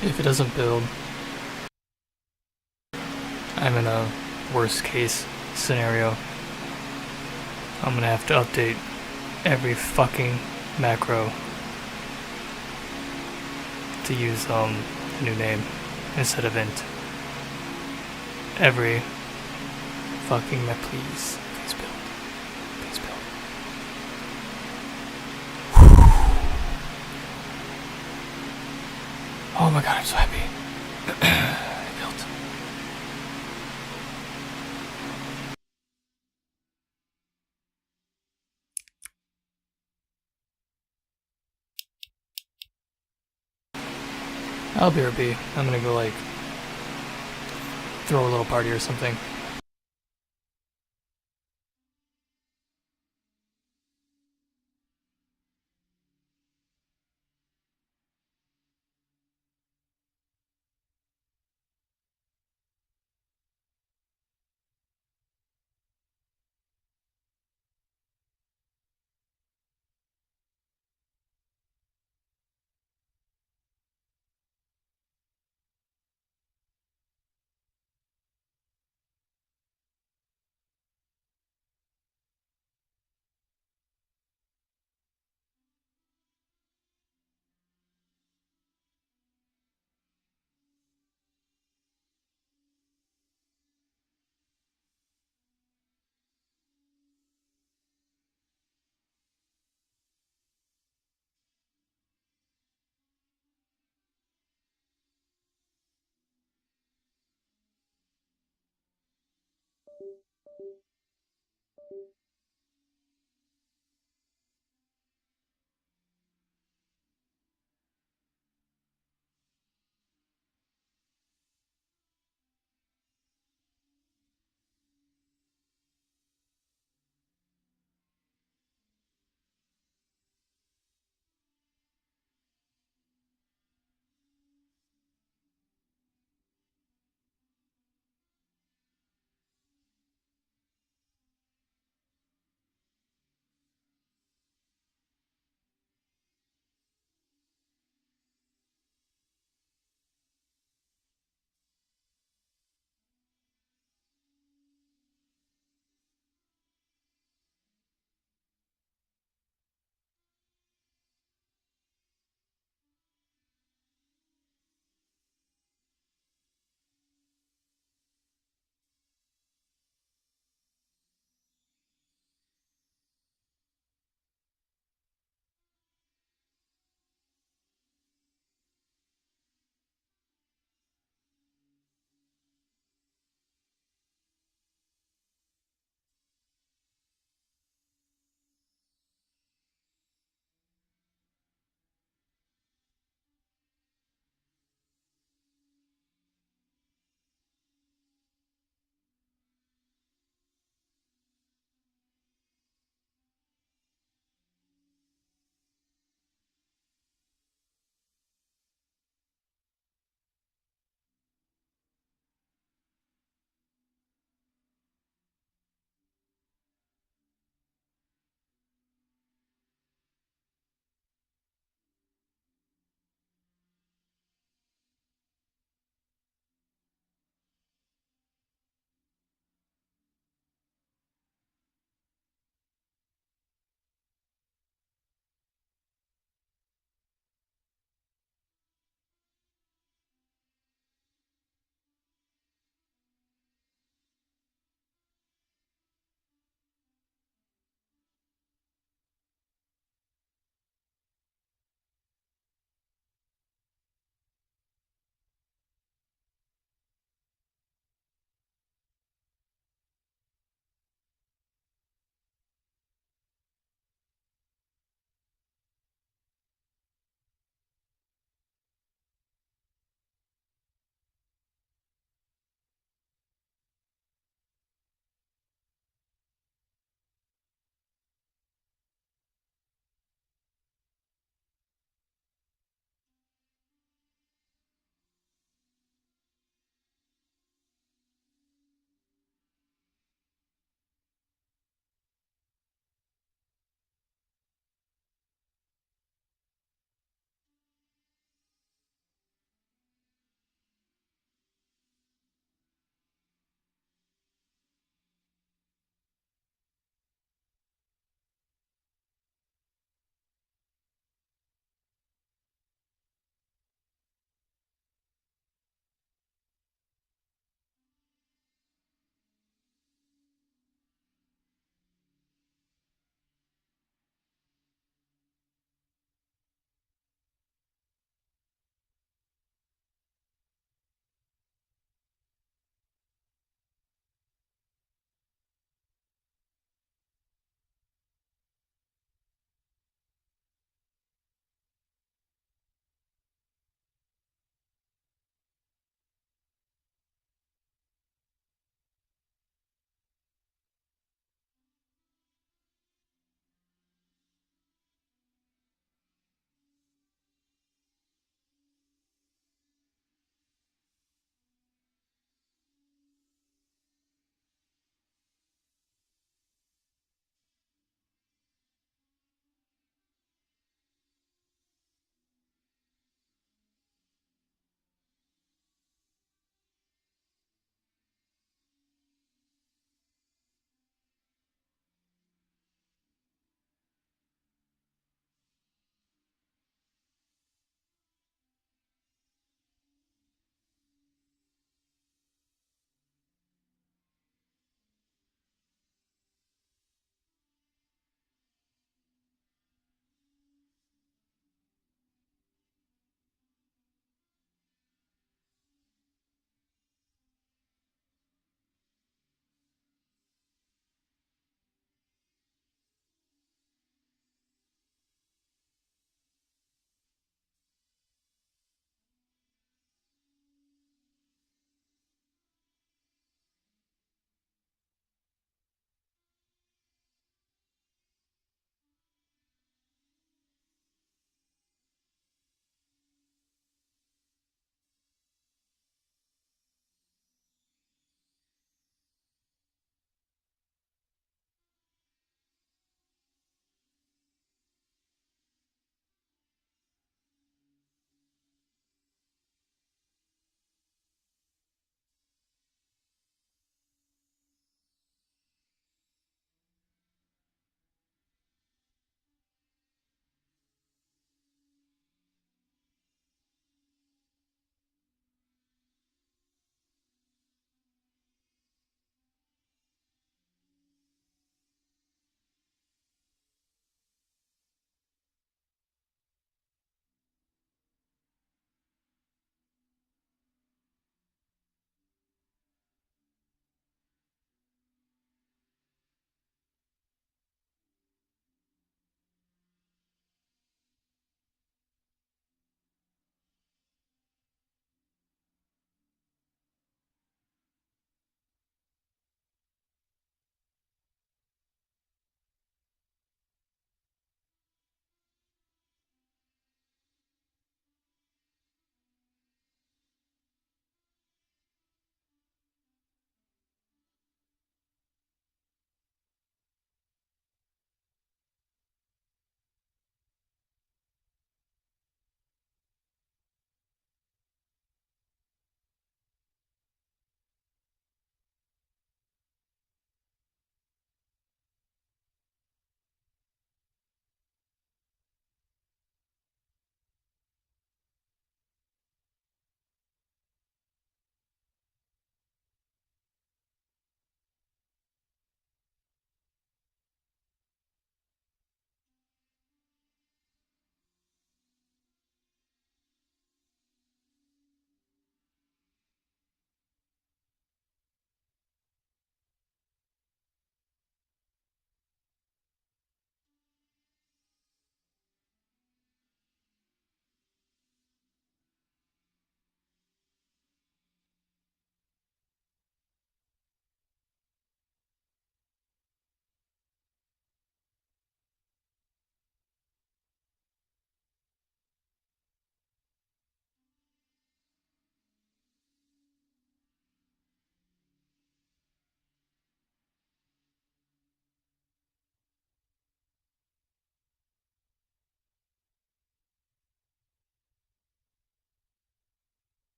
If it doesn't build, I'm in a worst case scenario. I'm gonna have to update every fucking macro to use the new name instead of int. Every fucking please build. Please build. Oh my god, I'm so happy. It built. I'll BRB. I'm gonna go like throw a little party or something.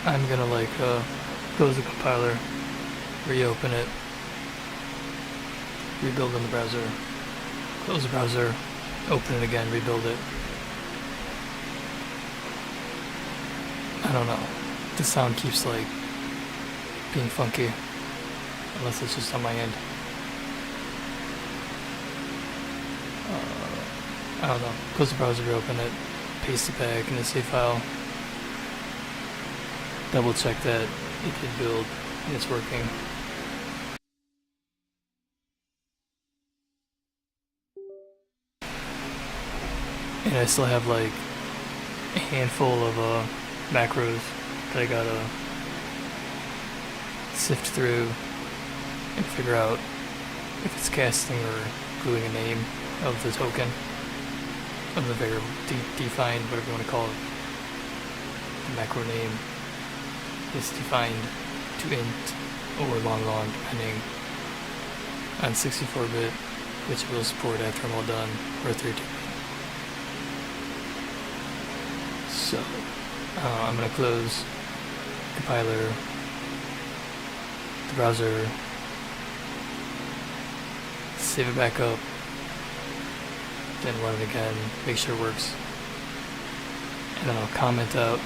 I'm gonna like close the compiler, reopen it, rebuild in the browser, close the browser, open it again, rebuild it. I don't know. The sound keeps like being funky, unless it's just on my end. I don't know. Close the browser, reopen it, paste it back in the save file. Double check that it did build and it's working. And I still have like a handful of macros that I gotta sift through and figure out if it's casting or gluing a name of the token, of the variable, defined, whatever you want to call it. The macro name is defined to int or long, depending on 64-bit, which it will support after I'm all done, or 32-bit. So, I'm going to close compiler, the browser, save it back up, then run it again, make sure it works, and then I'll comment out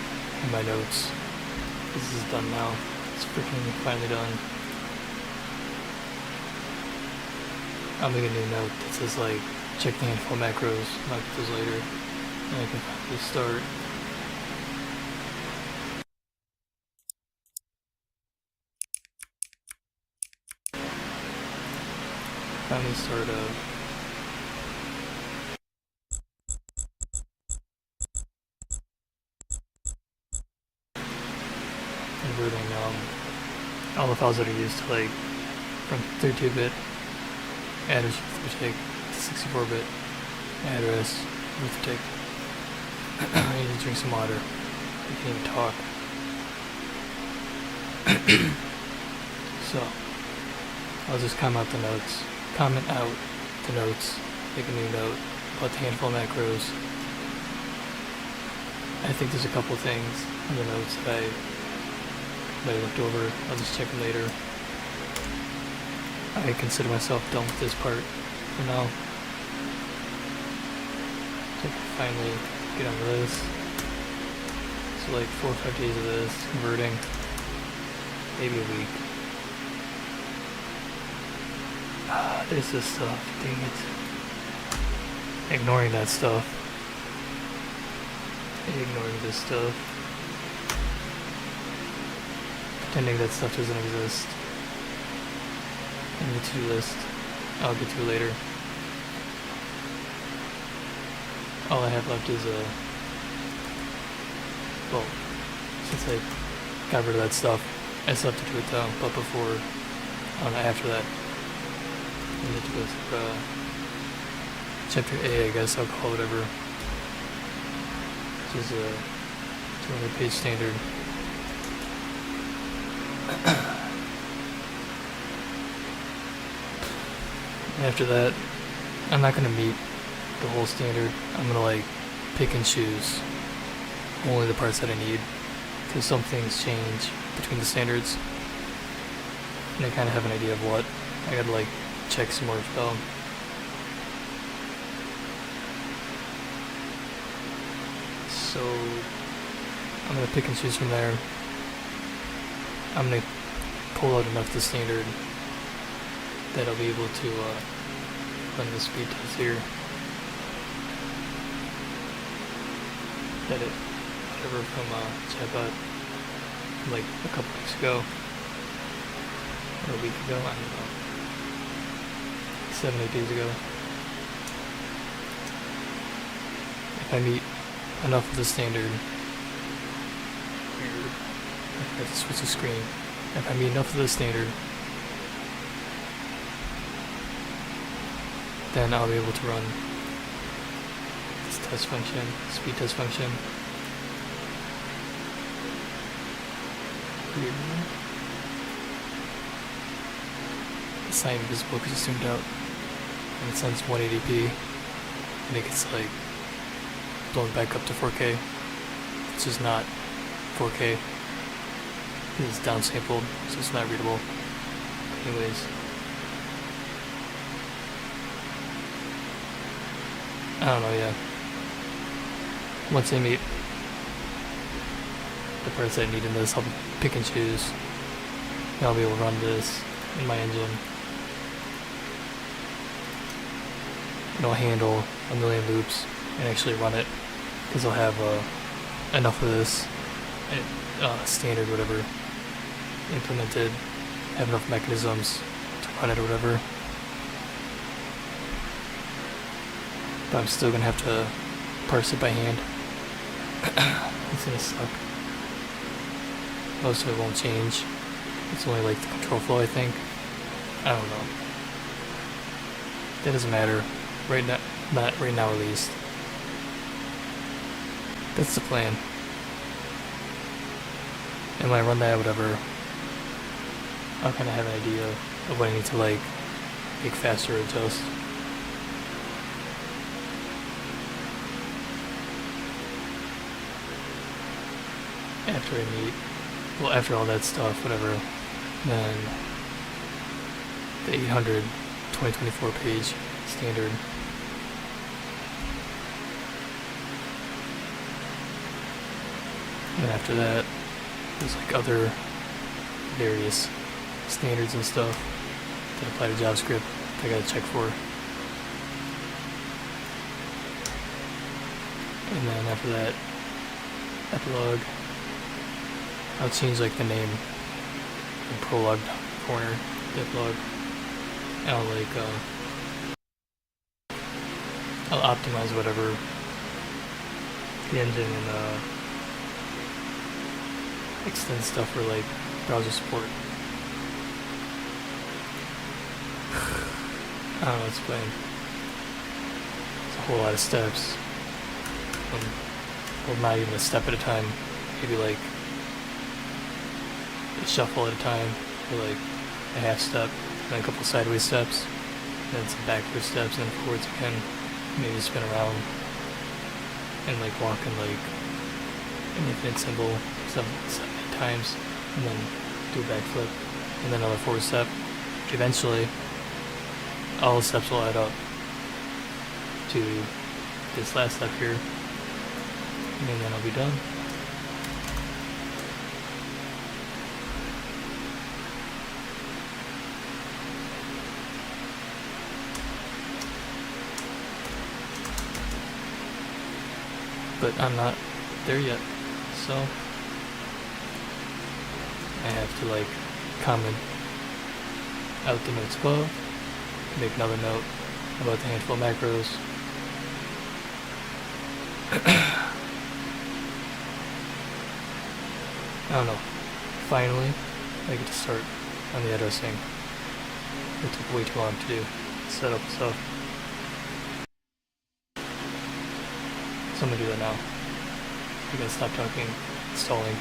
in my notes. This is done now. It's freaking finally done. I'll make a new note that says like, check the handful of macros, I'll get those later, and I can finally start. Finally start converting all the files that are used to like from 32-bit address arithmetic to 64-bit address arithmetic. I need to drink some water. I can't even talk. So I'll just comment out the notes, make a new note about the handful of macros. I think there's a couple things in the notes that I looked over. I'll just check them later. I consider myself done with this part for now. So I can finally get on with this. So like 4 or 5 days of this, converting, maybe a week. There's this stuff, dang it. Ignoring that stuff. Ignoring this stuff. Pretending that stuff doesn't exist. In the to-do list. I'll get to it later. All I have left is well, since I got rid of that stuff, I still have to do it though, but before, after that, I need to go through chapter A, I guess I'll call it whatever, which is a 200-page standard. And after that, I'm not going to meet the whole standard. I'm going to like pick and choose only the parts that I need, because some things change between the standards, and I kind of have an idea of what. I gotta like check some more info. So I'm gonna pick and choose from there. I'm gonna pull out enough of the standard that I'll be able to run the speed test here. That it, whatever from chatbot like a couple weeks ago, or a week ago, I don't know, 7-8 days ago. If I meet enough of the standard, I have to switch the screen. If I meet enough of the standard, then I'll be able to run this test function, speed test function. Here. It's not even visible because it's zoomed out. And it sends 180p. And it gets like blown back up to 4K. It's just not 4K. because it's downsampled, so it's not readable. Anyways, I don't know, yeah. Once I meet the parts I need in this, I'll pick and choose, and I'll be able to run this in my engine. And I'll handle a million loops and actually run it, because I'll have enough of this standard whatever implemented, have enough mechanisms to run it or whatever. But I'm still gonna have to parse it by hand. It's gonna suck. Most of it won't change. It's only like the control flow, I think. I don't know. That doesn't matter. Right now, not right now at least. That's the plan. And when I run that, whatever, I'll kind of have an idea of what I need to like make faster or adjust. After I meet, well, after all that stuff, whatever, then the 800 2024 page standard. And after that, there's like other various standards and stuff that apply to JavaScript that I gotta check for. And then after that, epilogue. I'll change like the name in PROLOGUE corner, the epilogue. And I'll optimize whatever the engine and extend stuff for like browser support. I don't know, it's plain. It's a whole lot of steps. Well, not even a step at a time. Maybe like a shuffle at a time, or like a half step, then a couple sideways steps, then some backward steps, and forwards again. Maybe spin around and like walk in like an infinite symbol 7, 8 times, and then do a backflip, and then another forward step. Eventually, all the steps will add up to this last step here, and then I'll be done. But I'm not there yet, so I have to like comment out the notes above, make another note about the handful of macros. I don't know. Finally, I get to start on the addressing. It took way too long to do, set up stuff. So I'm gonna do that now. You gotta stop talking, stalling.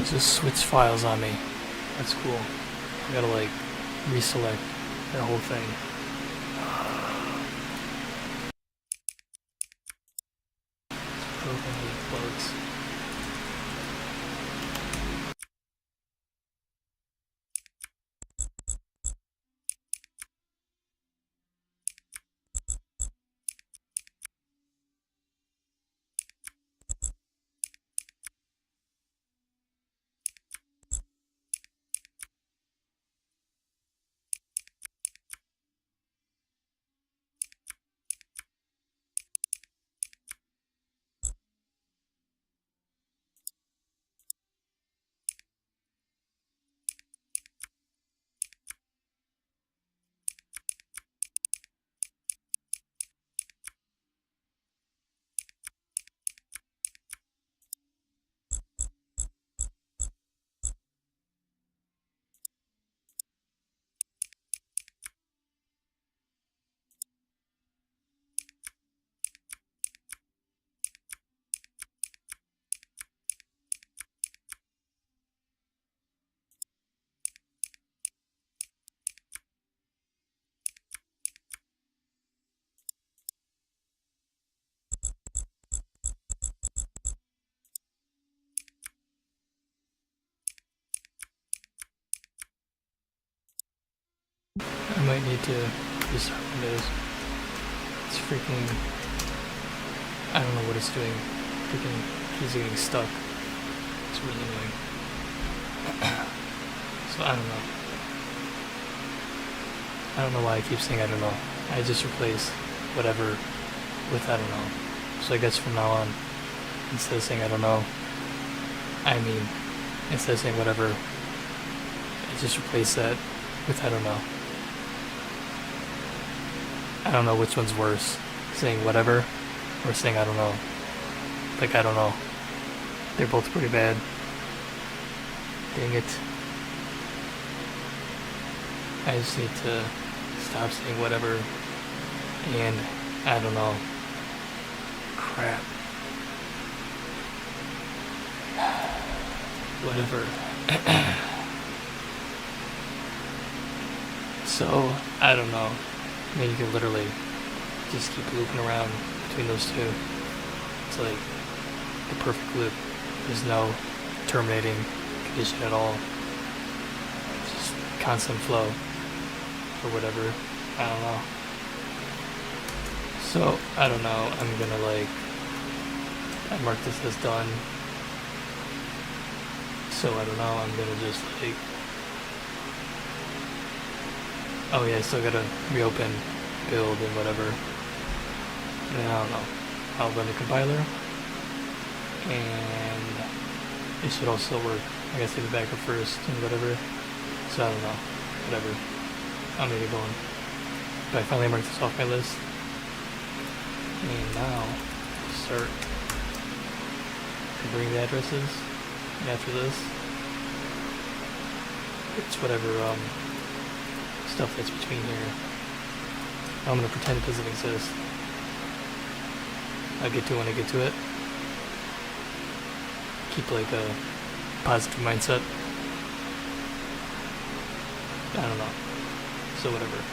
just switched files on me. That's cool. I gotta like reselect that whole thing. Program with bugs. I might need to restart Windows. It's freaking... I don't know what it's doing. Freaking keys are getting stuck. It's really annoying. So I don't know. I don't know why I keep saying I don't know. I just replace whatever with I don't know. So I guess from now on, instead of saying I don't know, I mean, instead of saying whatever, I just replace that with I don't know. I don't know which one's worse, saying whatever or saying I don't know. Like I don't know. They're both pretty bad. Dang it. I just need to stop saying whatever and I don't know. Crap. Whatever. So, I don't know. I mean, you can literally just keep looping around between those two. It's like the perfect loop. There's no terminating condition at all. It's just constant flow or whatever. I don't know. So, I don't know. I'm gonna like, I mark this as done. So, I don't know. I'm gonna just like, oh yeah, I still gotta reopen, build, and whatever. And I don't know. I'll run the compiler, and it should all still work. I gotta save the backup first, and whatever. So I don't know. Whatever. I'll make it going. But I finally marked this off my list. And now, start converting the addresses. And after this, it's whatever, stuff that's between here. I'm gonna pretend it doesn't exist. I'll get to it when I get to it. Keep like a positive mindset. I don't know. So whatever.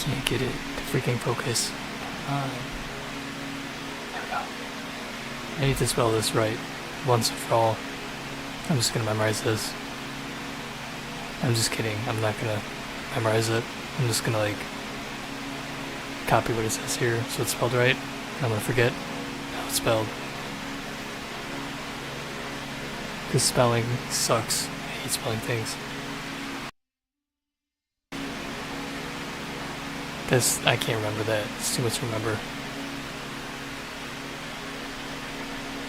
Can't get it to freaking focus. There we go. I need to spell this right once and for all. I'm just gonna memorize this. I'm just kidding. I'm not gonna memorize it. I'm just gonna like copy what it says here so it's spelled right. I'm gonna forget how it's spelled. Because spelling sucks. I hate spelling things. I can't remember that. It's too much to remember.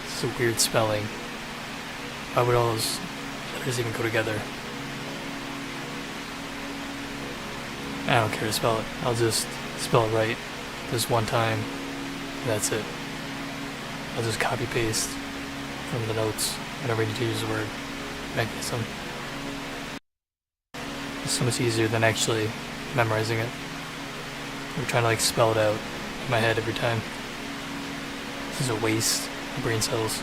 It's a weird spelling. Why would all those letters even go together? I don't care to spell it. I'll just spell it right this one time, and that's it. I'll just copy paste from the notes whenever I need to use the word mechanism. It's so much easier than actually memorizing it. I'm trying to like spell it out in my head every time. This is a waste of brain cells.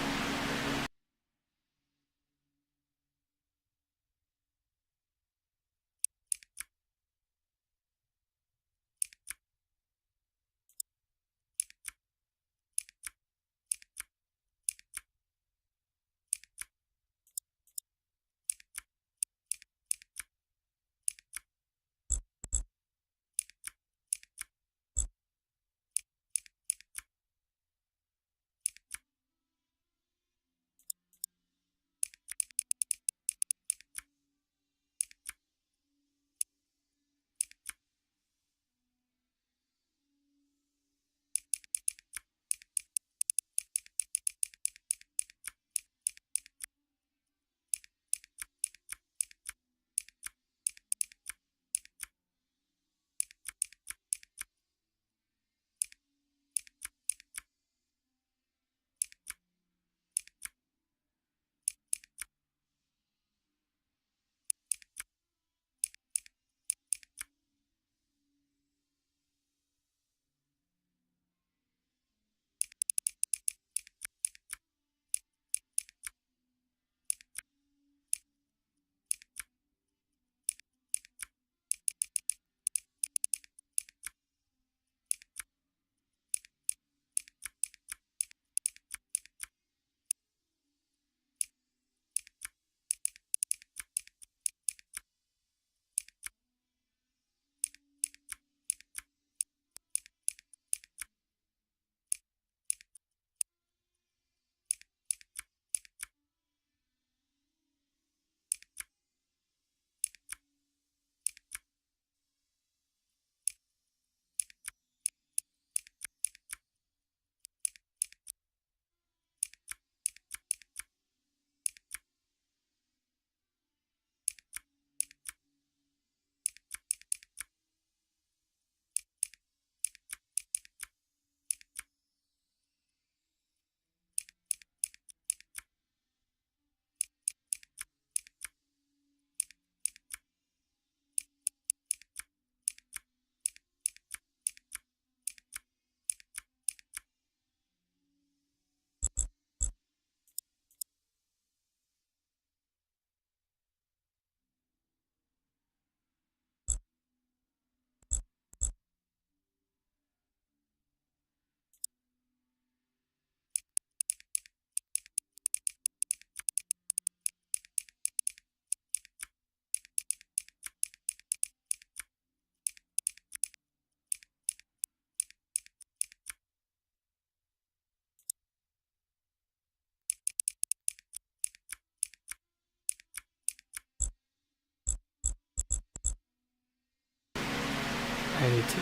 I need to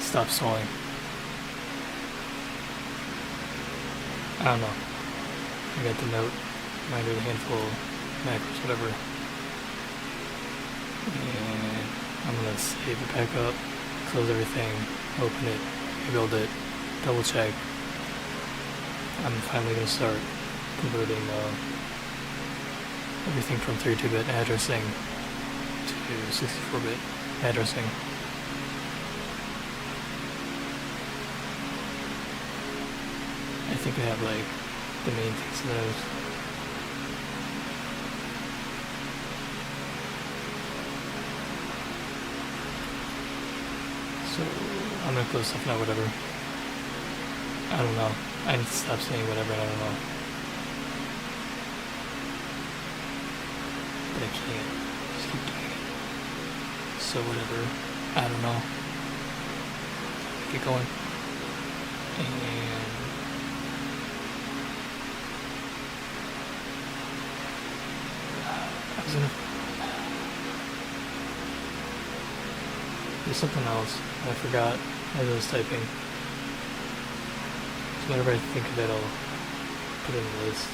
stop stalling. I don't know. I got the note, reminder, the handful, macros, whatever. And I'm gonna save it back up, close everything, open it, rebuild it, double check. I'm finally gonna start converting everything from 32-bit addressing to 64-bit addressing. I think I have like the main things of those. So I'm gonna close stuff now, whatever. I don't know. I need to stop saying whatever, and I don't know. But I can't. Just keep doing it. So whatever. I don't know. Get going. And I was gonna. There's something else I forgot as I was typing. So whenever I think of it, I'll put it in the list.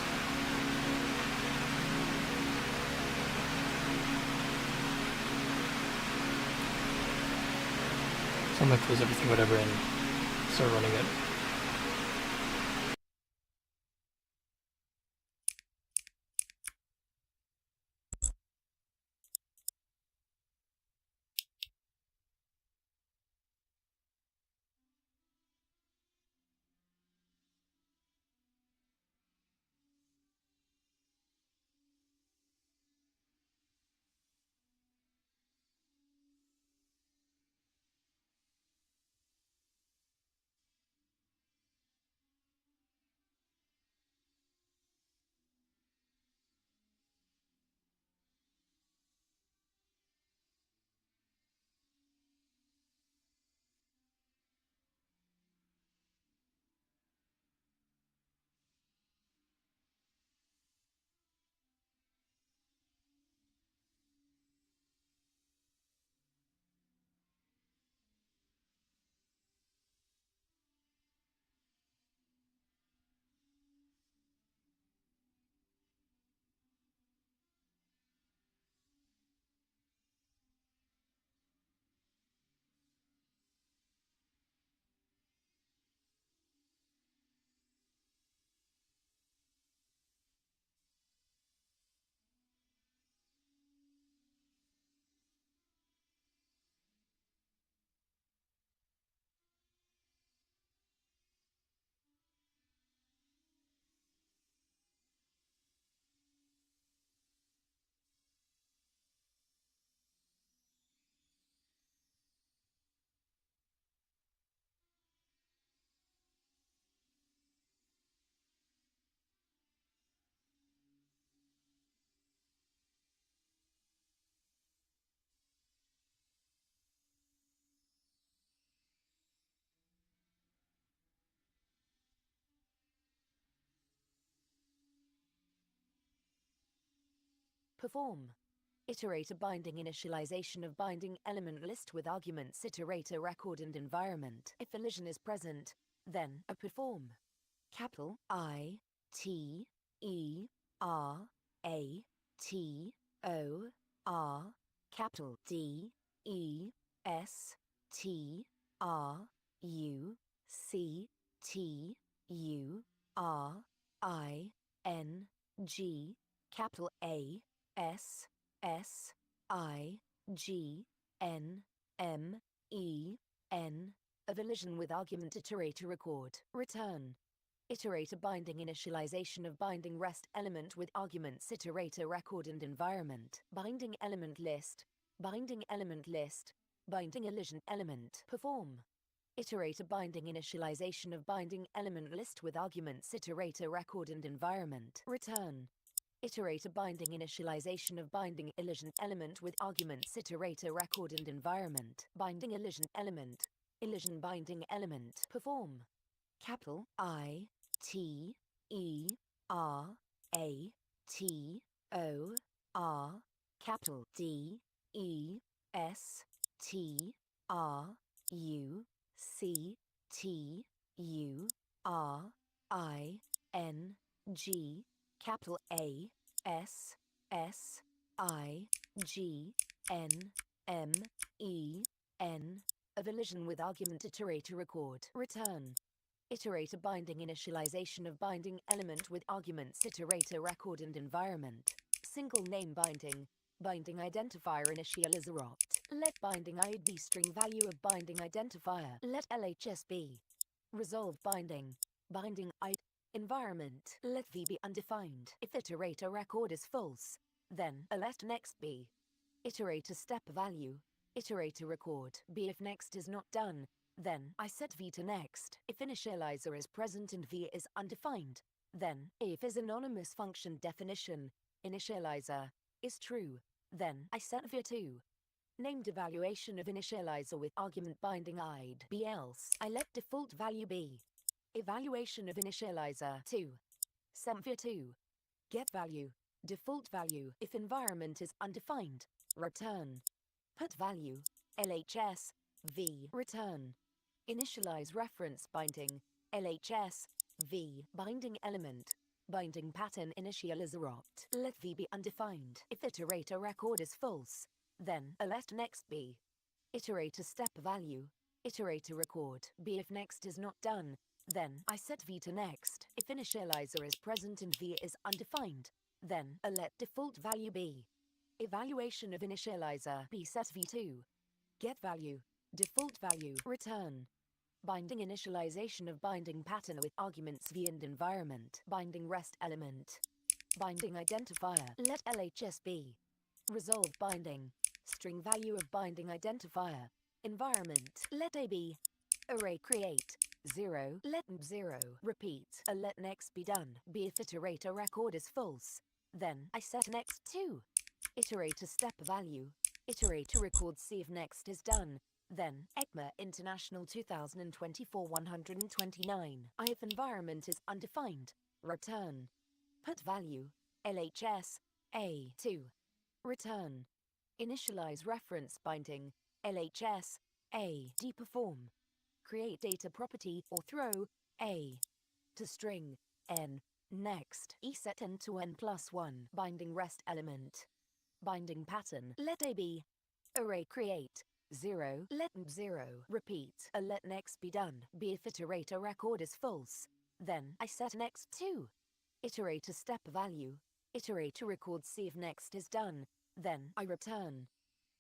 So I'm gonna close everything, whatever, and start running it. Perform. Iterate a binding initialization of binding element list with arguments iterate a record and environment. If elision is present, then a perform. Capital I T E R A T O R capital D E S T R U C T U R I N G capital A S S I G N M E N of elision with argument iterate to record. Return. Iterate a binding initialization of binding rest element with arguments iterate a record and environment. Binding element list. Binding element list. Binding elision element. Perform. Iterate a binding initialization of binding element list with arguments iterate a record and environment. Return. Iterate a binding initialization of binding elision element with arguments iterate a record and environment. Binding elision element. Elision binding element. Perform. Capital I T E R A T O R capital D E S T R U C T U R I N G capital A S S I G N M E N of elision with argument iterate to record. Return. Iterate a binding initialization of binding element with arguments iterate a record and environment. Single name binding. Binding identifier initializer opt. Let binding ID be string value of binding identifier. Let LHS be. Resolve binding. Binding ID. Environment. Let V be undefined. If iterate a record is false, then a let next be. Iterate a step value. Iterate a record. B if next is not done, then I set v to next. If initializer is present and v is undefined, then if is anonymous function definition, initializer, is true, then I set v to named evaluation of initializer with argument binding id be else I let default value be evaluation of initializer to set v to get value default value. If environment is undefined, return put value LHS v return initialize reference binding LHS v binding element binding pattern initializer opt let v be undefined. If iterator record is false, then a let next be iterator step value iterator record b. If next is not done, then I set v to next. If initializer is present and v is undefined, then a let default value be evaluation of initializer b set v to get value default value return binding initialization of binding pattern with arguments v and environment binding rest element binding identifier let LHS be resolve binding string value of binding identifier environment let a be array create 0 let 0 repeat a let next be done b. If iterator record is false, then I set next to iterator step value iterator record c. If next is done, then ECMA International 2024 129 I. If environment is undefined, return put value LHS a to return initialize reference binding LHS a deperform create data property or throw a to string n next set n to n plus 1 binding rest element binding pattern let a be array create 0 let 0 repeat a let next be done b. If iterator record is false, then I set next to iterator step value iterator record c. If next is done, then I return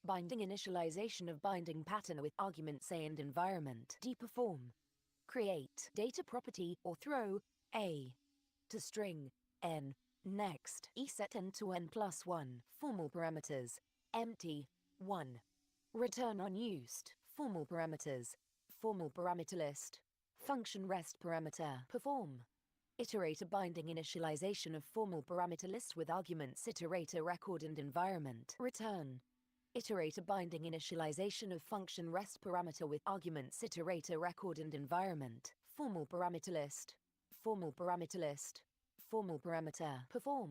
binding initialization of binding pattern with arguments a and environment deperform create data property or throw a to string n next set n to n plus 1 formal parameters empty 1 return unused formal parameters formal parameter list function rest parameter perform iterator binding initialization of formal parameter list with arguments iterator record and environment return iterator binding initialization of function rest parameter with arguments iterator record and environment formal parameter list formal parameter list formal parameter perform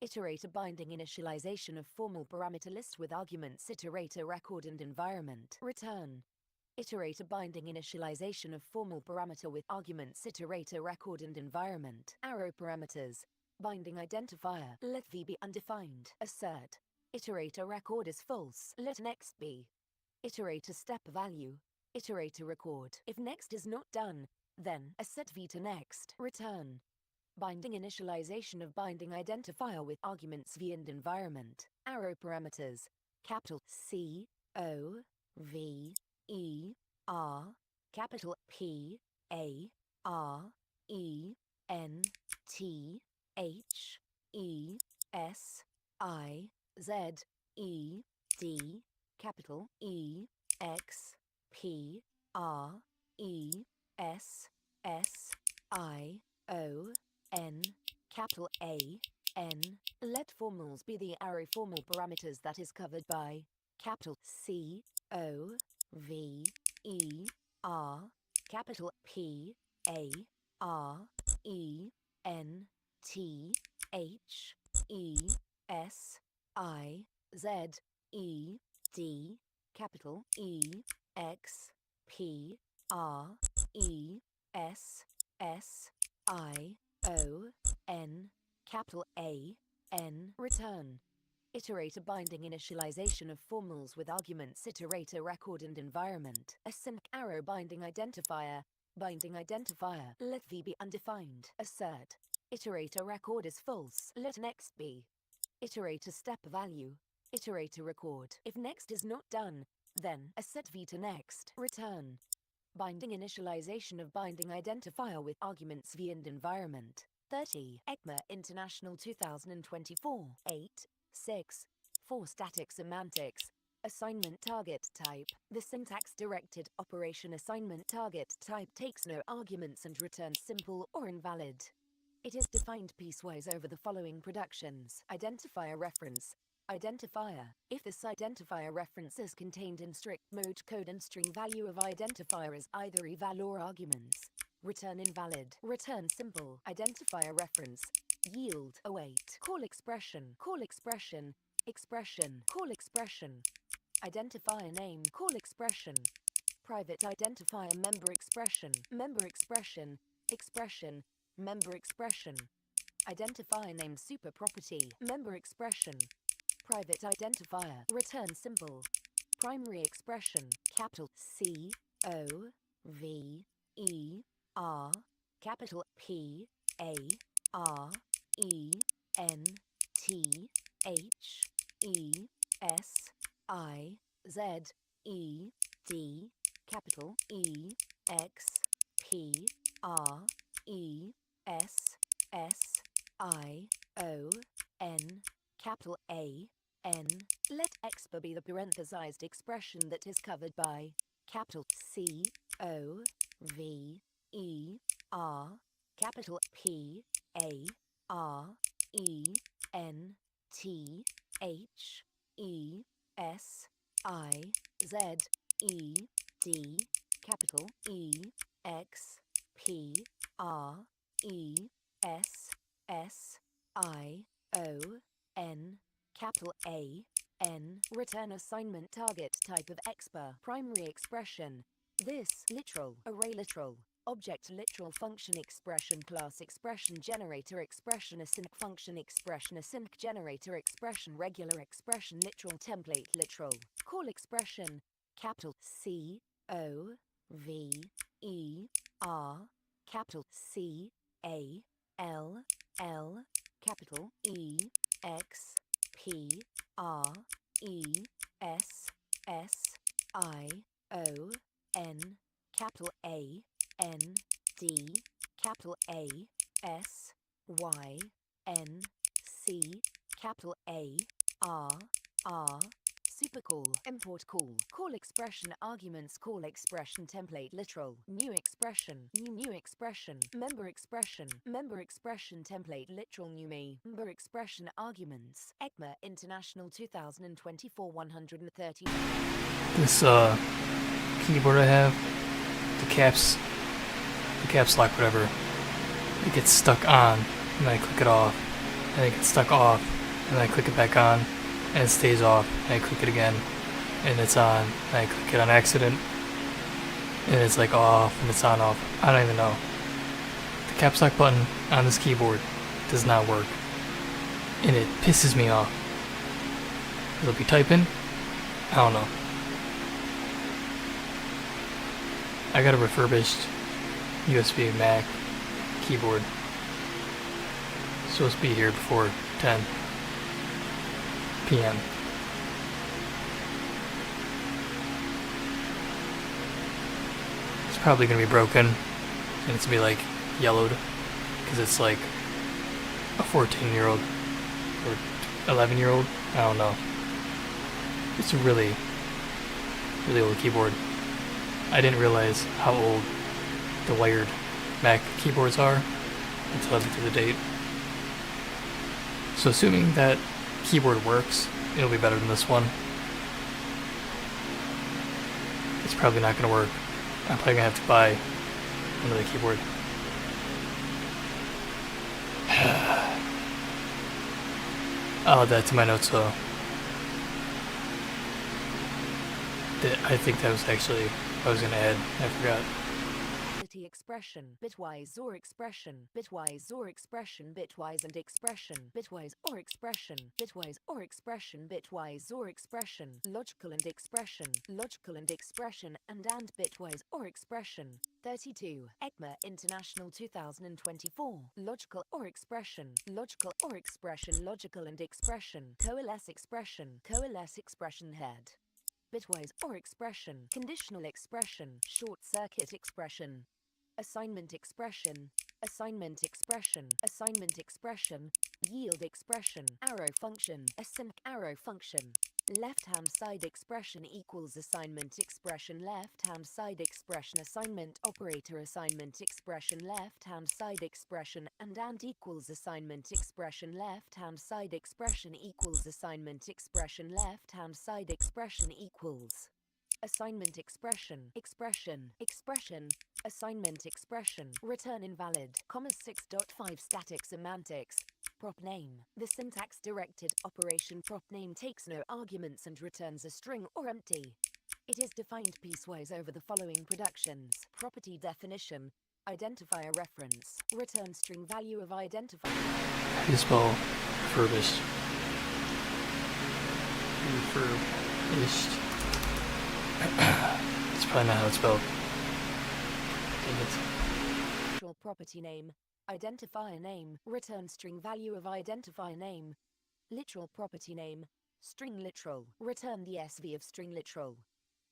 iterator binding initialization of formal parameter list with arguments iterator record and environment return iterator binding initialization of formal parameter with arguments iterator record and environment arrow parameters binding identifier let v be undefined assert iterator record is false let next be iterator step value iterator record. If next is not done, then a set v to next return binding initialization of binding identifier with arguments v and environment arrow parameters capital C O V E R capital P A R E N T H E S I Z E D capital E X P R E S S I O N capital A N. Let formals be the array formal parameters that is covered by capital C O V E R capital P A R E N T H E S I Z E D capital E X P R E S S I O N capital A N return iterator binding initialization of formals with arguments iterator record and environment async arrow binding identifier let v be undefined assert iterator record is false let next be iterator step value iterator record. If next is not done, then a set v to next return binding initialization of binding identifier with arguments v and environment 30 ECMA International 2024 8 6 4 static semantics Assignment target type. The syntax-directed operation assignment target type takes no arguments and returns simple or invalid. It is defined piecewise over the following productions. Identifier reference. Identifier. If this identifier reference is contained in strict mode code and string value of identifier is either eval or arguments, return invalid. Return simple. Identifier reference. Yield. Await. Call expression. Call expression. Expression. Call expression. Identifier name. Call expression. Private identifier member expression. Member expression. Expression. Member expression. Identifier name super property. Member expression. Private identifier. Return simple. Primary expression. Capital C O V E R. Capital P A R E N T H E S I Z E D. Capital E X P R E S S I O N. Capital A N. Let expa be the parenthesized expression that is covered by capital C O V E R. Capital P A R E N T H E S I Z E D. Capital E X P R E S S I O N. Capital A N. Return assignment target type of expa. Primary expression. This literal array literal object literal function expression class expression generator expression async function expression async generator expression regular expression literal template literal call expression. Capital C O V E R. Capital C A L L. Capital E X P R E S S I O N. Capital A N D. Capital A S Y N C. Capital A R R. Supercall. Import call. Call expression arguments. Call expression template literal. New expression. New expression. Member expression. Member expression template literal new me. Member expression arguments. ECMA International 2024 130. This keyboard I have, the caps lock, whatever, it gets stuck on, and then I click it off, and it gets stuck off, and then I click it back on, and it stays off, and I click it again, and it's on, and I click it on accident, and it's like off, and it's on, off. I don't even know. The caps lock button on this keyboard does not work, and it pisses me off. It'll be typing, I don't know. I got a refurbished USB Mac keyboard. It's supposed to be here before 10 p.m. It's probably going to be broken, and it's going to be like yellowed, because it's like a 14-year-old or 11-year-old, I don't know. It's a really, really old keyboard. I didn't realize how old the wired Mac keyboards are until I looked at the date. So assuming that keyboard works, it'll be better than this one. It's probably not going to work. I'm probably going to have to buy another keyboard. I'll add that to my notes though. I think that was actually what I was going to add. I forgot. Expression, bitwise or expression, bitwise or expression, bitwise and expression, bitwise or expression, bitwise or expression, bitwise or expression, logical and expression, and bitwise or expression. 32. ECMA International 2024. Logical or expression, logical or expression, logical and expression, coalesce expression head. Bitwise or expression, conditional expression, short circuit expression. Assignment expression, yield expression, arrow function, async arrow function, left-hand side expression equals assignment expression left-hand side expression assignment operator assignment expression left-hand side expression and equals assignment expression left-hand side expression equals assignment expression left-hand side expression equals assignment expression assignment expression return invalid, 6.5 static semantics. Prop name. The syntax-directed operation prop name takes no arguments and returns a string or empty. It is defined piecewise over the following productions. Property definition. Identifier reference. Return string value of identifier. How do you spell refurbished? Refurbished. That's probably not how it's spelled. Dang it. Actual property name. Identifier name. Return string value of identifier name. Literal property name. String literal. Return the SV of string literal.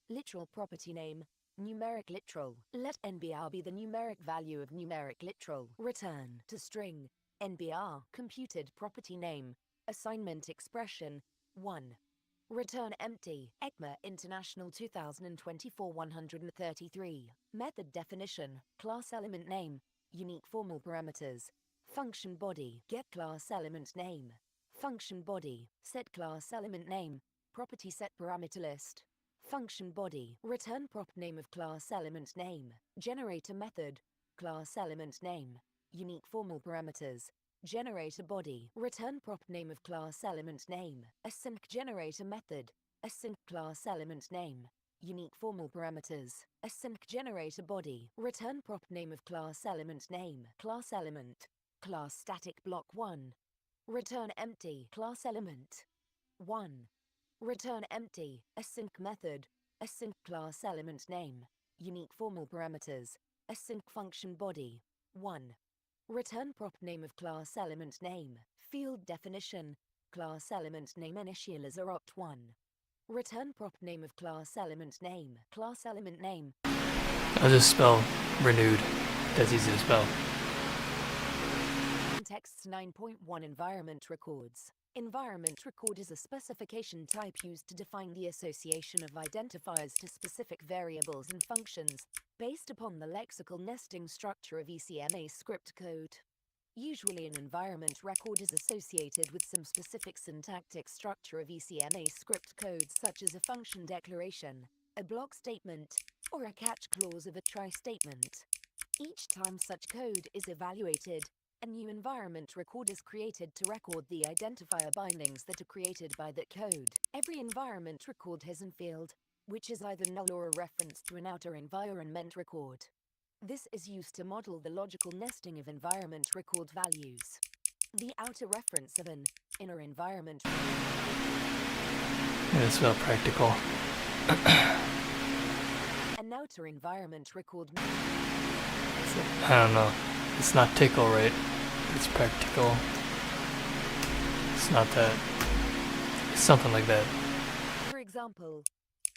Literal property name. Numeric literal. Let NBR be the numeric value of numeric literal. Return to string. NBR. Computed property name. Assignment expression. 1. Return empty. ECMA International 2024 133. Method definition. Class element name. Unique formal parameters. Function body. Get class element name. Function body. Set class element name. Property set parameter list. Function body. Return prop name of class element name. Generator method. Class element name. Unique formal parameters. Generator body. Return prop name of class element name. Async generator method. Async class element name. Unique formal parameters. Async generator body. Return prop name of class element name. Class element. Class static block 1. Return empty. Class element. 1. Return empty. Async method. Async class element name. Unique formal parameters. Async function body. 1. Return prop name of class element name. Field definition. Class element name initializer opt1. Return prop name of class element name. Class element name. I'll just spell renewed. That's easy to spell. Texts 9.1 Environment records. Environment record is a specification type used to define the association of identifiers to specific variables and functions, based upon the lexical nesting structure of ECMAScript code. Usually an environment record is associated with some specific syntactic structure of ECMAScript code such as a function declaration, a block statement, or a catch clause of a try statement. Each time such code is evaluated, a new environment record is created to record the identifier bindings that are created by that code. Every environment record has an field, which is either null or a reference to an outer environment record. This is used to model the logical nesting of environment record values. The outer reference of an inner environment Yeah, it's about practical. an outer environment record. I don't know. It's not tickle, right? It's practical. It's not that. It's something like that. For example,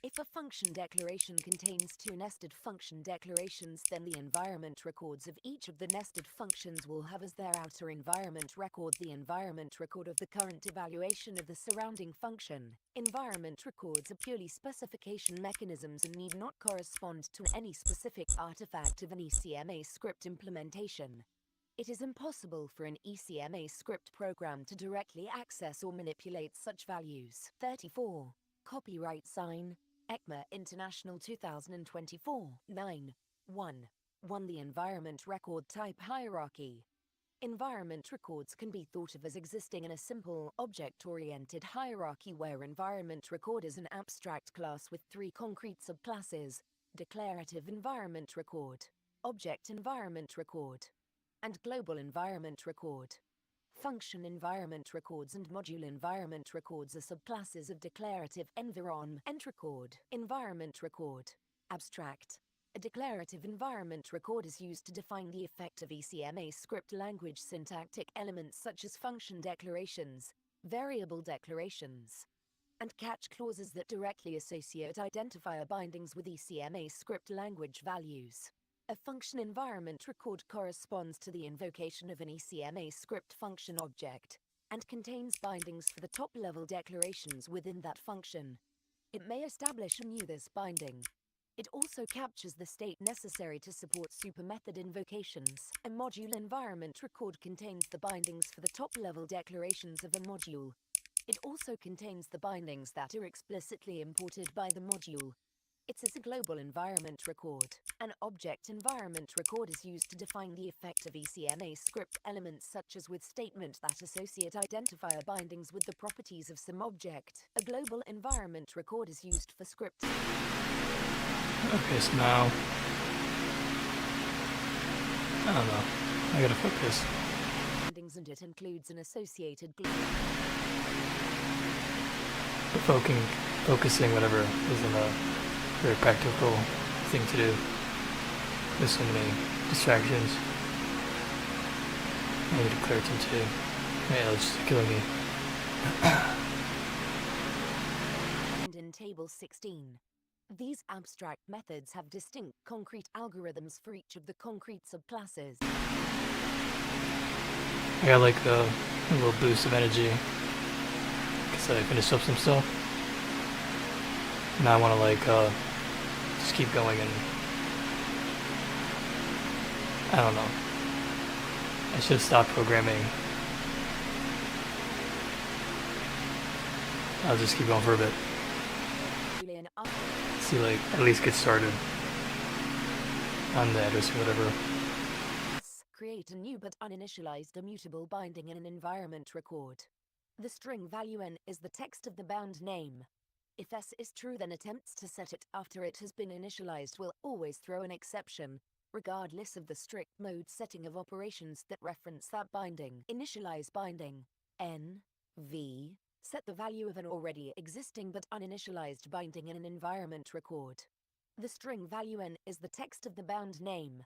if a function declaration contains two nested function declarations, then the environment records of each of the nested functions will have as their outer environment record the environment record of the current evaluation of the surrounding function. Environment records are purely specification mechanisms and need not correspond to any specific artifact of an ECMAScript implementation. It is impossible for an ECMAScript program to directly access or manipulate such values. 34. Copyright sign. ECMA International 2024. 9. 1. 1. The environment record type hierarchy. Environment records can be thought of as existing in a simple, object-oriented hierarchy where environment record is an abstract class with three concrete subclasses: declarative environment record, object environment record, and global environment record. Function environment records and module environment records are subclasses of declarative environment record. Environment record. Abstract. A declarative environment record is used to define the effect of ECMAScript language syntactic elements such as function declarations, variable declarations, and catch clauses that directly associate identifier bindings with ECMAScript language values. A function environment record corresponds to the invocation of an ECMAScript function object, and contains bindings for the top-level declarations within that function. It may establish anew this binding. It also captures the state necessary to support supermethod invocations. A module environment record contains the bindings for the top-level declarations of a module. It also contains the bindings that are explicitly imported by the module. It is a global environment record. An object environment record is used to define the effect of ECMAScript elements such as with statement that associate identifier bindings with the properties of some object. A global environment record is used for script. Okay, so now, I don't know, I gotta focus. Bindings, and it includes an associated Focusing whatever isn't a very practical thing to do. There's so many distractions. I need to clear it too. Yeah, it's just killing me. in table 16. These abstract methods have distinct concrete algorithms for each of the concrete subclasses. I got like a little boost of energy because I finished up some stuff. Now I want to like just keep going, and I don't know. I should stop programming. I'll just keep going for a bit. See, like, at least get started on the address or whatever. Create a new but uninitialized immutable binding in an environment record. The string value n is the text of the bound name. If s is true, then attempts to set it after it has been initialized will always throw an exception, regardless of the strict mode setting of operations that reference that binding. Initialize binding n v. Set the value of an already existing but uninitialized binding in an environment record. The string value n is the text of the bound name.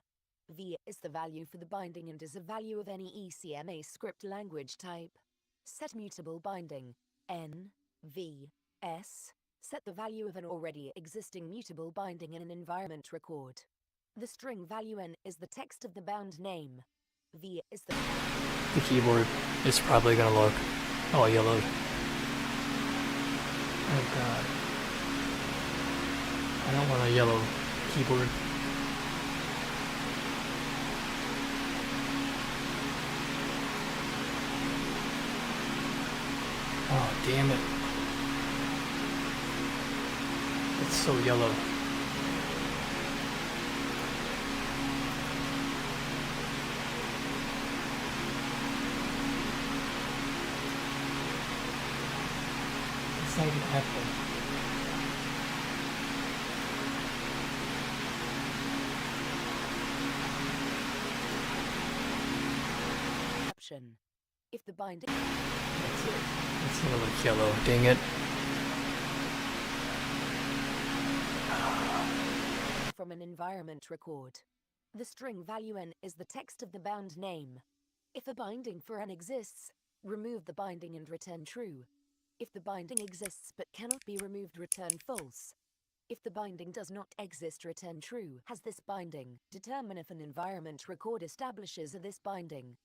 V is the value for the binding and is a value of any ECMAScript language type. Set mutable binding n v s. Set the value of an already existing mutable binding in an environment record. The string value n is the text of the bound name. V is the keyboard is probably gonna look all yellowed. Oh god. I don't want a yellow keyboard. Oh, damn it. It's so yellow. It's not even happening. If the binding... That's it. It's gonna look yellow. Dang it. From an environment record. The string value n is the text of the bound name. If a binding for n exists, remove the binding and return true. If the binding exists but cannot be removed, return false. If the binding does not exist, return true. Has this binding? Determine if an environment record establishes this binding.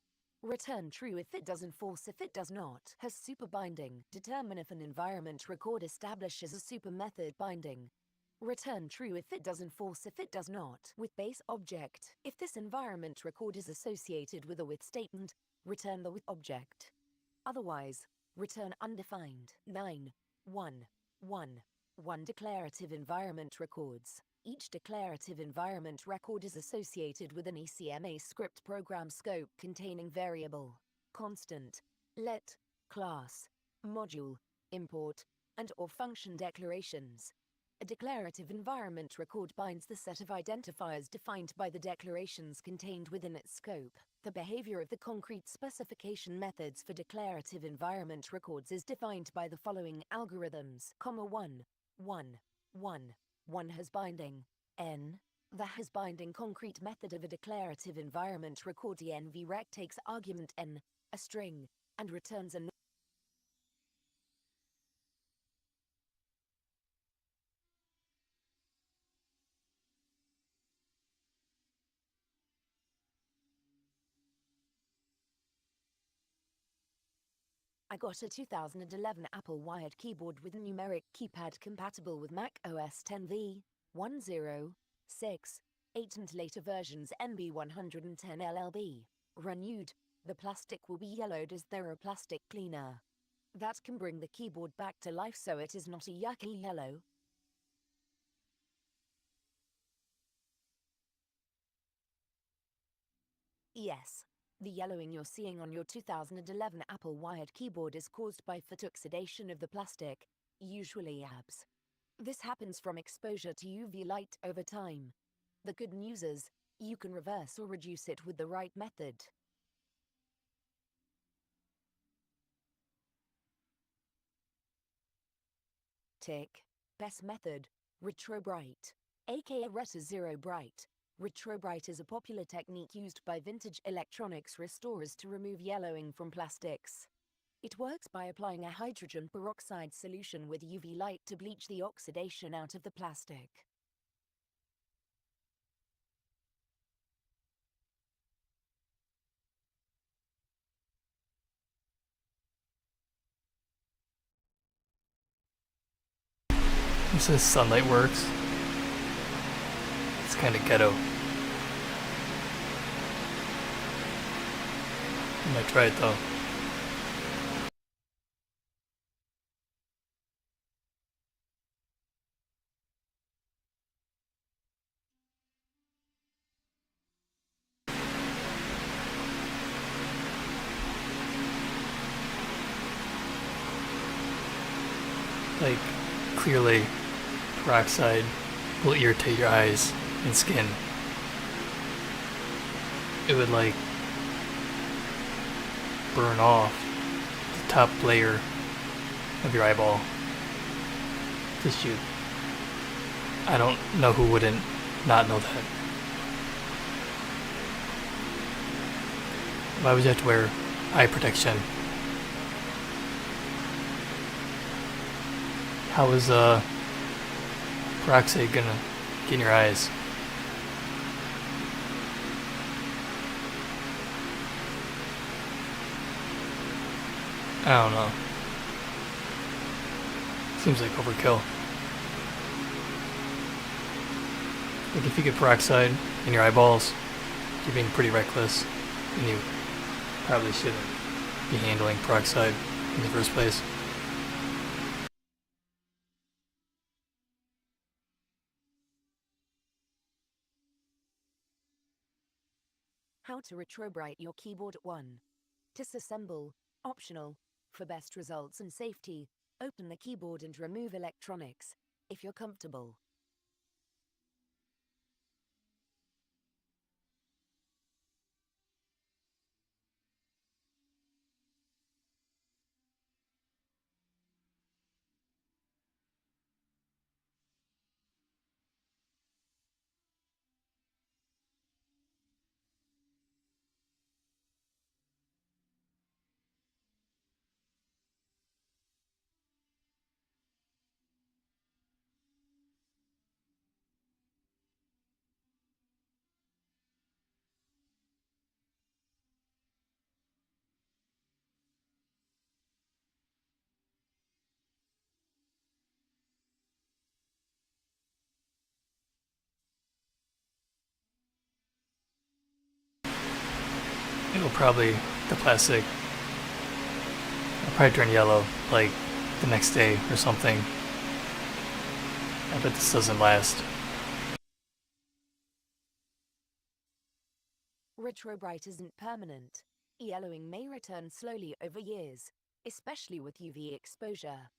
Return true if it doesn't, false if it does not. Has super binding. Determine if an environment record establishes a super method binding. Return true if it doesn't, false if it does not. With base object. If this environment record is associated with a with statement, return the with object. Otherwise, return undefined. 9. 1. 1. 1 declarative environment records. Each declarative environment record is associated with an ECMAScript program scope containing variable, constant, let, class, module, import, and/or function declarations. A declarative environment record binds the set of identifiers defined by the declarations contained within its scope. The behavior of the concrete specification methods for declarative environment records is defined by the following algorithms. 1. 1. 1. 1 has binding n. The has binding concrete method of a declarative environment record envrec takes argument n, a string, and returns a I got a 2011 Apple wired keyboard with numeric keypad compatible with Mac OS X v 1.0.6.8 and later versions NB110 LLB. Renewed. The plastic will be yellowed as there a plastic cleaner. That can bring the keyboard back to life so it is not a yucky yellow. Yes. The yellowing you're seeing on your 2011 Apple wired keyboard is caused by photoxidation of the plastic, usually ABS. This happens from exposure to UV light over time. The good news is, you can reverse or reduce it with the right method. Tick. Best method, Retro Bright, aka Reta Zero Bright. Retro Bright is a popular technique used by vintage electronics restorers to remove yellowing from plastics. It works by applying a hydrogen peroxide solution with UV light to bleach the oxidation out of the plastic. This is sunlight works. It's kind of ghetto. I might try it though. Like, clearly, peroxide will irritate your eyes and skin. It would, like, burn off the top layer of your eyeball. Just you. I don't know who wouldn't not know that. Why would you have to wear eye protection? How is peroxide gonna get in your eyes? I don't know. Seems like overkill. Like if you get peroxide in your eyeballs, you're being pretty reckless, and you probably shouldn't be handling peroxide in the first place. How to retrobrite your keyboard. 1. Disassemble, optional. For best results and safety, open the keyboard and remove electronics, if you're comfortable. It'll probably, the plastic, it'll probably turn yellow, like, the next day or something. I bet this doesn't last. Retrobrite isn't permanent. Yellowing may return slowly over years, especially with UV exposure.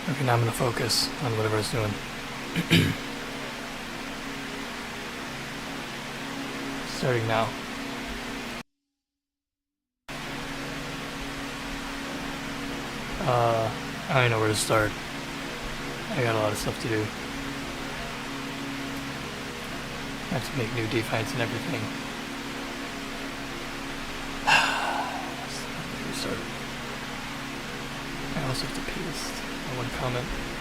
Okay, now I'm gonna focus on whatever I was doing. Starting now. I don't even know where to start. I got a lot of stuff to do. I have to make new defines and everything. Restart. I also have to paste. one comment.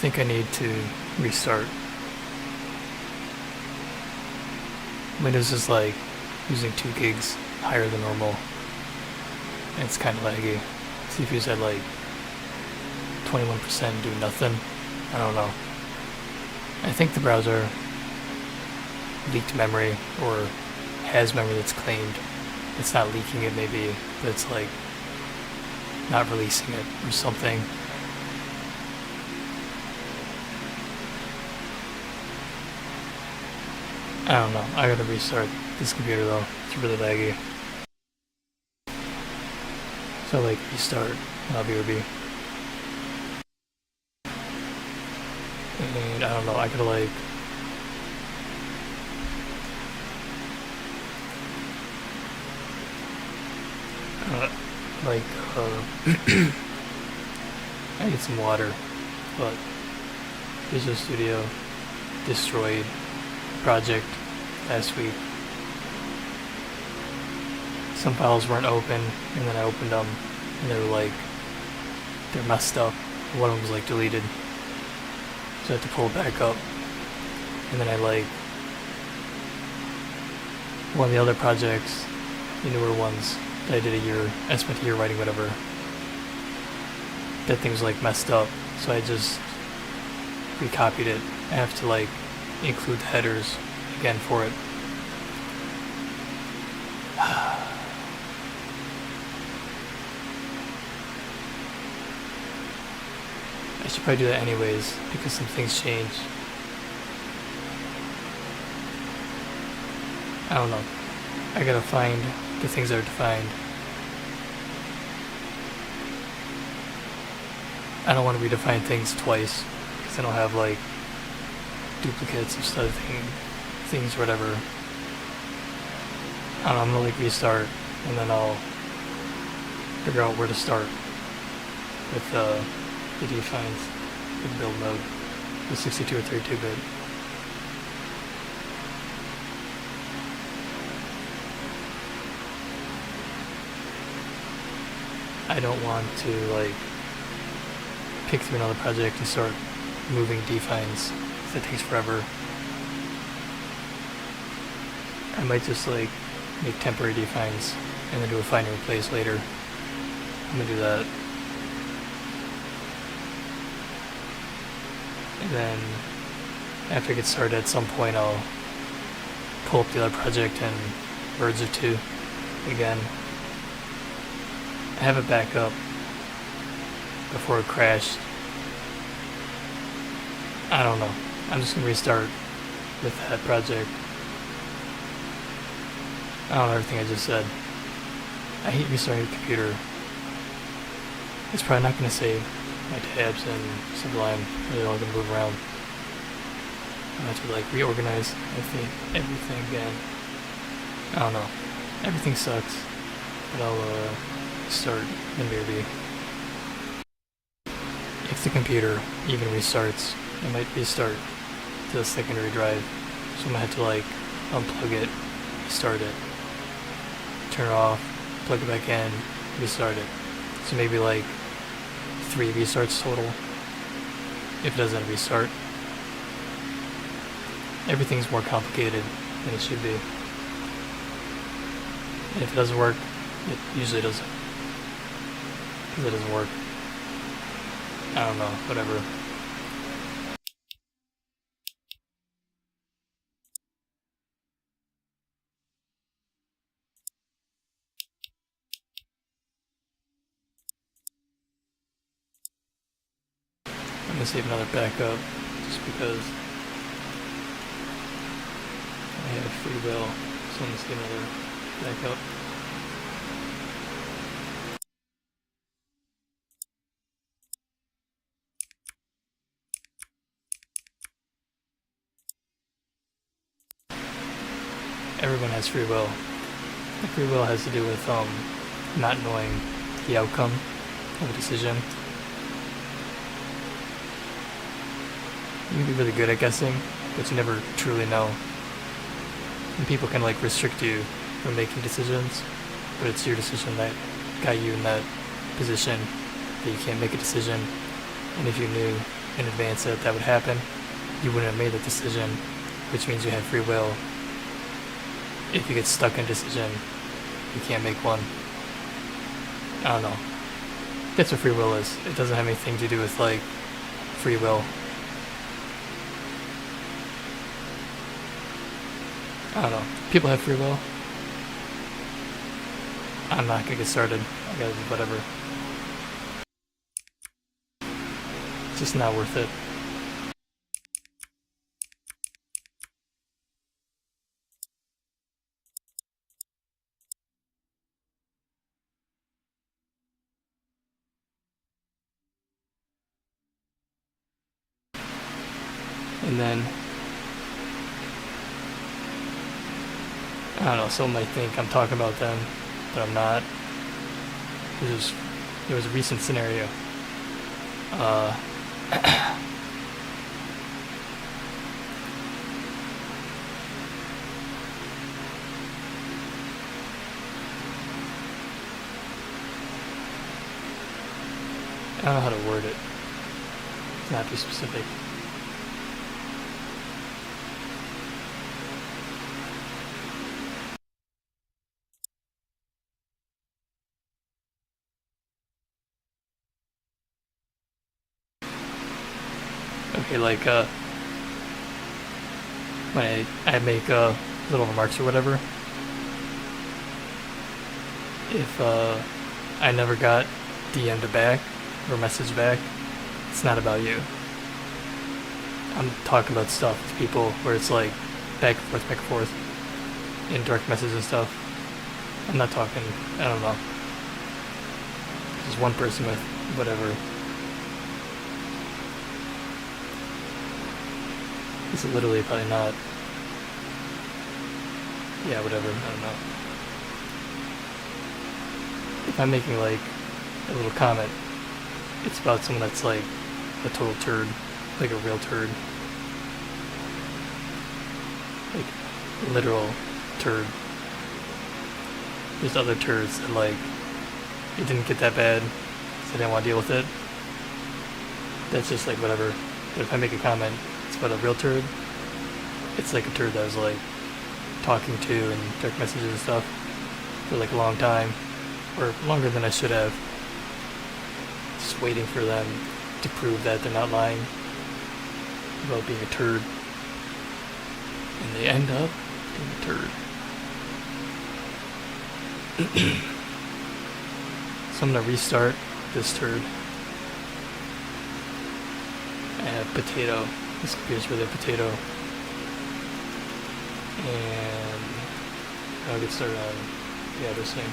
think I need to restart. Windows is like using 2 gigs higher than normal, and it's kind of laggy. CPU's at like 21% do nothing. I don't know. I think the browser leaked memory, or has memory that's claimed. It's not leaking it maybe, but it's like not releasing it or something. I don't know. I gotta restart this computer though. It's really laggy. So like restart, and I'll be RB. And I don't know, I could like I need some water, but Visual Studio destroyed project last week. Some files weren't open, and then I opened them, and they're messed up. One of them was like deleted, so I had to pull it back up. And then one of the other projects, the newer ones that I did I spent a year writing whatever. That thing was like messed up, so I just recopied it. I have to like include the headers again for it. I should probably do that anyways, because some things change. I don't know. I gotta find the things that are defined. I don't want to redefine things twice, because I don't have like duplicates of stuff, things, whatever. I don't know, I'm gonna like restart, and then I'll figure out where to start with the defines, with build mode, with 62 or 32-bit. I don't want to like pick through another project and start moving defines. That takes forever. I might just like make temporary defines and then do a find and replace later. I'm gonna do that. And then after I get started, at some point I'll pull up the other project and merge the two again. I have it back up before it crashed. I don't know. I'm just gonna restart with that project. I don't know everything I just said. I hate restarting the computer. It's probably not gonna save my tabs in Sublime. They're all gonna move around. I have to like reorganize everything again. I don't know. Everything sucks. But I'll start in BRB. If the computer even restarts, it might restart to the secondary drive. So I'm gonna have to like unplug it, restart it, turn it off, plug it back in, restart it. So maybe like 3 restarts total if it doesn't restart. Everything's more complicated than it should be. And if it doesn't work, it usually doesn't. Because it doesn't work. I don't know, whatever. I'm gonna save another backup just because I have free will, so I'm gonna save another backup. Everyone has free will. And free will has to do with not knowing the outcome of a decision. You can be really good at guessing, but you never truly know. And people can like restrict you from making decisions, but it's your decision that got you in that position that you can't make a decision. And if you knew in advance that that would happen, you wouldn't have made that decision, which means you have free will. If you get stuck in a decision, you can't make one. I don't know. That's what free will is. It doesn't have anything to do with, like, free will. I don't know. People have free will. I'm not gonna get started. I gotta do whatever. It's just not worth it. And then, I don't know, someone might think I'm talking about them, but I'm not. There was a recent scenario. I don't know how to word it. It's not too specific. Okay, like, when I make little remarks or whatever, if I never got DM'd back or messaged back, it's not about you. I'm talking about stuff with people where it's like back and forth in direct messages and stuff. I'm not talking, I don't know, just one person with whatever. It's literally probably not. Yeah, whatever, I don't know. If I'm making like a little comment, it's about someone that's like a total turd, like a real turd. Like, literal turd. There's other turds that like, it didn't get that bad, so I didn't want to deal with it. That's just like whatever. But if I make a comment, it's about a real turd. It's like a turd that I was like talking to and direct messages and stuff for like a long time, or longer than I should have. Just waiting for them to prove that they're not lying about being a turd, and they end up being a turd. So I'm gonna restart this turd. I have potato. This computer's really a potato. And I'll get started on the address thing.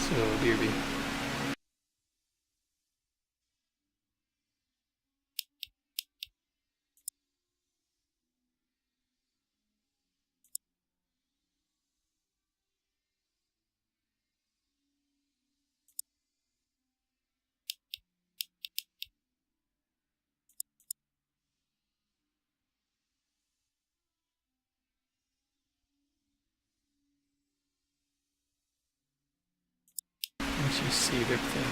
So, BRB. Once you save everything.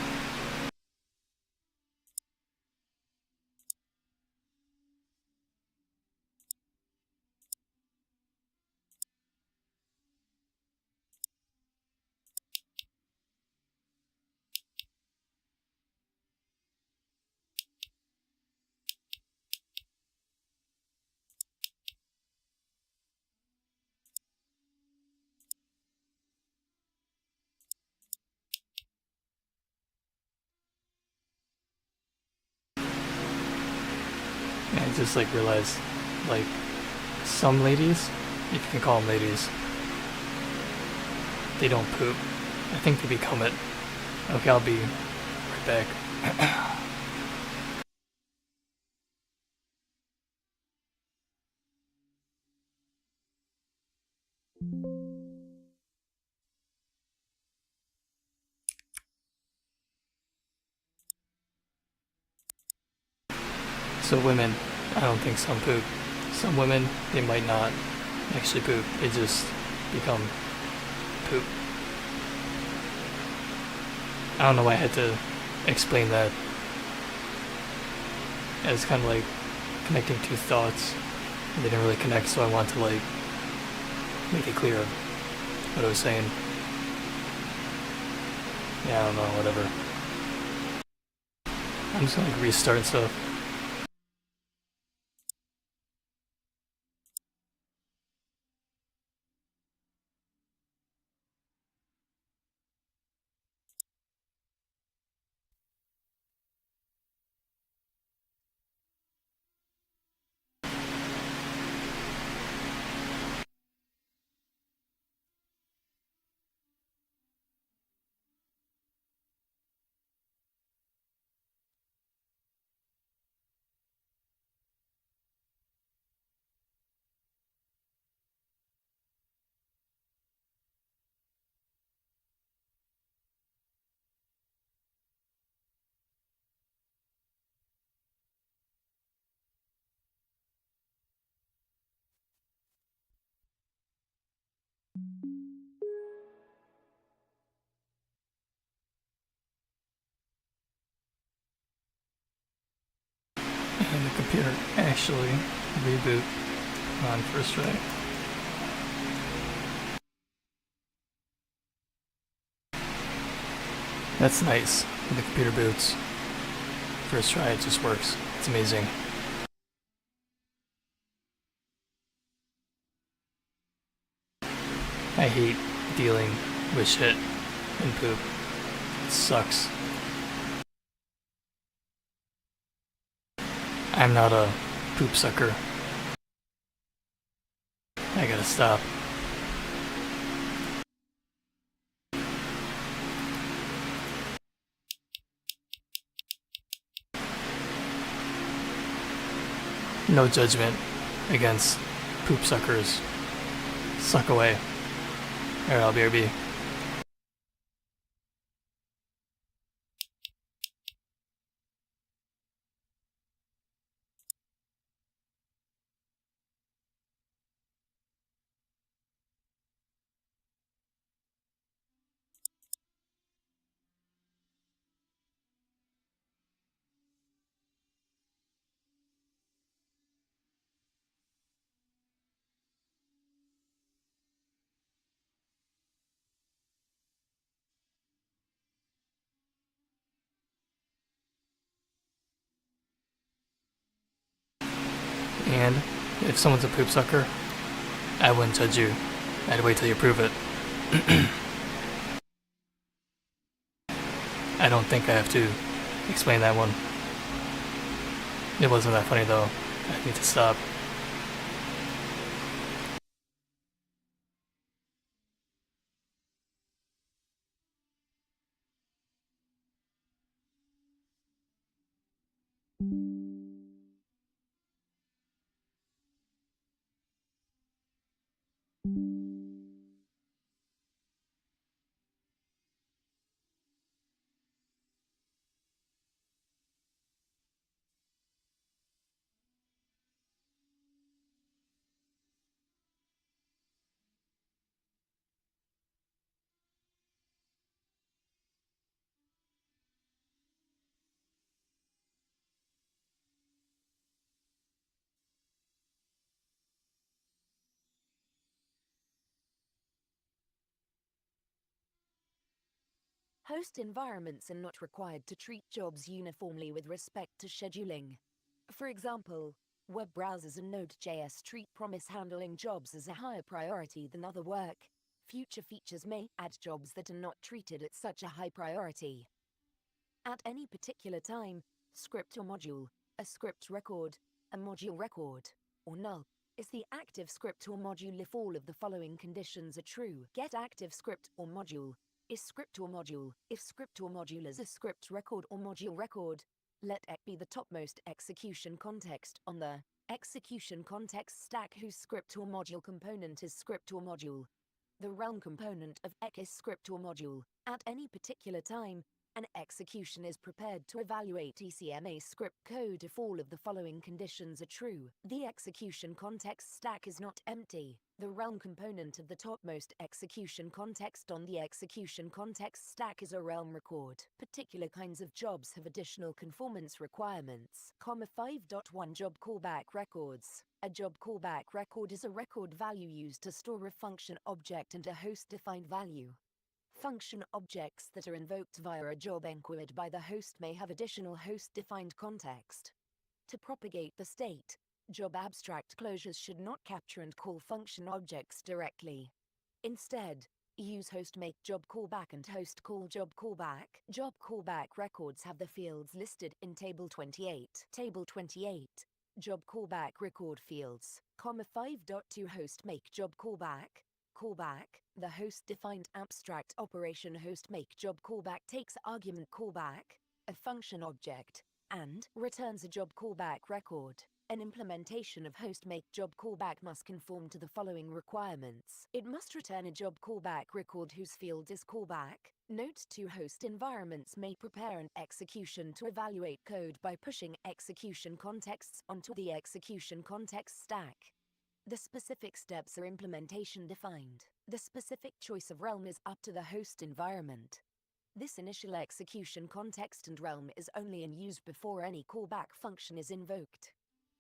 And I just like realized, like, some ladies, if you can call them ladies, they don't poop. I think they become it. Okay, I'll be right back. So women, I don't think some poop. Some women, they might not actually poop. They just become poop. I don't know why I had to explain that. as kind of like connecting two thoughts. And they didn't really connect, so I want to like make it clear what I was saying. Yeah, I don't know, whatever. I'm just gonna like restart and stuff. And the computer actually reboot on first try. That's nice. When the computer boots first try, it just works. It's amazing. I hate dealing with shit and poop. It sucks. I'm not a poop sucker. I gotta stop. No judgment against poop suckers. Suck away. Alright, I'll BRB. And if someone's a poop sucker, I wouldn't judge you. I'd wait till you prove it. I don't think I have to explain that one. It wasn't that funny though. I need to stop. Host environments are not required to treat jobs uniformly with respect to scheduling. For example, web browsers and Node.js treat promise handling jobs as a higher priority than other work. Future features may add jobs that are not treated at such a high priority. At any particular time, script or module, a script record, a module record, or null, is the active script or module if all of the following conditions are true. Get active script or module is script or module. If script or module is a script record or module record, let EC be the topmost execution context on the execution context stack whose script or module component is script or module. The realm component of EC is script or module. At any particular time, An execution is prepared to evaluate ECMAScript code if all of the following conditions are true. The execution context stack is not empty. The realm component of the topmost execution context on the execution context stack is a realm record. Particular kinds of jobs have additional conformance requirements. 5.1 Job callback records. A job callback record is a record value used to store a function object and a host-defined value. Function objects that are invoked via a job enqueued by the host may have additional host-defined context. To propagate the state, job abstract closures should not capture and call function objects directly. Instead, use host make job callback and host call job callback. Job callback records have the fields listed in Table 28. Table 28. Job callback record fields. 5.2 Host make job callback. Callback. The host-defined abstract operation host make job callback takes argument callback, a function object, and returns a job callback record. An implementation of host make job callback must conform to the following requirements. It must return a job callback record whose field is callback. Note: 2 host environments may prepare an execution to evaluate code by pushing execution contexts onto the execution context stack. The specific steps are implementation defined. The specific choice of realm is up to the host environment. This initial execution context and realm is only in use before any callback function is invoked.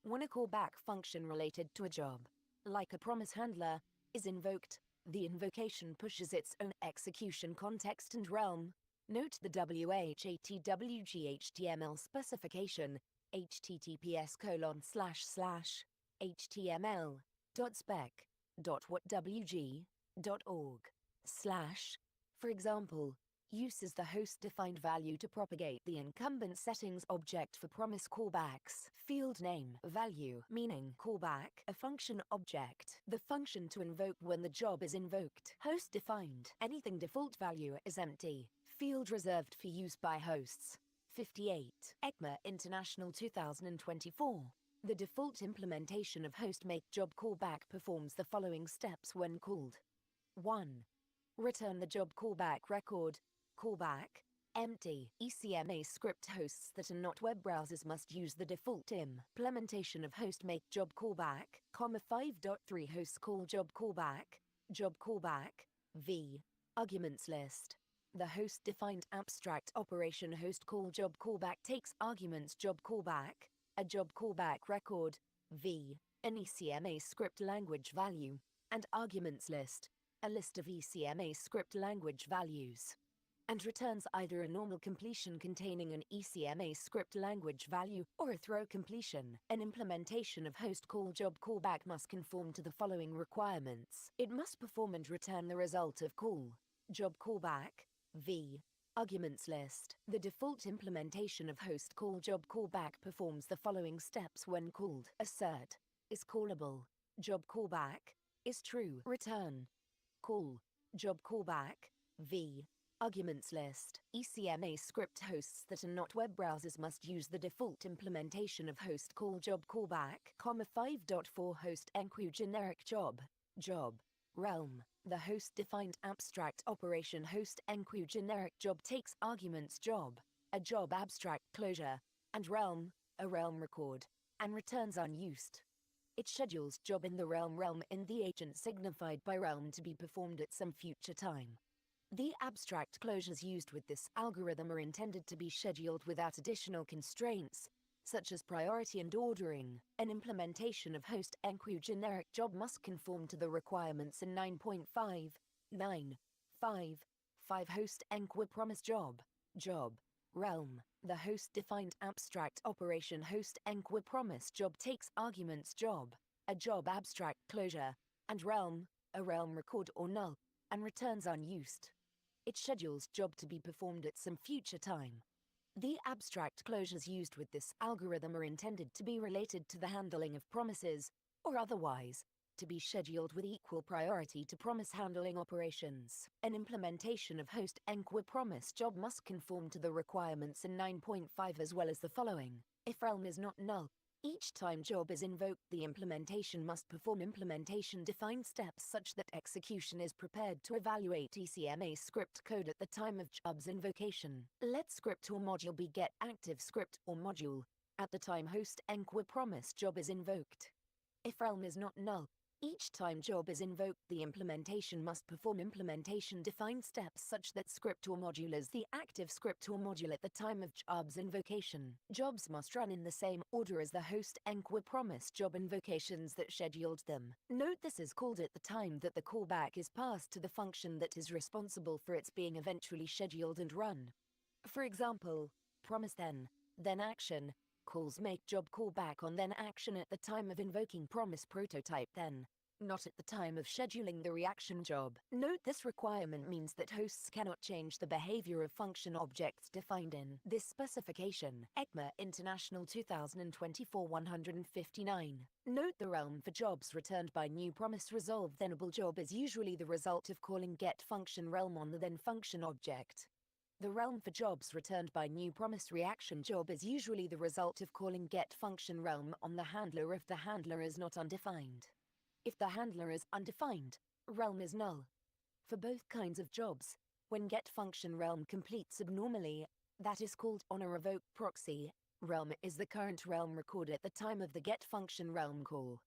When a callback function related to a job, like a promise handler, is invoked, the invocation pushes its own execution context and realm. Note the WHATWG-HTML specification, https://html.spec.whatwg.org/ For example, uses the host-defined value to propagate the incumbent settings object for promise callbacks. Field name value meaning callback, a function object, the function to invoke when the job is invoked. Host-defined, anything default value is empty. Field reserved for use by hosts. 58. ECMA International 2024. The default implementation of host make job callback performs the following steps when called. 1. Return the job callback record. Callback. Empty. ECMAScript hosts that are not web browsers must use the default implementation of host make job callback, 5.3 hosts call job callback, v. Arguments list. The host-defined abstract operation host call job callback takes arguments job callback, a job callback record, v. An ECMAScript language value, and arguments list, a list of ECMAScript language values, and returns either a normal completion containing an ECMAScript language value or a throw completion. An implementation of host call job callback must conform to the following requirements. It must perform and return the result of call job callback, v. Arguments list. The default implementation of host call job callback performs the following steps when called. Assert is callable. Job callback is true. Return call job callback, v. Arguments list. ECMAScript hosts that are not web browsers must use the default implementation of host call job callback, 5.4 host enqueue generic job, realm. The host-defined abstract operation host enqueue generic job takes arguments job, a job abstract closure, and realm, a realm record, and returns unused. It schedules job in the realm in the agent signified by realm to be performed at some future time. The abstract closures used with this algorithm are intended to be scheduled without additional constraints, such as priority and ordering. An implementation of host enqueue generic job must conform to the requirements in 9.5 host enqueue promise job, realm. The host-defined abstract operation host enqueue promise job takes arguments job, a job abstract closure, and realm, a realm record or null, and returns unused. It schedules job to be performed at some future time. The abstract closures used with this algorithm are intended to be related to the handling of promises, or otherwise, to be scheduled with equal priority to promise handling operations. An implementation of host enqueue promise job must conform to the requirements in 9.5 as well as the following. If realm is not null, Each time job is invoked, the implementation must perform implementation-defined steps such that execution is prepared to evaluate ECMAScript code at the time of job's invocation. Let script or module be get active script or module at the time host enquire promise job is invoked. If realm is not null, each time job is invoked, the implementation must perform implementation-defined steps such that script or module is the active script or module at the time of job's invocation. Jobs must run in the same order as the host enquire promise job invocations that scheduled them. Note this is called at the time that the callback is passed to the function that is responsible for its being eventually scheduled and run. For example, promise then action, calls make job callback on then action at the time of invoking promise prototype then, not at the time of scheduling the reaction job. Note this requirement means that hosts cannot change the behavior of function objects defined in this specification. ECMA International 2024 159. Note the realm for jobs returned by new promise resolve thenable job is usually the result of calling get function realm on the then function object. The realm for jobs returned by new promise reaction job is usually the result of calling get function realm on the handler if the handler is not undefined. If the handler is undefined, realm is null. For both kinds of jobs, when get function realm completes abnormally, that is called on a revoked proxy, realm is the current realm record at the time of the get function realm call.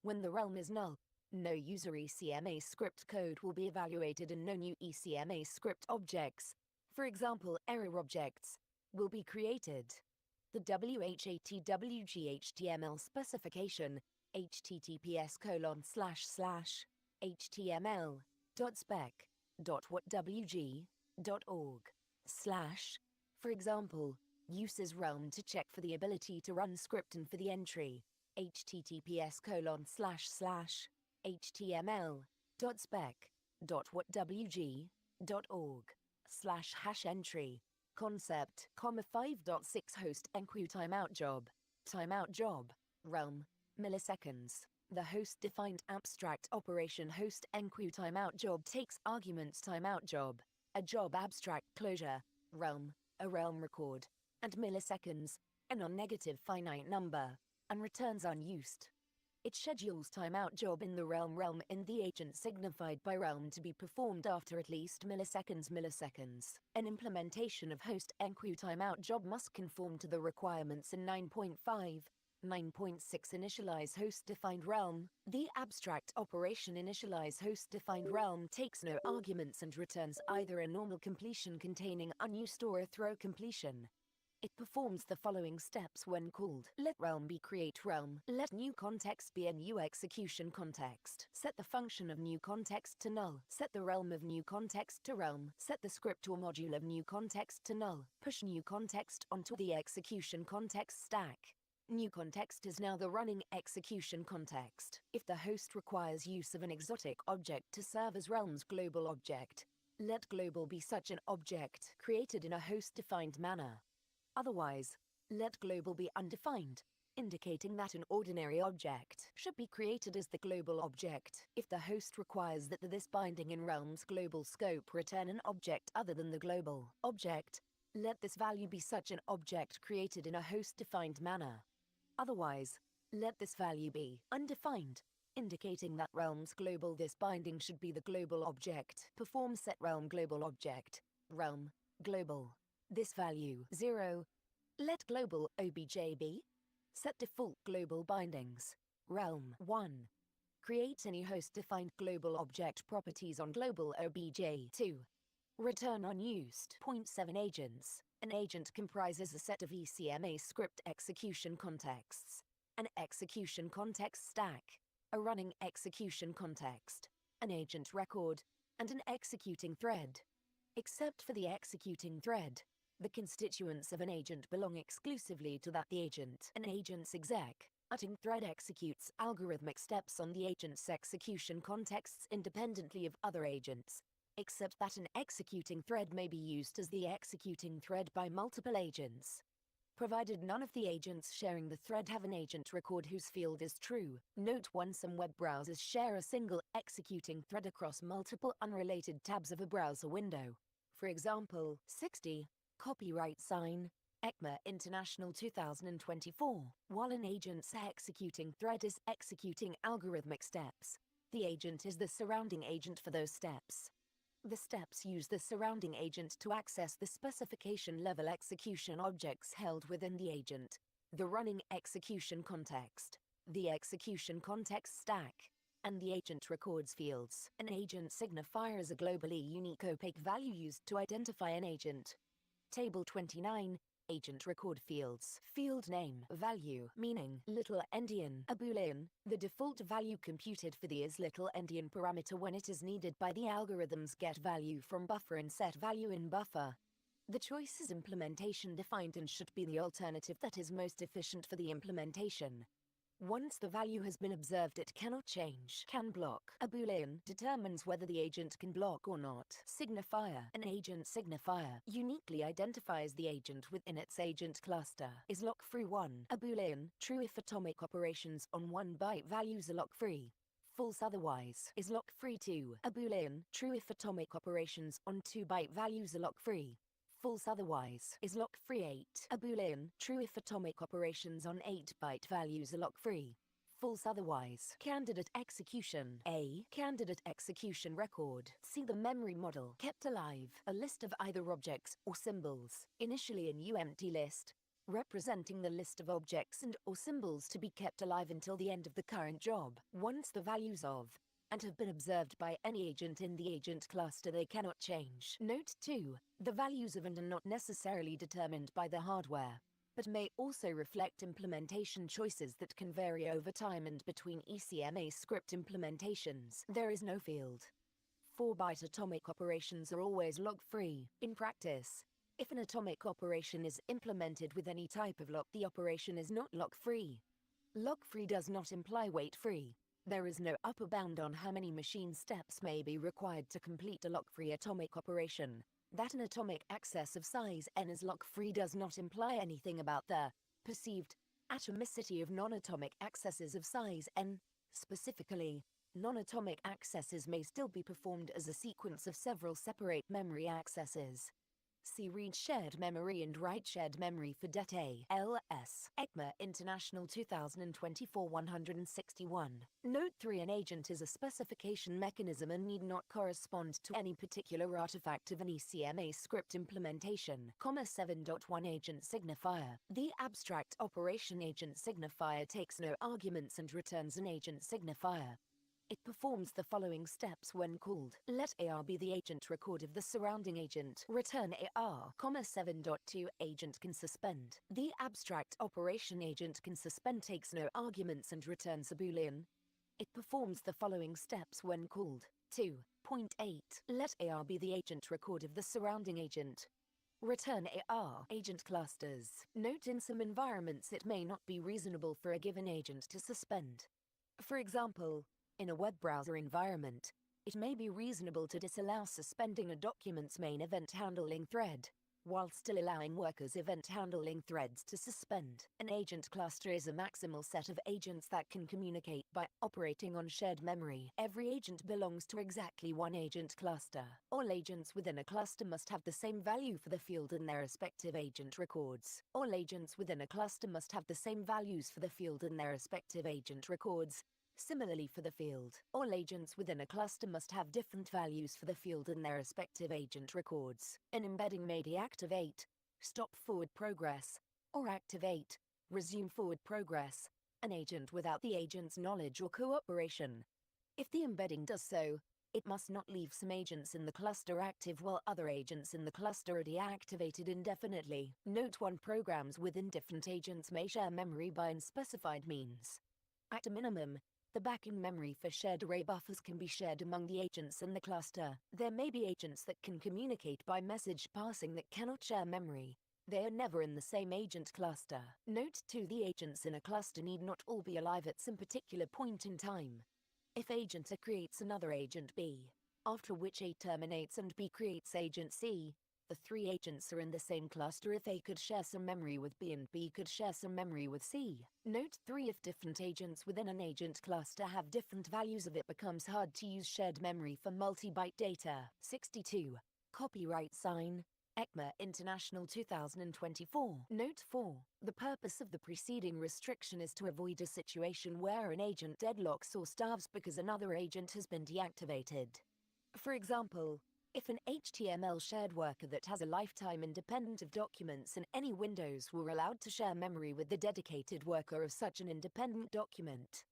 When the realm is null, no user ECMAScript code will be evaluated and no new ECMAScript objects, for example error objects, will be created. The WHATWG-HTML specification, https://html.spec.whatwg.org/ for example, uses realm to check for the ability to run script and for the entry, https://html.spec.whatwg.org/#entry. Concept, 5.6 host enqueue timeout job, realm, milliseconds. The host-defined abstract operation host enqueue timeout job takes arguments timeout job, a job abstract closure, realm, a realm record, and milliseconds, a non-negative finite number, and returns unused. It schedules timeout job in the realm in the agent signified by realm to be performed after at least milliseconds. An implementation of host enqueue timeout job must conform to the requirements in 9.5. 9.6 Initialize host-defined realm. The abstract operation initialize host-defined realm takes no arguments and returns either a normal completion containing unused or a throw completion. It performs the following steps when called. Let realm be create realm. Let new context be a new execution context. Set the function of new context to null. Set the realm of new context to realm. Set the script or module of new context to null. Push new context onto the execution context stack. New context is now the running execution context. If the host requires use of an exotic object to serve as realm's global object, let global be such an object created in a host-defined manner. Otherwise, let global be undefined, indicating that an ordinary object should be created as the global object. If the host requires that this binding in realm's global scope return an object other than the global object, let this value be such an object created in a host-defined manner. Otherwise, let this value be undefined, indicating that realm's global this binding should be the global object. Perform set realm global object, realm, global. This value 0. Let global obj be. Set default global bindings, realm 1. Create any host-defined global object properties on global obj 2. Return unused. 0.7 Agents. An agent comprises a set of ECMAScript execution contexts, an execution context stack, a running execution context, an agent record, and an executing thread. Except for the executing thread, the constituents of an agent belong exclusively to that the agent. An agent's executing thread executes algorithmic steps on the agent's execution contexts independently of other agents, except that an executing thread may be used as the executing thread by multiple agents, provided none of the agents sharing the thread have an agent record whose field is true. Note 1. Some web browsers share a single executing thread across multiple unrelated tabs of a browser window. For example, 60, copyright sign, ECMA International 2024. While an agent's executing thread is executing algorithmic steps, the agent is the surrounding agent for those steps. The steps use the surrounding agent to access the specification level execution objects held within the agent, the running execution context, the execution context stack, and the agent records fields. An agent signifier is a globally unique opaque value used to identify an agent. Table 29. Agent record fields. Field name, value, meaning, little endian, a boolean. The default value computed for the is little endian parameter when it is needed by the algorithm's get value from buffer and set value in buffer. The choice is implementation defined and should be the alternative that is most efficient for the implementation. Once the value has been observed, it cannot change. Can block. A boolean determines whether the agent can block or not. Signifier. An agent signifier uniquely identifies the agent within its agent cluster. Is lock-free 1. A boolean, true if atomic operations on 1 byte values are lock-free. False otherwise. Is lock-free 2. A boolean, true if atomic operations on 2 byte values are lock-free. False otherwise. Is lock-free 8. A boolean, true if atomic operations on 8 byte values are lock-free. False otherwise. Candidate execution. A candidate execution record. See the memory model. Kept alive. A list of either objects or symbols. Initially an empty list, representing the list of objects and or symbols to be kept alive until the end of the current job. Once the values of and have been observed by any agent in the agent cluster, they cannot change. Note 2. The values of and are not necessarily determined by the hardware, but may also reflect implementation choices that can vary over time and between ECMAScript implementations. There is no field. 4-byte atomic operations are always log-free. In practice, if an atomic operation is implemented with any type of lock, the operation is not lock-free. Lock-free does not imply wait-free. There is no upper bound on how many machine steps may be required to complete a lock-free atomic operation. That an atomic access of size n is lock-free does not imply anything about the perceived atomicity of non-atomic accesses of size n. Specifically, non-atomic accesses may still be performed as a sequence of several separate memory accesses. See read shared memory and write shared memory for det A. LS. ECMA International 2024 161. Note 3. An agent is a specification mechanism and need not correspond to any particular artifact of an ECMAScript implementation. 7.1 Agent signifier. The abstract operation agent signifier takes no arguments and returns an agent signifier. It performs the following steps when called. Let AR be the agent record of the surrounding agent. Return AR, 7.2 Agent can suspend. The abstract operation agent can suspend takes no arguments and returns a boolean. It performs the following steps when called. 2.8 Let AR be the agent record of the surrounding agent. Return AR, agent clusters. Note in some environments it may not be reasonable for a given agent to suspend. For example, in a web browser environment, it may be reasonable to disallow suspending a document's main event handling thread, while still allowing workers' event handling threads to suspend. An agent cluster is a maximal set of agents that can communicate by operating on shared memory. Every agent belongs to exactly one agent cluster. All agents within a cluster must have the same value for the field in their respective agent records. All agents within a cluster must have the same values for the field in their respective agent records. Similarly for the field, all agents within a cluster must have different values for the field in their respective agent records. An embedding may deactivate, stop forward progress, or activate, resume forward progress, an agent without the agent's knowledge or cooperation. If the embedding does so, it must not leave some agents in the cluster active while other agents in the cluster are deactivated indefinitely. Note 1. Programs within different agents may share memory by unspecified means. At a minimum, the backing memory for shared array buffers can be shared among the agents in the cluster. There may be agents that can communicate by message passing that cannot share memory. They are never in the same agent cluster. Note 2. The agents in a cluster need not all be alive at some particular point in time. If agent A creates another agent B, after which A terminates and B creates agent C, the 3 agents are in the same cluster. If A could share some memory with B and B could share some memory with C. Note 3. If different agents within an agent cluster have different values of it becomes hard to use shared memory for multi-byte data. 62. Copyright sign. ECMA International 2024. Note 4. The purpose of the preceding restriction is to avoid a situation where an agent deadlocks or starves because another agent has been deactivated. For example, if an HTML shared worker that has a lifetime independent of documents in any windows were allowed to share memory with the dedicated worker of such an independent document,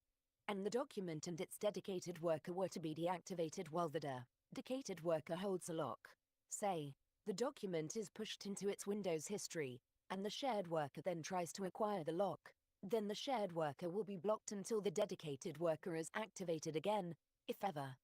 and the document and its dedicated worker were to be deactivated while the dedicated worker holds a lock. Say, the document is pushed into its Windows history, and the shared worker then tries to acquire the lock. Then the shared worker will be blocked until the dedicated worker is activated again, if ever.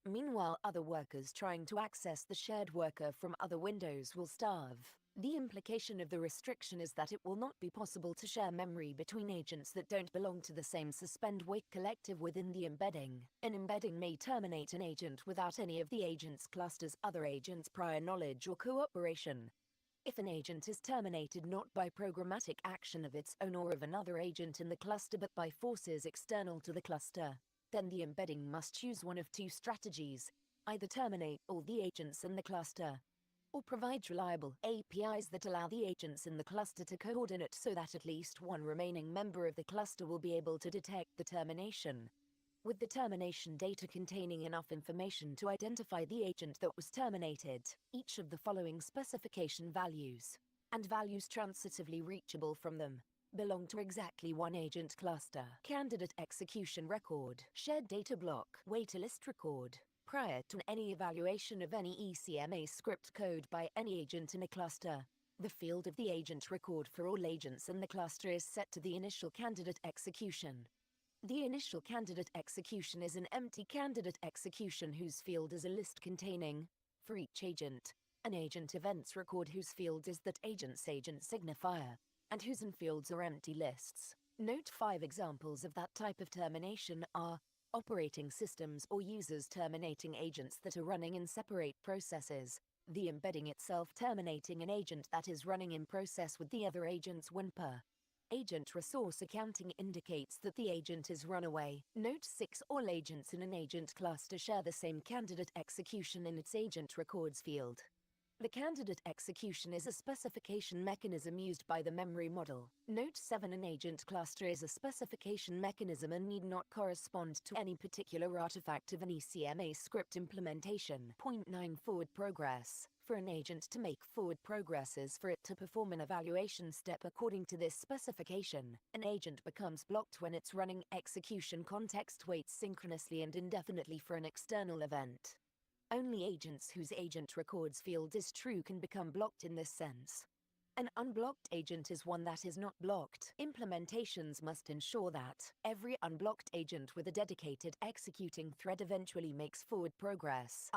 Meanwhile, other workers trying to access the shared worker from other windows will starve. The implication of the restriction is that it will not be possible to share memory between agents that don't belong to the same suspend wake collective within the embedding. An embedding may terminate an agent without any of the agent's cluster's other agents' prior knowledge or cooperation. If an agent is terminated not by programmatic action of its own or of another agent in the cluster but by forces external to the cluster, then the embedding must choose one of two strategies: either terminate all the agents in the cluster, or provide reliable APIs that allow the agents in the cluster to coordinate so that at least one remaining member of the cluster will be able to detect the termination, with the termination data containing enough information to identify the agent that was terminated. Each of the following specification values, and values transitively reachable from them, belong to exactly one agent cluster. Candidate execution record, shared data block, waitlist record. Prior to any evaluation of any ECMAScript code by any agent in a cluster, the field of the agent record for all agents in the cluster is set to the initial candidate execution. The initial candidate execution is an empty candidate execution whose field is a list containing, for each agent, an agent events record whose field is that agent's agent signifier, and whose fields are empty lists. Note 5 examples of that type of termination are operating systems or users terminating agents that are running in separate processes, the embedding itself terminating an agent that is running in process with the other agents when per agent resource accounting indicates that the agent is runaway. Note 6 all agents in an agent cluster share the same candidate execution in its agent records field. The candidate execution is a specification mechanism used by the memory model. Note 7 an agent cluster is a specification mechanism and need not correspond to any particular artifact of an ECMAScript implementation. Point 9 forward progress. For an agent to make forward progress is for it to perform an evaluation step according to this specification. An agent becomes blocked when its running execution context waits synchronously and indefinitely for an external event. Only agents whose agent records field is true can become blocked in this sense. An unblocked agent is one that is not blocked. Implementations must ensure that every unblocked agent with a dedicated executing thread eventually makes forward progress.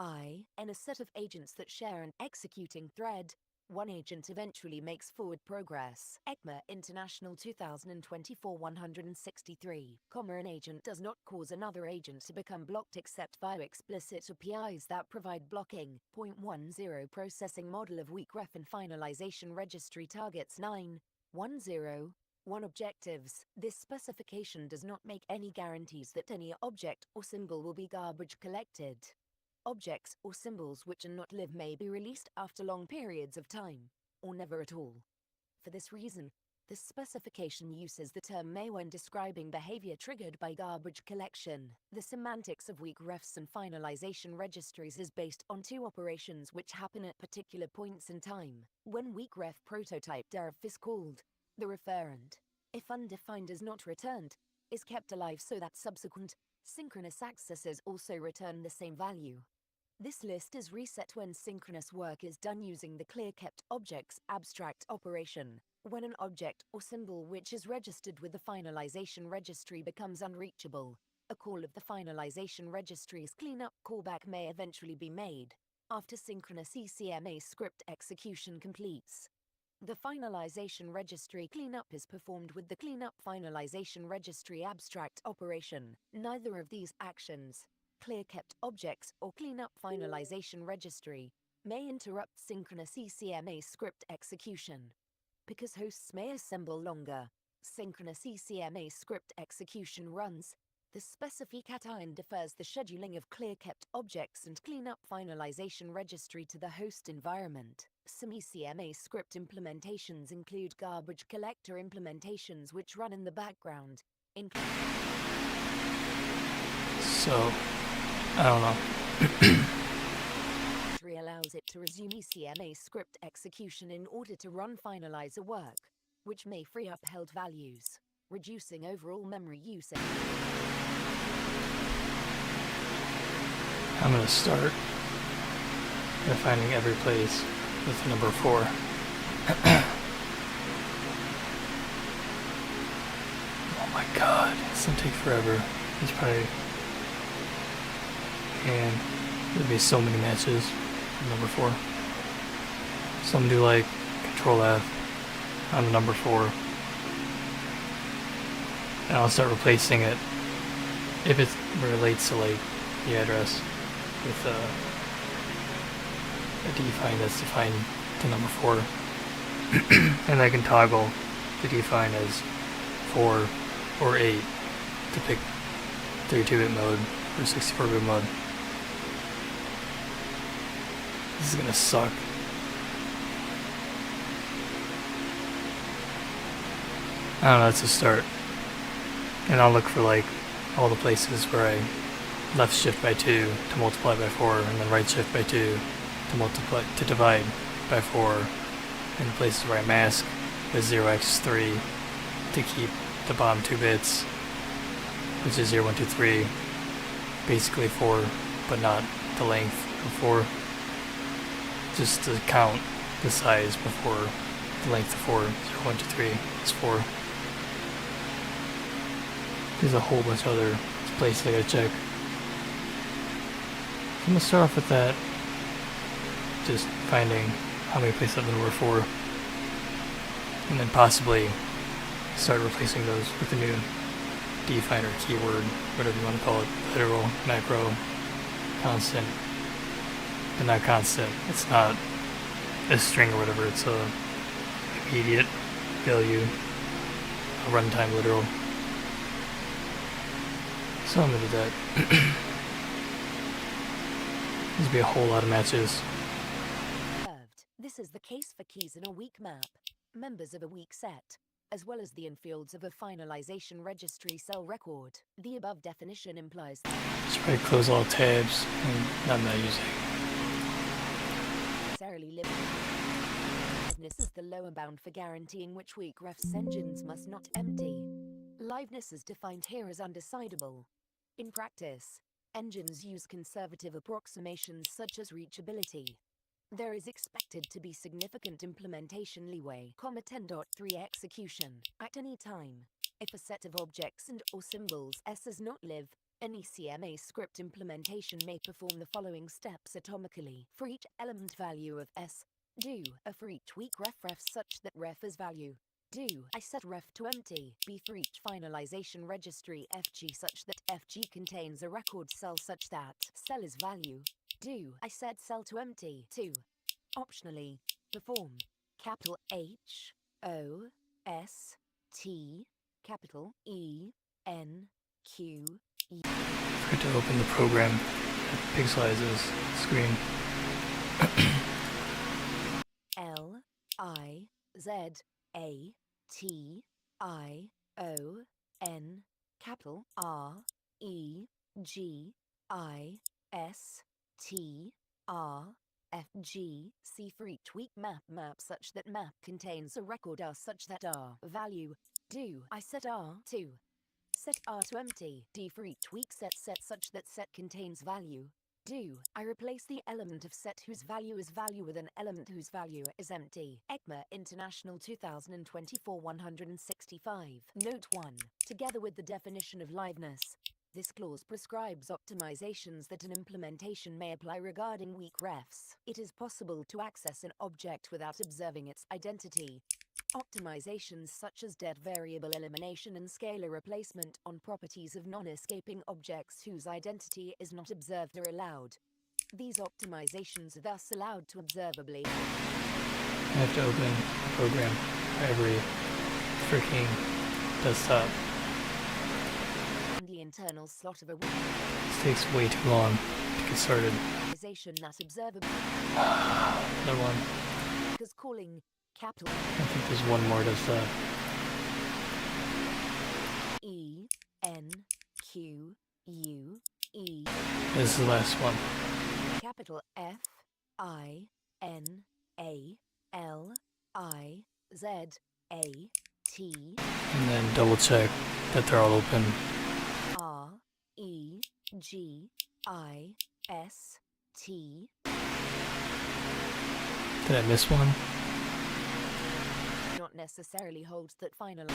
In a set of agents that share an executing thread, one agent eventually makes forward progress. ECMA International 2024 163. An agent does not cause another agent to become blocked except via explicit APIs that provide blocking. Point 10 processing model of weak ref and finalization registry targets 9.10. 1 objectives. This specification does not make any guarantees that any object or symbol will be garbage collected. Objects or symbols which are not live may be released after long periods of time, or never at all. For this reason, this specification uses the term may when describing behavior triggered by garbage collection. The semantics of weak refs and finalization registries is based on two operations which happen at particular points in time. When weak ref prototype deriv is called, the referent, if undefined is not returned, is kept alive so that subsequent synchronous accesses also return the same value. This list is reset when synchronous work is done using the clear-kept objects abstract operation. When an object or symbol which is registered with the finalization registry becomes unreachable, a call of the finalization registry's cleanup callback may eventually be made, after synchronous ECMAScript execution completes. The finalization registry cleanup is performed with the cleanup finalization registry abstract operation. Neither of these actions, clear-kept objects or cleanup finalization registry, may interrupt synchronous ECMAScript execution. Because hosts may assemble longer, synchronous ECMAScript execution runs, the specification defers the scheduling of clear-kept objects and cleanup finalization registry to the host environment. Some ECMAScript implementations include garbage collector implementations which run in the background. So, I don't know. Allows it to resume ECMAScript execution in order to run finalize a work, which may free up held values, reducing overall memory usage. I'm going to start by finding every place with the number 4. Oh my god, it's going to take forever. It's probably... And there'll be so many matches with number 4. Some do like Control F on the number 4. And I'll start replacing it if it relates to like the address with a define that's defined to number 4. And I can toggle the define as 4 or 8 to pick 32-bit mode or 64-bit mode. This is gonna suck. I don't know, that's a start. And I'll look for like all the places where I left shift by 2 to multiply by 4, and then right shift by 2 to divide by 4, and the places where I mask with 0x3 to keep the bottom 2 bits, which is 0, 1, 2, 3, basically 4, but not the length of 4, just to count the size before the length of 4, 0, 1, 2, 3 is 4. There's a whole bunch of other places I gotta check. I'm gonna start off with that, just finding how many places have the number 4, and then possibly start replacing those with a new definer keyword, whatever you want to call it, literal, macro, constant, but not constant. It's not a string or whatever, it's a immediate value, a runtime literal. So I'm gonna do that. There's gonna be a whole lot of matches. This is the case for keys in a weak map, members of a weak set, as well as the infields of a finalization registry cell record. The above definition implies that Should probably close all tabs and I'm not using. Liveness is the lower bound for guaranteeing which weak refs engines must not empty. Liveness is defined here as undecidable. In practice, engines use conservative approximations such as reachability. There is expected to be significant implementation leeway, 10.3 execution, at any time. If a set of objects and or symbols S does not live, an ECMAScript implementation may perform the following steps atomically. For each element value of S, do a for each weak ref such that ref is value. Do I set ref to empty. B for each finalization registry FG such that FG contains a record cell such that cell is value. Do I set cell to empty. 2. Optionally, perform capital H O S T capital E N Q E. Forget to open the program that pixelizes the screen. L I Z A T I O N capital R E G I S T R F G. C for each weak map such that map contains a record R such that R value. Do I set R to set R to empty. D for each weak set such that set contains value. Do I replace the element of set whose value is value with an element whose value is empty. ECMA International 2024 165. Note 1. Together with the definition of liveness, this clause prescribes optimizations that an implementation may apply regarding weak refs. It is possible to access an object without observing its identity. Optimizations such as dead variable elimination and scalar replacement on properties of non-escaping objects whose identity is not observed are allowed. These optimizations are thus allowed to observably. I have to open a program for every freaking desktop. The internal slot of a This takes way too long to get started. optimization that observable. Another one. because calling capital I think there's one more that's E N Q U E this is the last one. capital F I N A L I Z A T And then double check that they're all open. R E G I S T. Did I miss one? Not necessarily holds that final.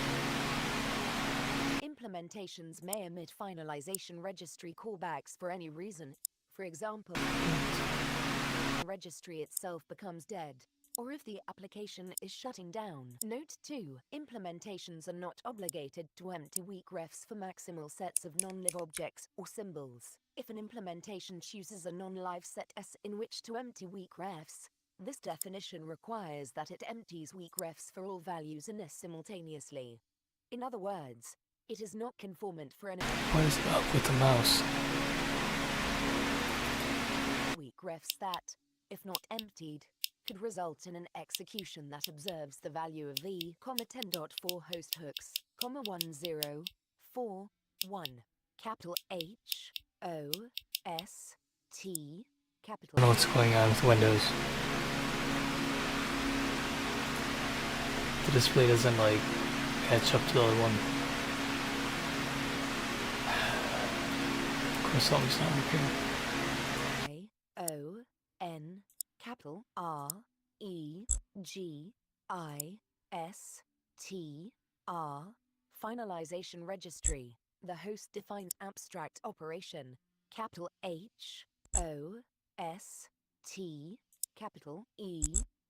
Implementations may omit finalization registry callbacks for any reason. For example, the registry itself becomes dead, or if the application is shutting down. Note 2. Implementations are not obligated to empty weak refs for maximal sets of non-live objects or symbols. If an implementation chooses a non-live set S in which to empty weak refs, this definition requires that it empties weak refs for all values in S simultaneously. In other words, it is not conformant for an What is up with the mouse? weak refs that, if not emptied, could result in an execution that observes the value of the, 10.4 host hooks, 1041, capital H, O, S, T, I capital don't know what's going on with Windows. The display doesn't like catch up to the other one. Of course, something's not working. I, O, N, capital R, E, G, I, S, T, R, finalization registry, the host defines abstract operation, capital H, O, S, T, capital E,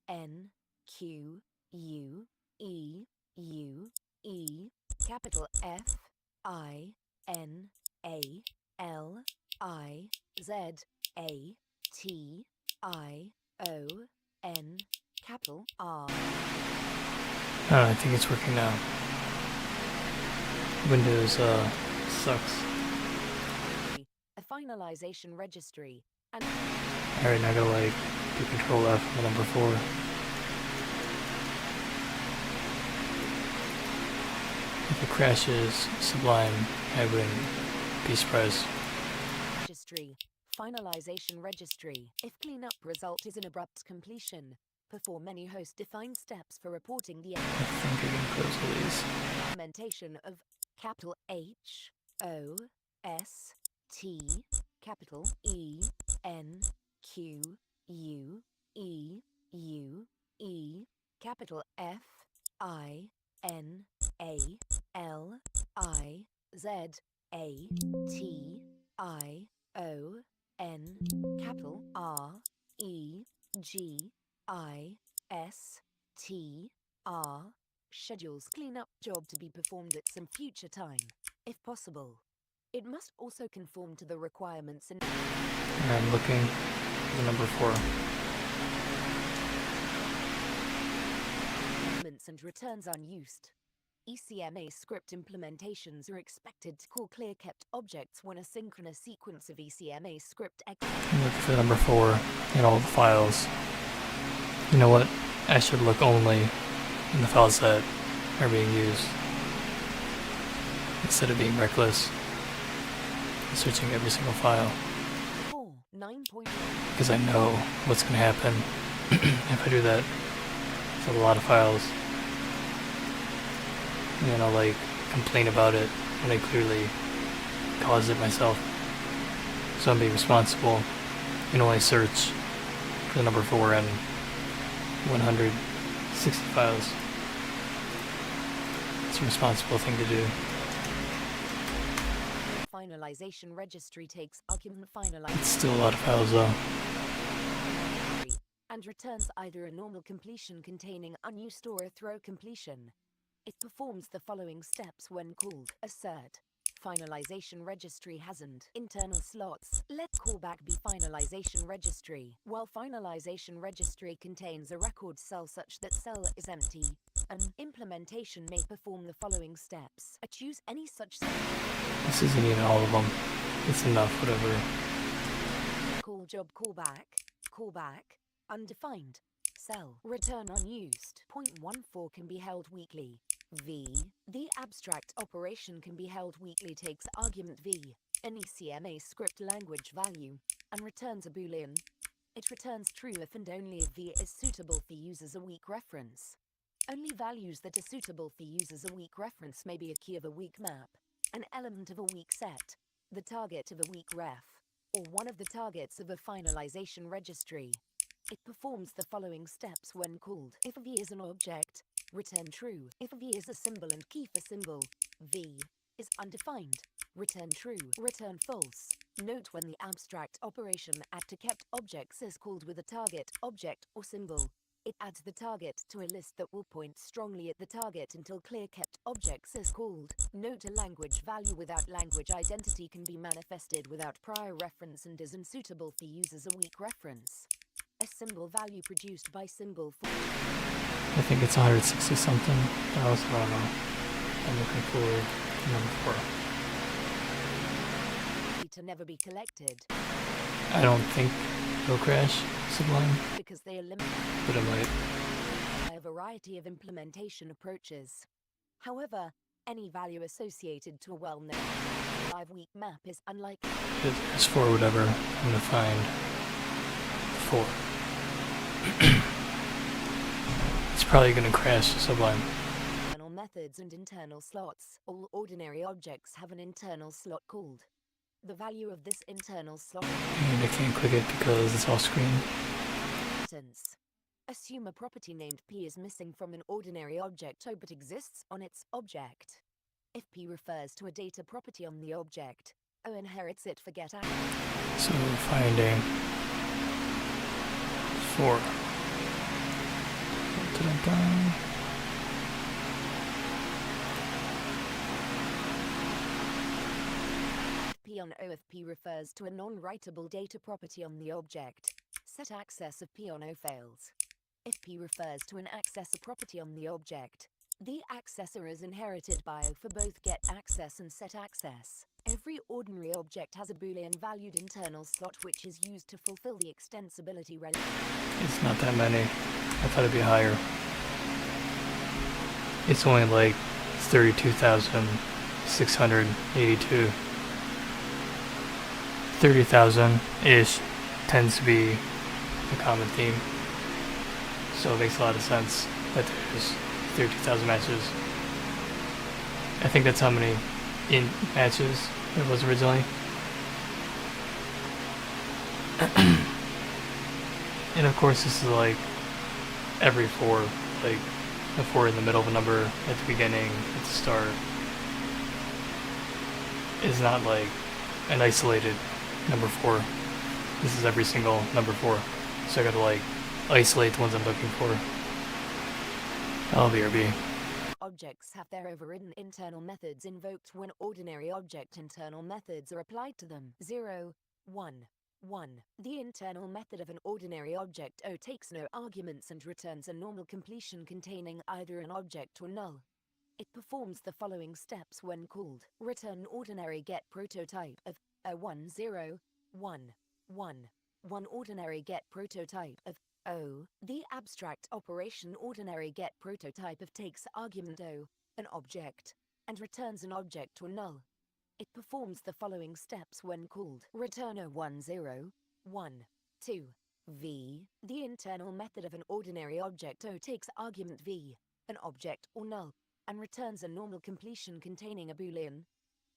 N, Q, U, E, U, E, capital F, I, N, A, L, I, Z, A, T, I, O, N, capital R. I think it's working now. Windows sucks. A finalization registry, and Alright, now I gotta like do Control F for number 4. If it crashes Sublime, I wouldn't be surprised. registry, finalization registry. If cleanup result is an abrupt completion, perform any host-defined steps for reporting the I think I can close all these. implementation of capital H, O, S, T, capital E, N, Q, U, E, U, E, capital F, I, N, A, L, I, Z, A, T, I, O, N, capital R, E, G, I, S, T, R, schedules cleanup job to be performed at some future time, if possible. It must also conform to the requirements in I'm looking for the number 4. and returns unused. ECMAScript implementations are expected to call clear-kept objects when a synchronous sequence of ECMAScript I'm looking for the number 4 in all the files. You know what? I should look only in the files that are being used, instead of being reckless and searching every single file, 9.0 because I know what's going to happen if I do that. It's a lot of files, and then I'll like complain about it when I clearly caused it myself. So I'm being responsible and only search for the number 4 and 160 files. It's a responsible thing to do. finalization registry takes argument finalize It's still a lot of files though. and returns either a normal completion containing unused or a throw completion. It performs the following steps when called. Assert. Finalization registry hasn't internal slots. Let callback be finalization registry. While finalization registry contains a record cell such that cell is empty, an implementation may perform the following steps. Choose any such cell. This isn't even all of them. It's enough, whatever. Call job callback, callback, undefined, cell. Return unused. 0.14 can be held weakly. V. The abstract operation can be held weakly takes argument V, an ECMAScript language value, and returns a boolean. It returns true if and only if V is suitable for use as a weak reference. Only values that are suitable for use as a weak reference may be a key of a weak map, an element of a weak set, the target of a weak ref, or one of the targets of a finalization registry. It performs the following steps when called. If V is an object, return true. If V is a symbol and key for symbol, V is undefined, return true. Return false. Note when the abstract operation add to kept objects is called with a target, object, or symbol. It adds the target to a list that will point strongly at the target until clear kept objects is called. Note a language value without language identity can be manifested without prior reference and is unsuitable for use as a weak reference. A symbol value produced by symbol for I think it's 160 something. I also don't know. I'm looking forward to number 4. to never be collected I don't think it'll crash Sublime, because they eliminate but it might. a variety of implementation approaches. However, any value associated to a well-known live weak map is unlikely. As for whatever, I'm gonna find 4. It's probably gonna crash Sublime. Internal methods and internal slots. All ordinary objects have an internal slot called. The value of this internal slot And I can't click it because it's off screen. instance. Assume a property named P is missing from an ordinary object O but exists on its object. If P refers to a data property on the object, O inherits it for get access. So finding 4. Dun-dun-dun. P on O if P refers to a non-writable data property on the object, set access of P on O fails. If P refers to an accessor property on the object, the accessor is inherited by O for both get access and set access. Every ordinary object has a Boolean valued internal slot which is used to fulfill the extensibility relative. It's not that many. I thought it'd be higher. It's only like 32,682. 30,000-ish tends to be a common theme. So it makes a lot of sense that there's 30,000 matches. I think that's how many int matches there was originally. And of course this is like every 4, like a 4 in the middle of a number at the beginning, at the start. Is not like an isolated number 4. This is every single number 4. So I gotta like isolate the ones I'm looking for. LBRB. Objects have their overridden internal methods invoked when ordinary object internal methods are applied to them. 0, 1, 1. The internal method of an ordinary object O takes no arguments and returns a normal completion containing either an object or null. It performs the following steps when called. Return ordinary get prototype of O1 0 1 1 1 ordinary get prototype of O. The abstract operation ordinary get prototype of takes argument O, an object, and returns an object or null. It performs the following steps when called. Return O1 0 1 2 V. The internal method of an ordinary object O takes argument V, an object or null, and returns a normal completion containing a boolean.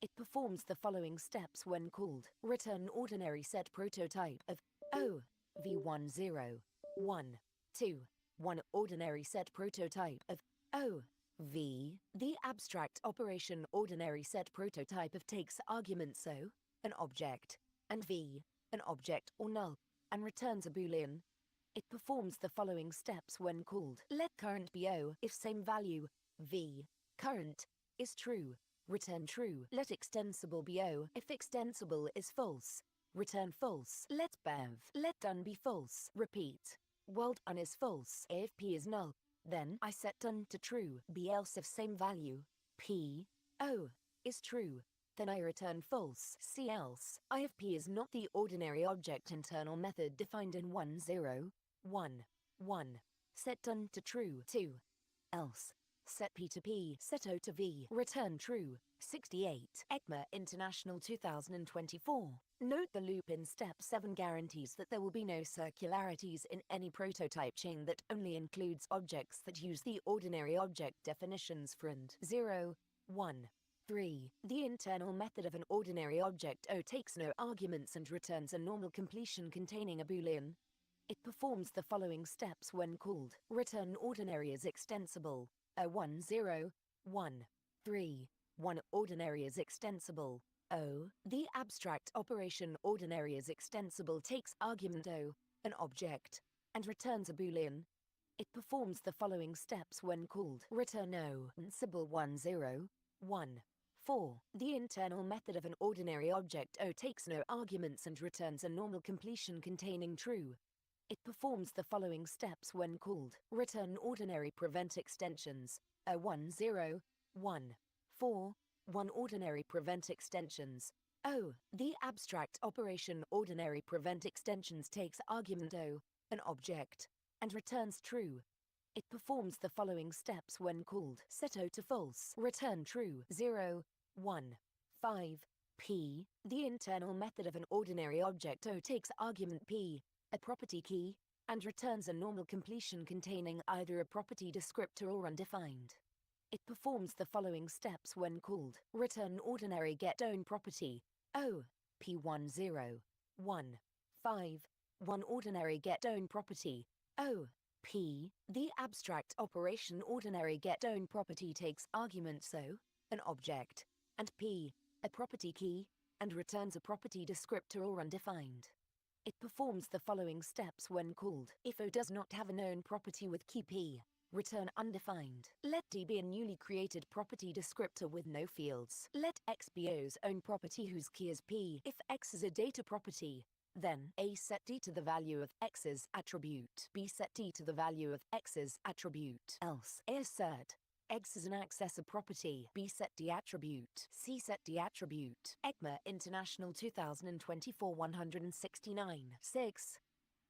It performs the following steps when called. Return ordinary set prototype of O, V1 0 1 2 1 ordinary set prototype of O, V. The abstract operation ordinary set prototype of takes arguments O, an object, and V, an object or null, and returns a boolean. It performs the following steps when called. Let current be O if same value, V, current, is true. Return true. Let extensible be O if extensible is false. Return false. Let let done be false. Repeat. While done is false if P is null, then I set done to true. Be else if same value, P, O, is true, then I return false. See else. If P is not the ordinary object internal method defined in 1 0 1 1 set done to true 2. Else. Set P to P, set O to V, return true. 68. ECMA International 2024. Note the loop in step 7 guarantees that there will be no circularities in any prototype chain that only includes objects that use the ordinary object definitions for and 0, 1, 3. The internal method of an ordinary object O takes no arguments and returns a normal completion containing a boolean. It performs the following steps when called. Return ordinary is extensible. O1 0, 1, 3. 1 ordinary is extensible. O. The abstract operation ordinary is extensible takes argument O, an object, and returns a boolean. It performs the following steps when called. Return O. Symbol 1 0, 1, 4. The internal method of an ordinary object O takes no arguments and returns a normal completion containing true. It performs the following steps when called. Return ordinary prevent extensions. O1 0, 1, 4. 1 ordinary prevent extensions. O. The abstract operation ordinary prevent extensions takes argument O, an object, and returns true. It performs the following steps when called. Set O to false. Return true 0, 1, 5. P. The internal method of an ordinary object O takes argument P, a property key, and returns a normal completion containing either a property descriptor or undefined. It performs the following steps when called. Return ordinary get own property. O. P1 0, 1, 5. 1 ordinary get own property. O. P. The abstract operation ordinary get own property takes arguments O, an object, and P, a property key, and returns a property descriptor or undefined. It performs the following steps when called. If O does not have a known property with key P, return undefined. Let D be a newly created property descriptor with no fields. Let X be O's own property whose key is P. If X is a data property, then A set D to the value of X's attribute. B set D to the value of X's attribute. Else A assert X is an accessor property. B set D attribute. C set D attribute. ECMA International 2024 169. 6.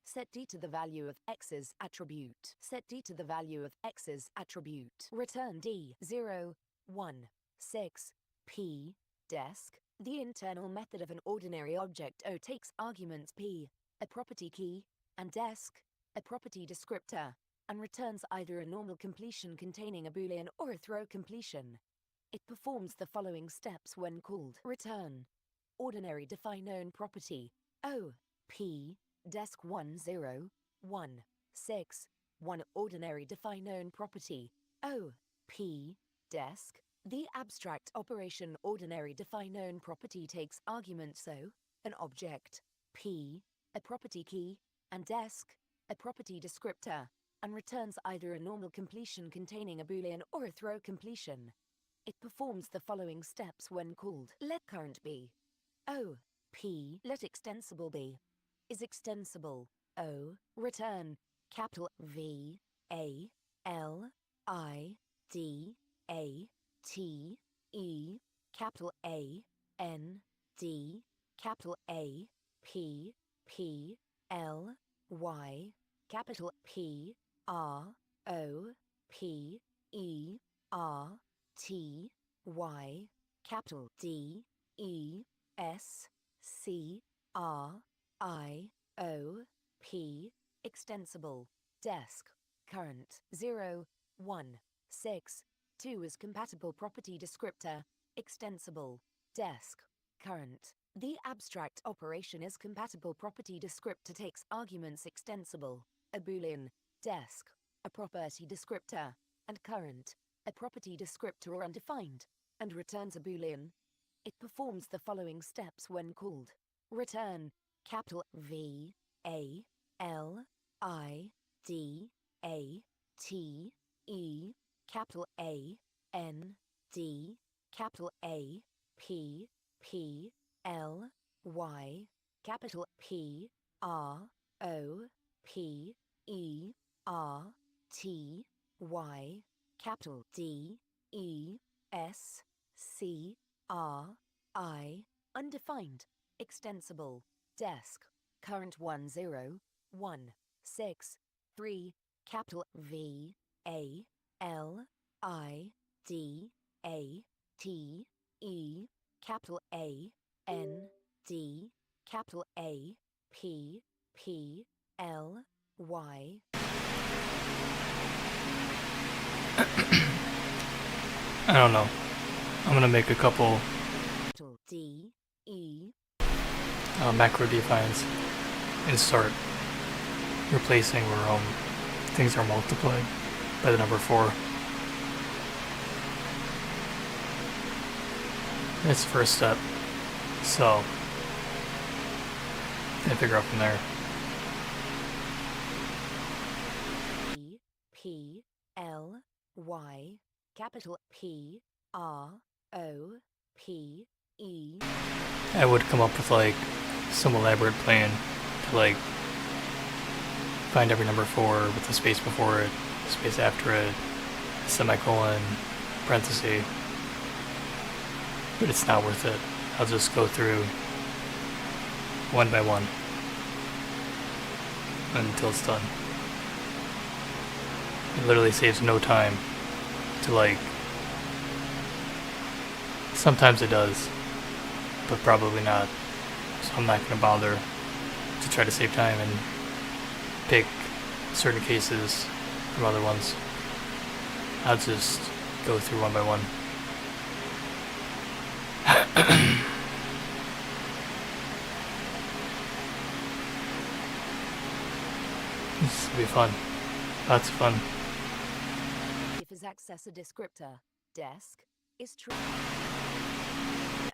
Set D to the value of X's attribute. Set D to the value of X's attribute. Return D 0, 1, 6. P. Desk. The internal method of an ordinary object O takes arguments P, a property key, and desk, a property descriptor, and returns either a normal completion containing a boolean or a throw completion. It performs the following steps when called. Return ordinary define own property. O. P. Desk 1 0, 1, 6. 1 ordinary define own property. O. P. Desk. The abstract operation ordinary define own property takes arguments O, an object, P, a property key, and desk, a property descriptor, and returns either a normal completion containing a boolean or a throw completion. It performs the following steps when called. Let current be O. P. Let extensible be is extensible. O. Return capital V A L I D A T E capital A N D capital A P P L Y capital P R O P E R T Y capital D E S C R I O P extensible. Desk current 0 1 6 2 is compatible property descriptor extensible. Desk current. The abstract operation is compatible property descriptor takes arguments extensible, a boolean, desk, a property descriptor, and current, a property descriptor or undefined, and returns a boolean. It performs the following steps when called. Return capital V A L I D A T E capital A N D capital A P P L Y capital P R O P E R T Y capital D E S C R I undefined extensible. Desk current 1 0 1 6 3 capital V A L I D A T E, capital A N D, capital A P P L Y. I don't know. I'm gonna make a couple Capital D E. macro defines and start replacing where things are multiplied by the number 4. That's the first step. So, I figure out from there. P P L Y, capital P R O P E. I would come up with like some elaborate plan to like find every number 4 with a space before it, a space after it, a semicolon, parenthesis. But it's not worth it. I'll just go through one by one until it's done. It literally saves no time to like, sometimes it does, but probably not. So I'm not going to bother to try to save time and pick certain cases from other ones. I'll just go through one by one. This will be fun. Lots of fun. If is accessor descriptor, desk, is true.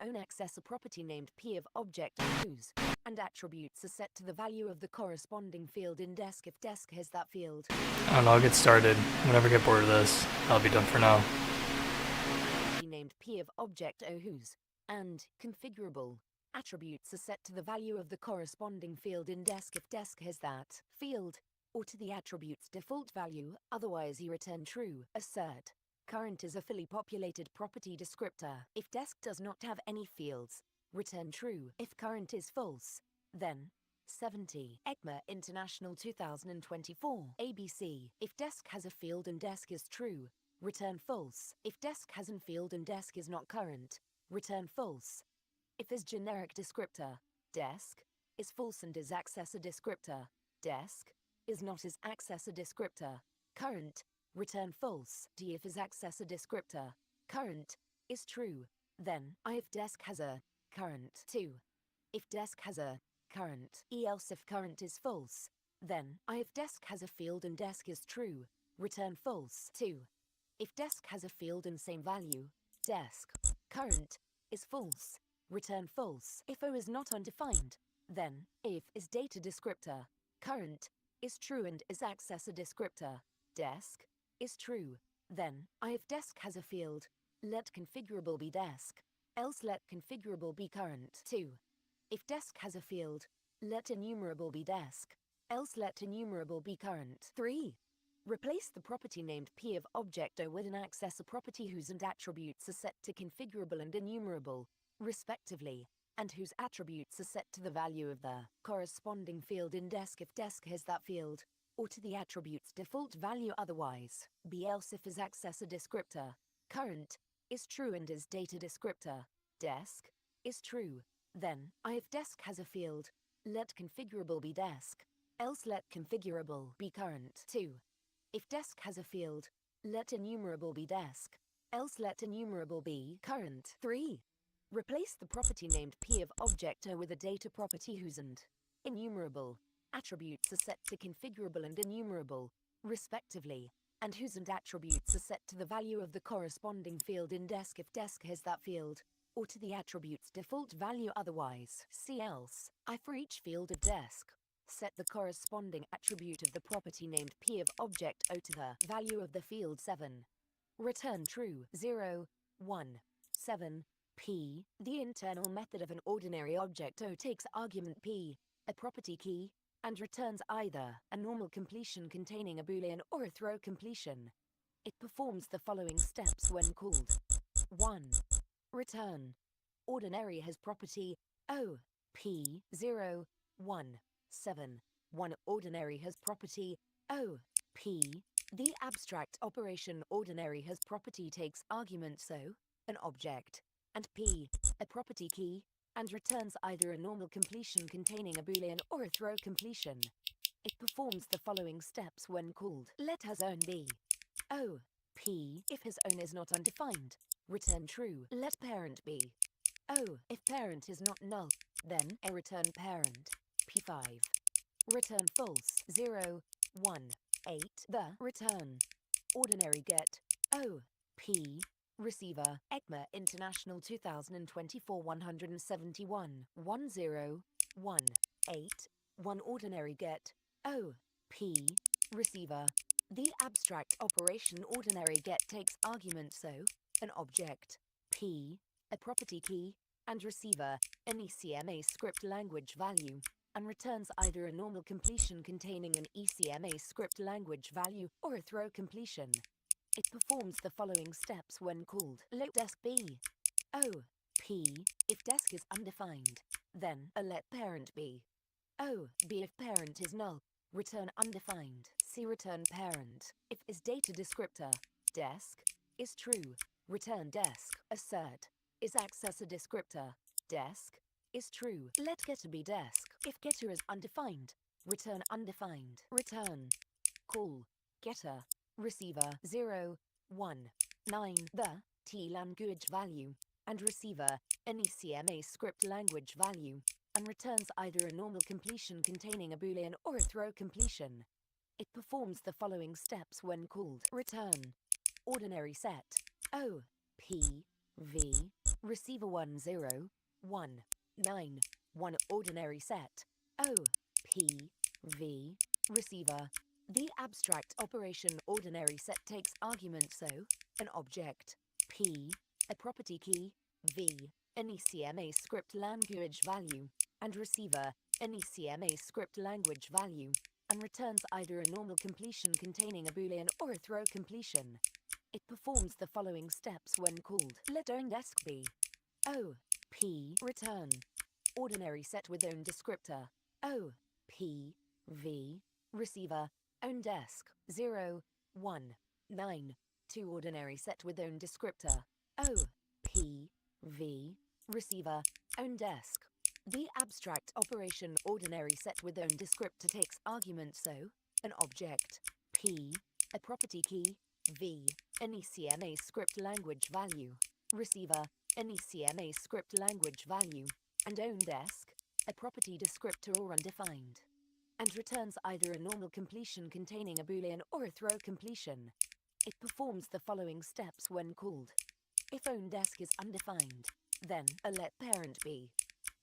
Own accessor property named P of object whose, and attributes are set to the value of the corresponding field in desk if desk has that field. I don't know, I'll get started. Whenever I get bored of this, I'll be done for now. Named P of object whose, and configurable attributes are set to the value of the corresponding field in desk if desk has that field, or to the attribute's default value, otherwise you return true. Assert. Current is a fully populated property descriptor. If desk does not have any fields, return true. If current is false, then 70. ECMA International 2024. ABC. If desk has a field and desk is true, return false. If desk has an field and desk is not current, return false. If is generic descriptor, desk, is false and is accessor descriptor, desk, is not is accessor descriptor, current, return false. D if is accessor descriptor, current, is true, then I if desk has a current. 2. If desk has a current, else if current is false, then I if desk has a field and desk is true, return false. 2. If desk has a field and same value, desk, current, is false, return false. If O is not undefined, then if is data descriptor, current, is true and is accessor descriptor, desk, is true, then I if desk has a field, let configurable be desk, else let configurable be current. 2. If desk has a field, let enumerable be desk, else let enumerable be current. 3. Replace the property named P of object O with an accessor property whose and attributes are set to configurable and enumerable, respectively, and whose attributes are set to the value of the corresponding field in desk if desk has that field, or to the attribute's default value otherwise. B else if is accessor descriptor, current, is true and is data descriptor, desk, is true, then I if desk has a field, let configurable be desk, else let configurable be current. 2. If desk has a field, let enumerable be desk, else let enumerable be current. 3. Replace the property named P of object O with a data property whose and enumerable attributes are set to configurable and enumerable, respectively, and whose and attributes are set to the value of the corresponding field in desk if desk has that field, or to the attribute's default value otherwise. See else. I for each field of desk, set the corresponding attribute of the property named P of object O to the value of the field 7. Return true. 0, 1, 7, P. The internal method of an ordinary object O takes argument P, a property key, and returns either a normal completion containing a boolean or a throw completion. It performs the following steps when called. 1. Return. Ordinary has property O, P, 0, 1, 7. 1. Ordinary has property O, P. The abstract operation ordinary has property takes argument so, an object, and P. A property key, and returns either a normal completion containing a boolean or a throw completion. It performs the following steps when called. Let his own be O. P. If his own is not undefined, return true. Let parent be O. If parent is not null, then a return parent. P5. Return false. 0, 1, 8. The return ordinary get O. P. Receiver ECMA International 2024 171 10 1 8 1 ordinary get O. P. Receiver. The abstract operation ordinary get takes argument so, an object, P, a property key, and receiver, an ECMAScript language value, and returns either a normal completion containing an ECMAScript language value or a throw completion. It performs the following steps when called. Let desk be O. P. If desk is undefined, then a let parent be O. B. If parent is null, return undefined. C. Return parent. If is data descriptor, desk, is true, return desk. Assert, is accessor descriptor, desk, is true. Let getter be desk. If getter is undefined, return undefined. Return. Call, getter, receiver 0, 1, 9. The T language value, and receiver, an ECMAScript language value, and returns either a normal completion containing a boolean or a throw completion. It performs the following steps when called. Return ordinary set O. P. V. Receiver 1, 0, 1, 9. 1 ordinary set O. P. V. Receiver. The abstract operation ordinary set takes argument so, an object, P, a property key, V, an ECMAScript language value, and receiver, an ECMAScript language value, and returns either a normal completion containing a boolean or a throw completion. It performs the following steps when called. Let own desk be O. P. Return ordinary set with own descriptor O. P. V. Receiver own desk 0, 1, 9. 2 ordinary set with own descriptor O. P. V. Receiver own desk. The abstract operation ordinary set with own descriptor takes argument so, an object, P, a property key, V, an ECMAScript language value, receiver, an ECMAScript language value, and own desk, a property descriptor or undefined, and returns either a normal completion containing a boolean or a throw completion. It performs the following steps when called. If own desk is undefined, then a let parent be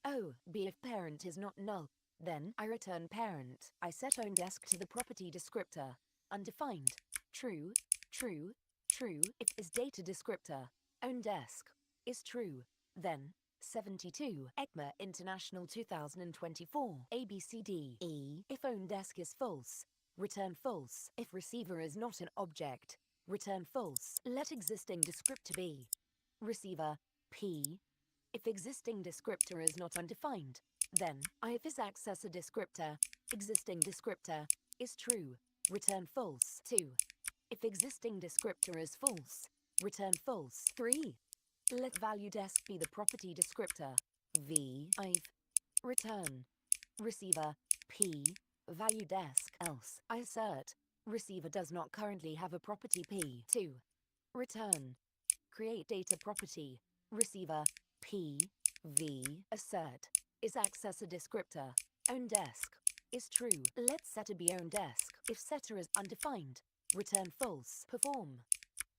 O. B. If parent is not null, then I return parent. I set own desk to the property descriptor, undefined, true, true, true. If is data descriptor, own desk, is true, then 72. ECMA International 2024 ABCDE. If own desk is false, return false. If receiver is not an object, return false. Let existing descriptor be receiver, P. If existing descriptor is not undefined, then if is accessor descriptor, existing descriptor, is true, return false. 2. If existing descriptor is false, return false. 3. Let value desk be the property descriptor, V. Return receiver, P, value desk. Else, I assert, receiver does not currently have a property P. 2. Return create data property, receiver, P, V. Assert, is accessor descriptor, own desk, is true. Let setter be own desk. If setter is undefined, return false. Perform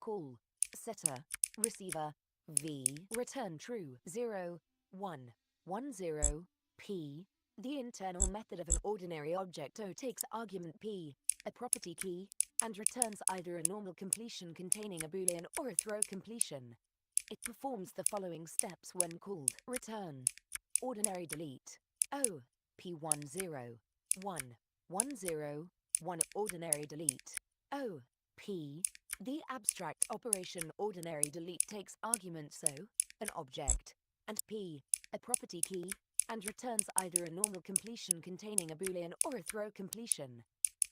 call, setter, receiver, V. Return true. 0, 1, 1, 0, P. The internal method of an ordinary object O takes argument P, a property key, and returns either a normal completion containing a boolean or a throw completion. It performs the following steps when called. Return ordinary delete O. P1, 0, 1, 1, 0, 1 ordinary delete O. P. The abstract operation ordinary delete takes argument so, an object, and P, a property key, and returns either a normal completion containing a boolean or a throw completion.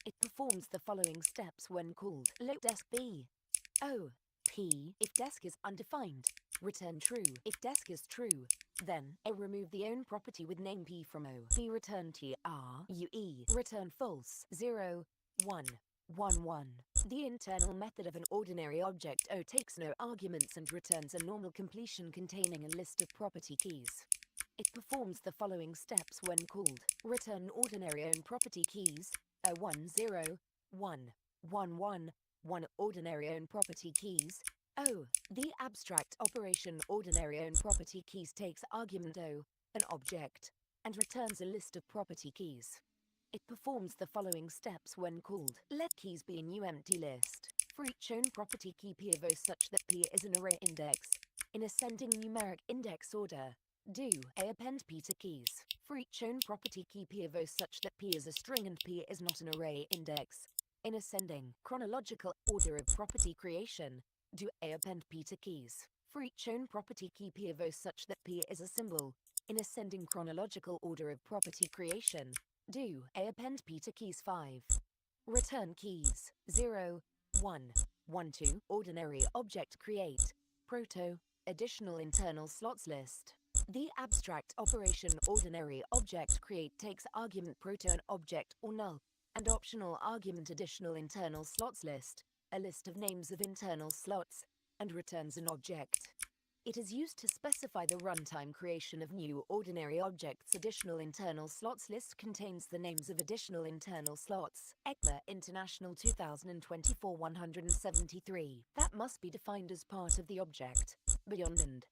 It performs the following steps when called. Let desk be O, P if desk is undefined. Return true if desk is true. Then, A remove the own property with name P from O. P return TRUE. Return false 0, 1, 1, 1. The internal method of an ordinary object O takes no arguments and returns a normal completion containing a list of property keys. It performs the following steps when called. Return ordinary own property keys O1, 0, 1, 1, 1, 1 ordinary own property keys O. The abstract operation ordinary own property keys takes argument O, an object, and returns a list of property keys. It performs the following steps when called. Let keys be a new empty list. For each own property key P of O such that P is an array index. In ascending numeric index order, do A append P to keys. For each own property key P of O such that P is a string and P is not an array index. In ascending chronological order of property creation, do A append P to keys. For each own property key P of O such that P is a symbol. In ascending chronological order of property creation, do A append P to keys 5. Return keys 0, 1, 1, 2. Ordinary object create. Proto. Additional internal slots list. The abstract operation ordinary object create takes argument proto an object or null, and optional argument additional internal slots list, a list of names of internal slots, and returns an object. It is used to specify the runtime creation of new ordinary objects. Additional internal slots list contains the names of additional internal slots. ECMA International 2024 173. That must be defined as part of the object. Beyond and.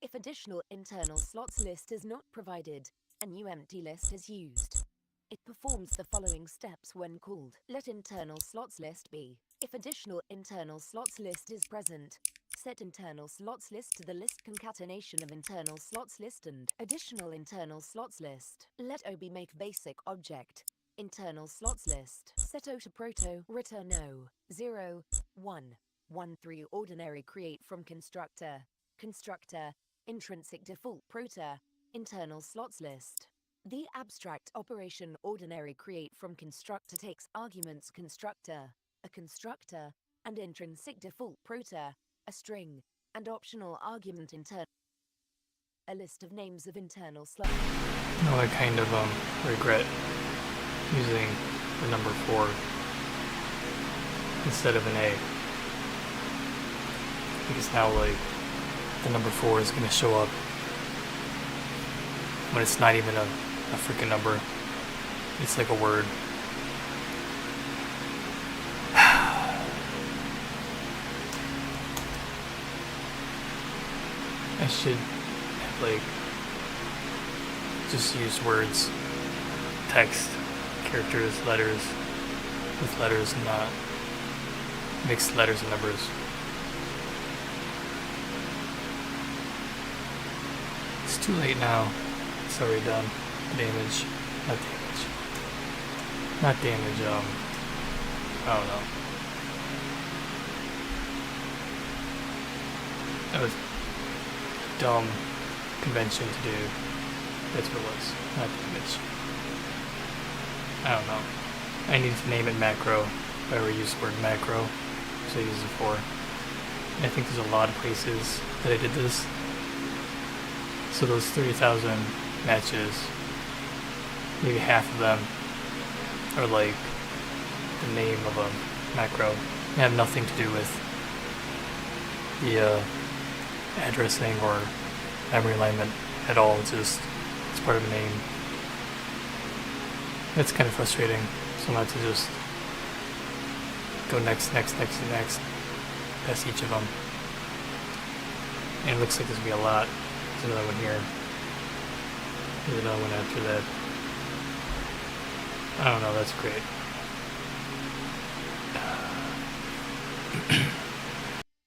If additional internal slots list is not provided, a new empty list is used. It performs the following steps when called. Let internal slots list be. If additional internal slots list is present, set internal slots list to the list concatenation of internal slots list and additional internal slots list. Let O be make basic object. Internal slots list. Set O to proto. Return O. 0, 1, 1, 3. Ordinary create from constructor. Constructor. Intrinsic default proto. Internal slots list. The abstract operation ordinary create from constructor takes arguments constructor, a constructor, and intrinsic default proto, a string, and optional argument internal. A list of names of internal slots. No, I kind of regret using the number 4 instead of an A, because now like the number 4 is going to show up when it's not even a freaking number. It's like a word. I should have like just use words, text, characters, letters with letters and not mix letters and numbers. It's too late now. It's already done. Damage. Not damage. Not damage, I don't know. That was a dumb convention to do. That's what it was. Not damage. I don't know. I need to name it macro. If I ever use the word macro, so I use it for. And I think there's a lot of places that I did this. So those 30,000 matches, maybe half of them are like the name of a macro. They have nothing to do with the addressing or memory alignment at all. It's part of the name. It's kind of frustrating. So I'm going to have to just go next, past each of them. And it looks like there's going to be a lot. There's another one here. There's another one after that. I don't know, that's great.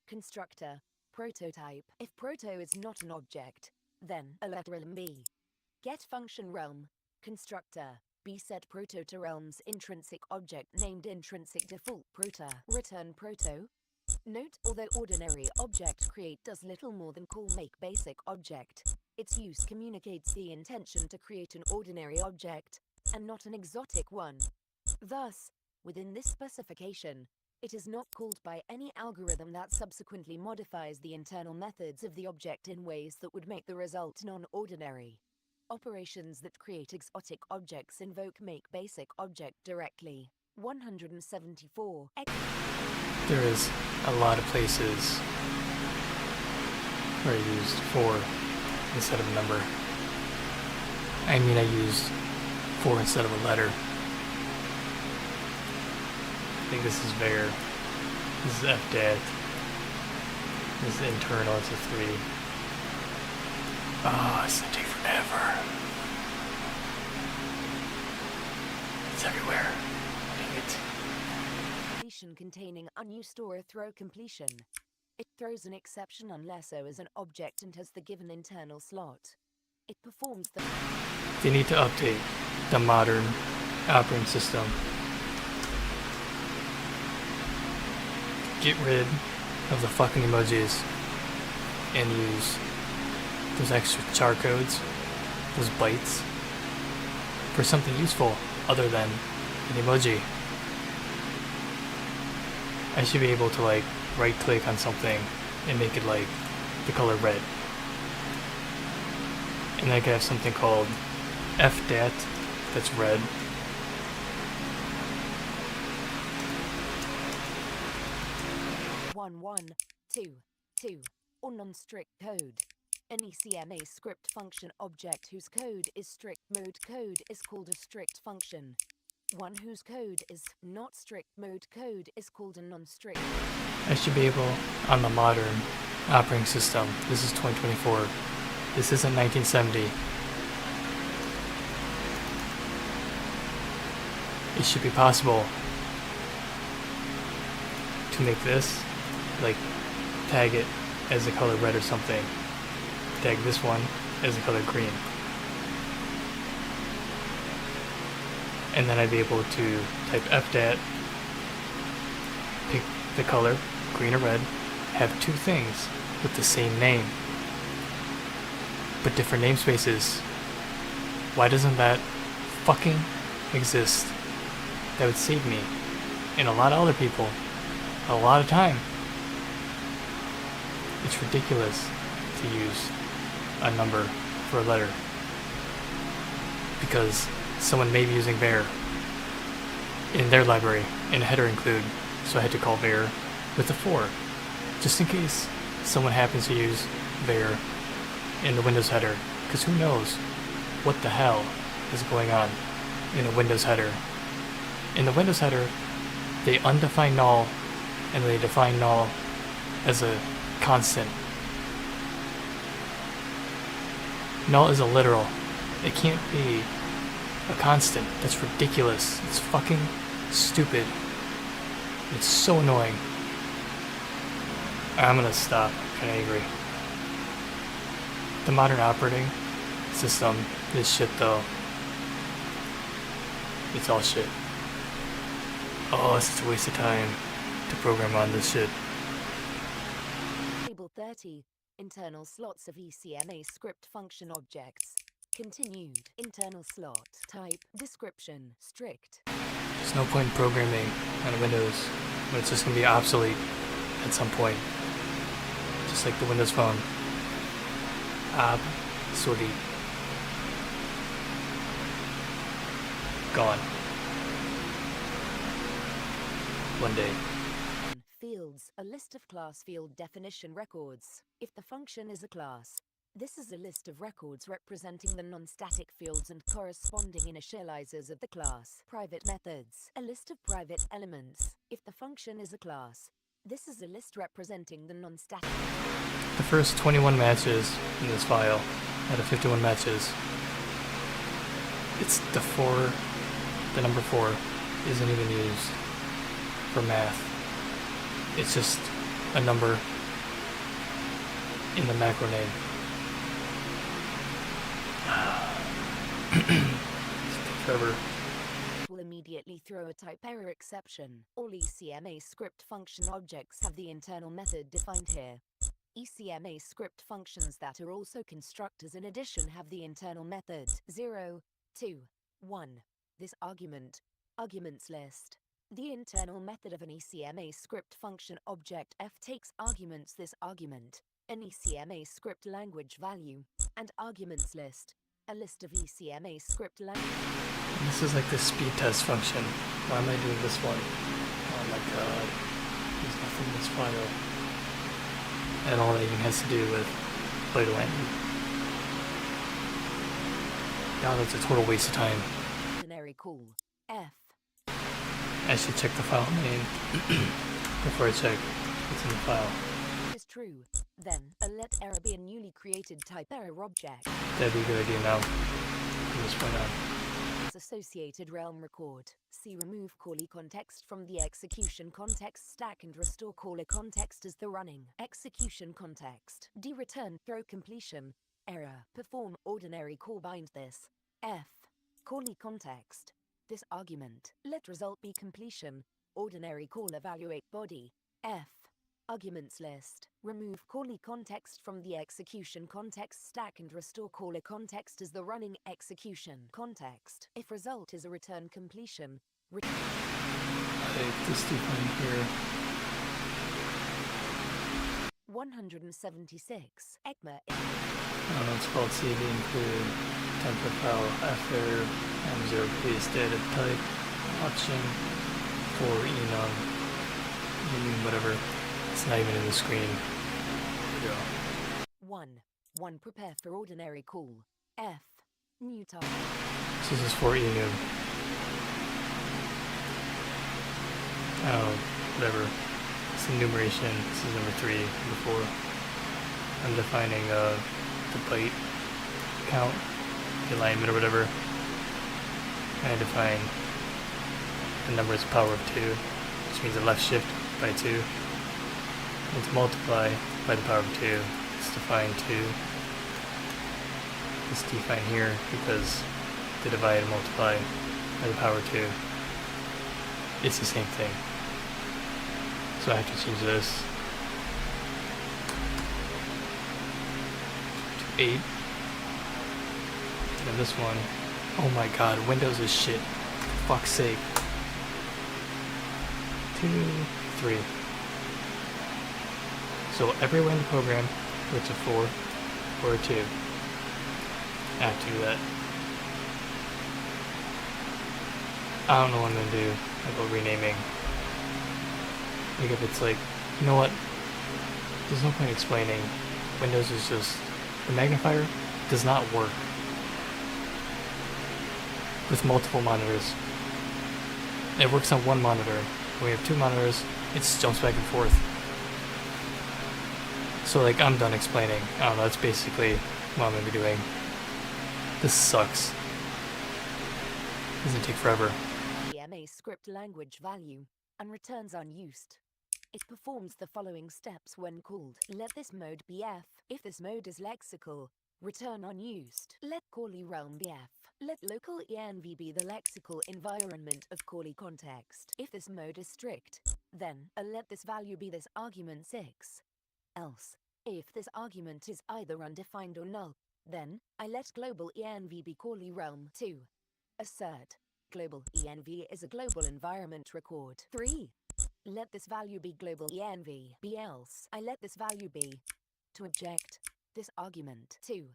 Constructor. Prototype. If proto is not an object, then a let realm be. Get function realm. Constructor. B set proto to realms intrinsic object named intrinsic default proto. Return proto. Note, although ordinary object create does little more than call make basic object, its use communicates the intention to create an ordinary object, and not an exotic one. Thus, Within this specification, it is not called by any algorithm that subsequently modifies the internal methods of the object in ways that would make the result non-ordinary. Operations that create exotic objects invoke make basic object directly. 174. There is a lot of places where I used for instead of a number. I mean, I used for instead of a letter. I think this is var. This is fdat. This is internal, it's a 3. Oh, it's gonna take forever. It's everywhere. Dang it. Completion containing unused or throw completion. It throws an exception unless O is an object and has the given internal slot. It performs the... They need to update the modern operating system. Get rid of the fucking emojis and use those extra char codes, those bytes, for something useful other than an emoji. I should be able to like right click on something and make it like the color red. And I could have something called fdat that's red. One, two, or non-strict code. An ECMAScript function object whose code is strict mode code is called a strict function. One whose code is not strict mode code is called a non-strict. I should be able, on the modern operating system, this is 2024, this isn't 1970, it should be possible to make this, like, tag it as the color red or something, tag this one as the color green. And then I'd be able to type fdat, pick the color, green or red, have two things with the same name, but different namespaces. Why doesn't that fucking exist? That would save me and a lot of other people a lot of time. It's ridiculous to use a number for a letter because someone may be using var in their library in a header include, so I had to call var with a 4 just in case someone happens to use var in the Windows header, because who knows what the hell is going on in a Windows header. In the Windows header, they undefine null and they define null as a constant. Null is a literal. It can't be a constant. That's ridiculous. It's fucking stupid. It's so annoying. I'm gonna stop. I'm kinda angry. The modern operating system is shit though. It's all shit. Oh, it's such a waste of time to program on this shit. Table 30. Internal slots of ECMAScript function objects. Continued. Internal slot. Type. Description. Strict. There's no point in programming on Windows when it's just going to be obsolete at some point. Just like the Windows Phone. Obsolete. Gone. One day. Fields. A list of class field definition records. If the function is a class, this is a list of records representing the non-static fields and corresponding initializers of the class. Private methods. A list of private elements. If the function is a class, this is a list representing the non-static. The first 21 matches in this file out of 51 matches, it's the number 4 isn't even used for math. It's just a number in the macro name. Forever. Will immediately throw a type error exception. All ECMAScript function objects have the internal method defined here. ECMAScript functions that are also constructors in addition have the internal method 0, 2, 1. This arguments list. The internal method of an ECMAScript function object f takes arguments. This argument, an ECMAScript language value, and arguments list, a list of ECMAScript language. This is like the speed test function. Why am I doing this one? Oh my god. There's nothing in this file. And all that even has to do with play to win. God, that's a total waste of time. Ordinary call, f. I should check the file name before I check what's in the file. Is true. Then, a let error be a newly created type error object. That'd be a good idea now. From this point on. Associated realm record. See remove callee context from the execution context stack and restore caller context as the running execution context. D return throw completion. Error. Perform ordinary call bind this. F. Callee context. This argument. Let result be completion. Ordinary call evaluate body. F. Arguments list. Remove callee context from the execution context stack and restore caller context as the running execution context. If result is a return completion, I hate this define here. 176. ECMA. I don't know, it's called CV include template file after M0 please data type option for enum whatever. It's not even in the screen. There we go. 1. Prepare for ordinary call. F. New type. So this is for enum. Oh, whatever. It's enumeration. This is number 3, number 4. I'm defining the byte count, the alignment or whatever. And I define the number as power of 2, which means a left shift by 2. And to multiply by the power of 2, it's define 2. It's defined here because to divide and multiply by the power of 2, it's the same thing. So I have to change this to 8. And then this one, oh my god, Windows is shit. For fuck's sake. 2, 3. So everywhere in the program, it's a 4 or a 2. I have to do that. I don't know what I'm going to do about renaming. Like if it's like, you know what? There's no point explaining. Windows is just, the magnifier does not work with multiple monitors. It works on one monitor. When we have 2 monitors, it just jumps back and forth. So like, I'm done explaining. I don't know, that's basically what I'm going to be doing. This sucks. Doesn't take forever. ECMAScript language value and returns unused. It performs the following steps when called. Let this mode be F. If this mode is lexical, return unused. Let callee realm be F. Let local env be the lexical environment of callee context. If this mode is strict, then let this value be this argument 6. Else, if this argument is either undefined or null, then I let global env be callee realm 2. Assert. Global env is a global environment record. 3. Let this value be global env be else. I let this value be. To object, this argument. 2.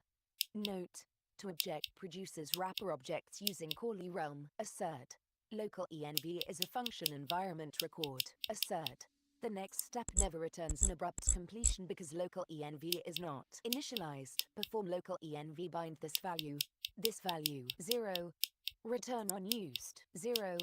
Note. To object produces wrapper objects using callee realm. Assert. Local env is a function environment record. Assert. The next step never returns an abrupt completion because local env is not initialized. Perform local env bind this value. This value 0. Return unused 0,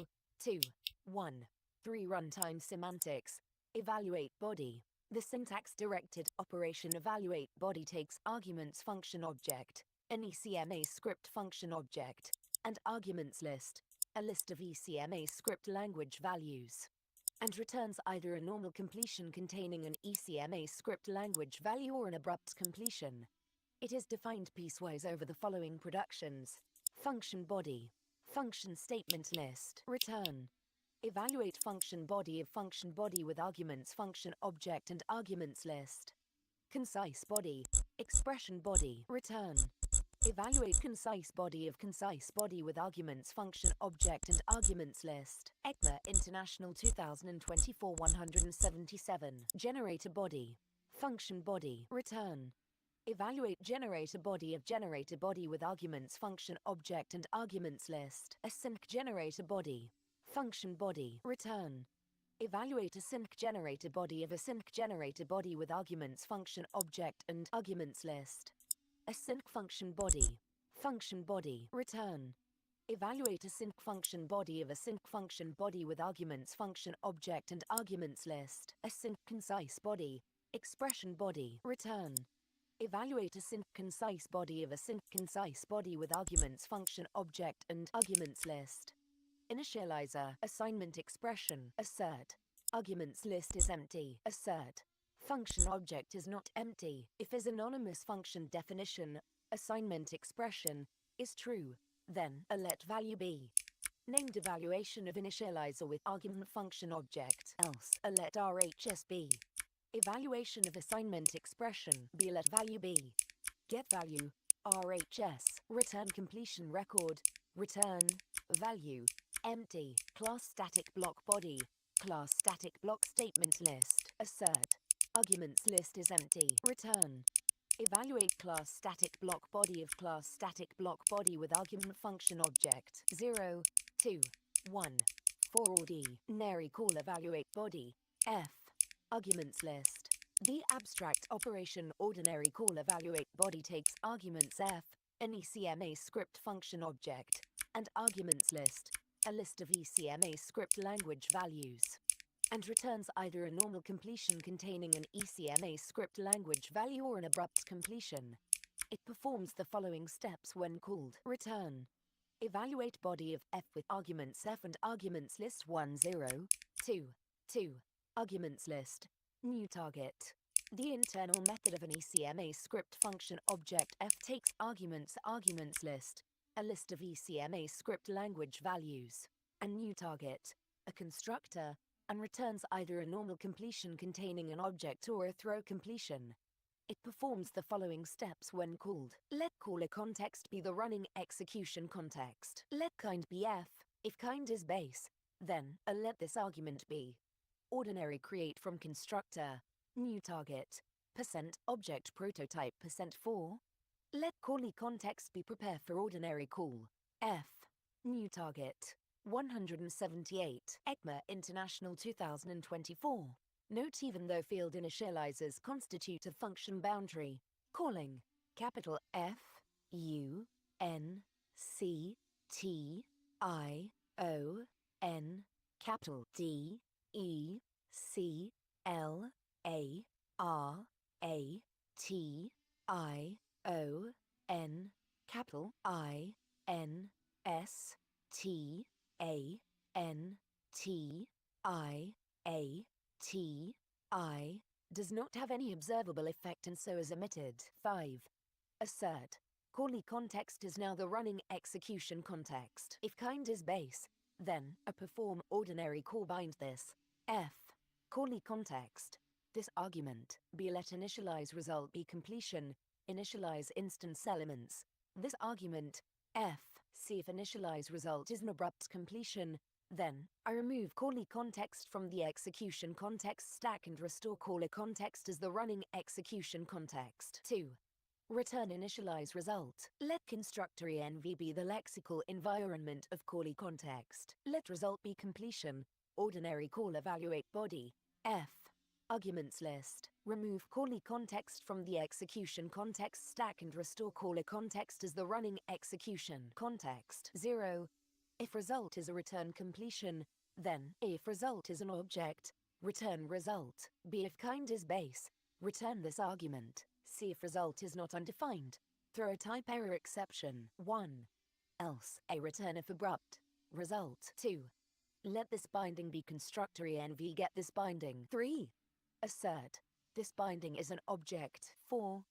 2, 1, 3 runtime semantics. Evaluate body. The syntax directed operation evaluate body takes arguments function object, an ECMAScript function object, and arguments list, a list of ECMAScript language values, and returns either a normal completion containing an ECMAScript language value or an abrupt completion. It is defined piecewise over the following productions: function body, function statement list, return. Evaluate function body of function body with arguments function object and arguments list. Concise body, expression body, return. Evaluate concise body with arguments function object and arguments list. ECMA International 2024 177. Generator body. Function body. Return. Evaluate generator body with arguments function object and arguments list. Async generator body. Function body. Return. Evaluate async generator body with arguments function object and arguments list. Async function body. Function body. Return. Evaluate async function body with arguments function object and arguments list. Async concise body. Expression body. Return. Evaluate async concise body with arguments function object and arguments list. Initializer. Assignment expression. Assert. Arguments list is empty. Assert. Function object is not empty. If is anonymous function definition, assignment expression, is true, then a let value be. Named evaluation of initializer with argument function object, else a let RHS be. Evaluation of assignment expression, be let value be. Get value, RHS, return completion record, return, value, empty, class static block body, class static block statement list, assert. Arguments list is empty. Return. Evaluate class static block body with argument function object 0, 2, 1. For or D. Nary call evaluate body. F. Arguments list. The abstract operation ordinary call evaluate body takes arguments F, an ECMAScript function object, and arguments list, a list of ECMAScript language values, and returns either a normal completion containing an ECMAScript language value or an abrupt completion. It performs the following steps when called. Return. Evaluate body of F with arguments F and arguments list 1, 0, 2, 2. Arguments list. New target. The internal method of an ECMAScript function object F takes arguments list, a list of ECMAScript language values, and new target, a constructor, and returns either a normal completion containing an object or a throw completion. It performs the following steps when called. Let caller context be the running execution context. Let kind be F, if kind is base, then a let this argument be. Ordinary create from constructor, new target, %object prototype %4. Let callee context be prepare for ordinary call. F, new target. 178. ECMA International 2024. Note even though field initializers constitute a function boundary, calling capital F, U, N, C, T, I, O, N, capital D, E, C, L, A, R, A, T, I, O, N, capital I, N, S, T, A, N, T, I, A, T, I, does not have any observable effect and so is omitted. 5. Assert. Callee context is now the running execution context. If kind is base, then a perform ordinary call bind this. F. Callee context. This argument, be let initialize result be completion, initialize instance elements. This argument, F. See if initialize result is an abrupt completion, then I remove callee context from the execution context stack and restore caller context as the running execution context. 2. Return initialize result. Let constructor env be the lexical environment of callee context. Let result be completion, ordinary call evaluate body, F. Arguments list. Remove callee context from the execution context stack and restore caller context as the running execution context. 0. If result is a return completion, then if result is an object, return result. B if kind is base, return this argument. C if result is not undefined, throw a type error exception. 1. Else, a return if abrupt. Result. 2. Let this binding be constructor env get this binding. 3. Assert. This binding is an object. 4.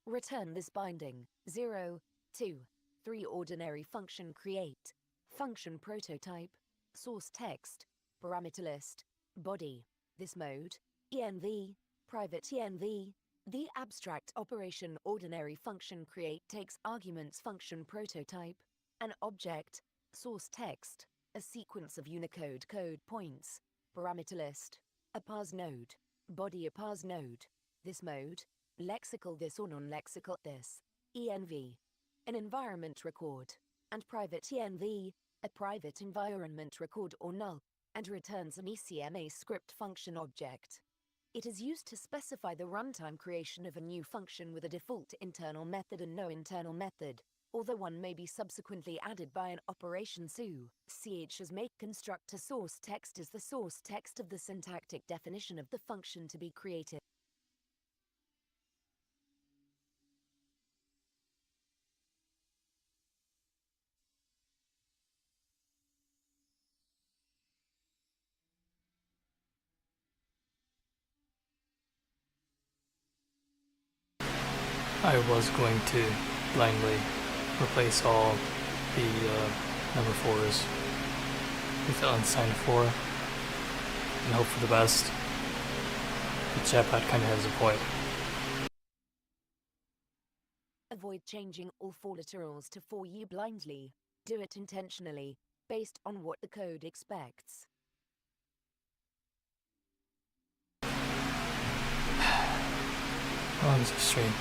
Return this binding. 0, 2, 3 ordinary function create. Function prototype. Source text. Parameter list. Body. This mode. env. Private env. The abstract operation ordinary function create takes arguments function prototype, an object, source text, a sequence of Unicode code points, parameter list, a parse node, body a parse node, this mode, lexical this or non-lexical this, env, an environment record, and private env, a private environment record or null, and returns an ECMAScript function object. It is used to specify the runtime creation of a new function with a default internal method and no internal method, although one may be subsequently added by an operation SU. Ch as make constructor source text is the source text of the syntactic definition of the function to be created. I was going to blindly replace all the number 4s with the unsigned 4 and hope for the best. But Chatbot kind of has a point. Avoid changing all 4 literals to 4U blindly. Do it intentionally, based on what the code expects. How long is this stream?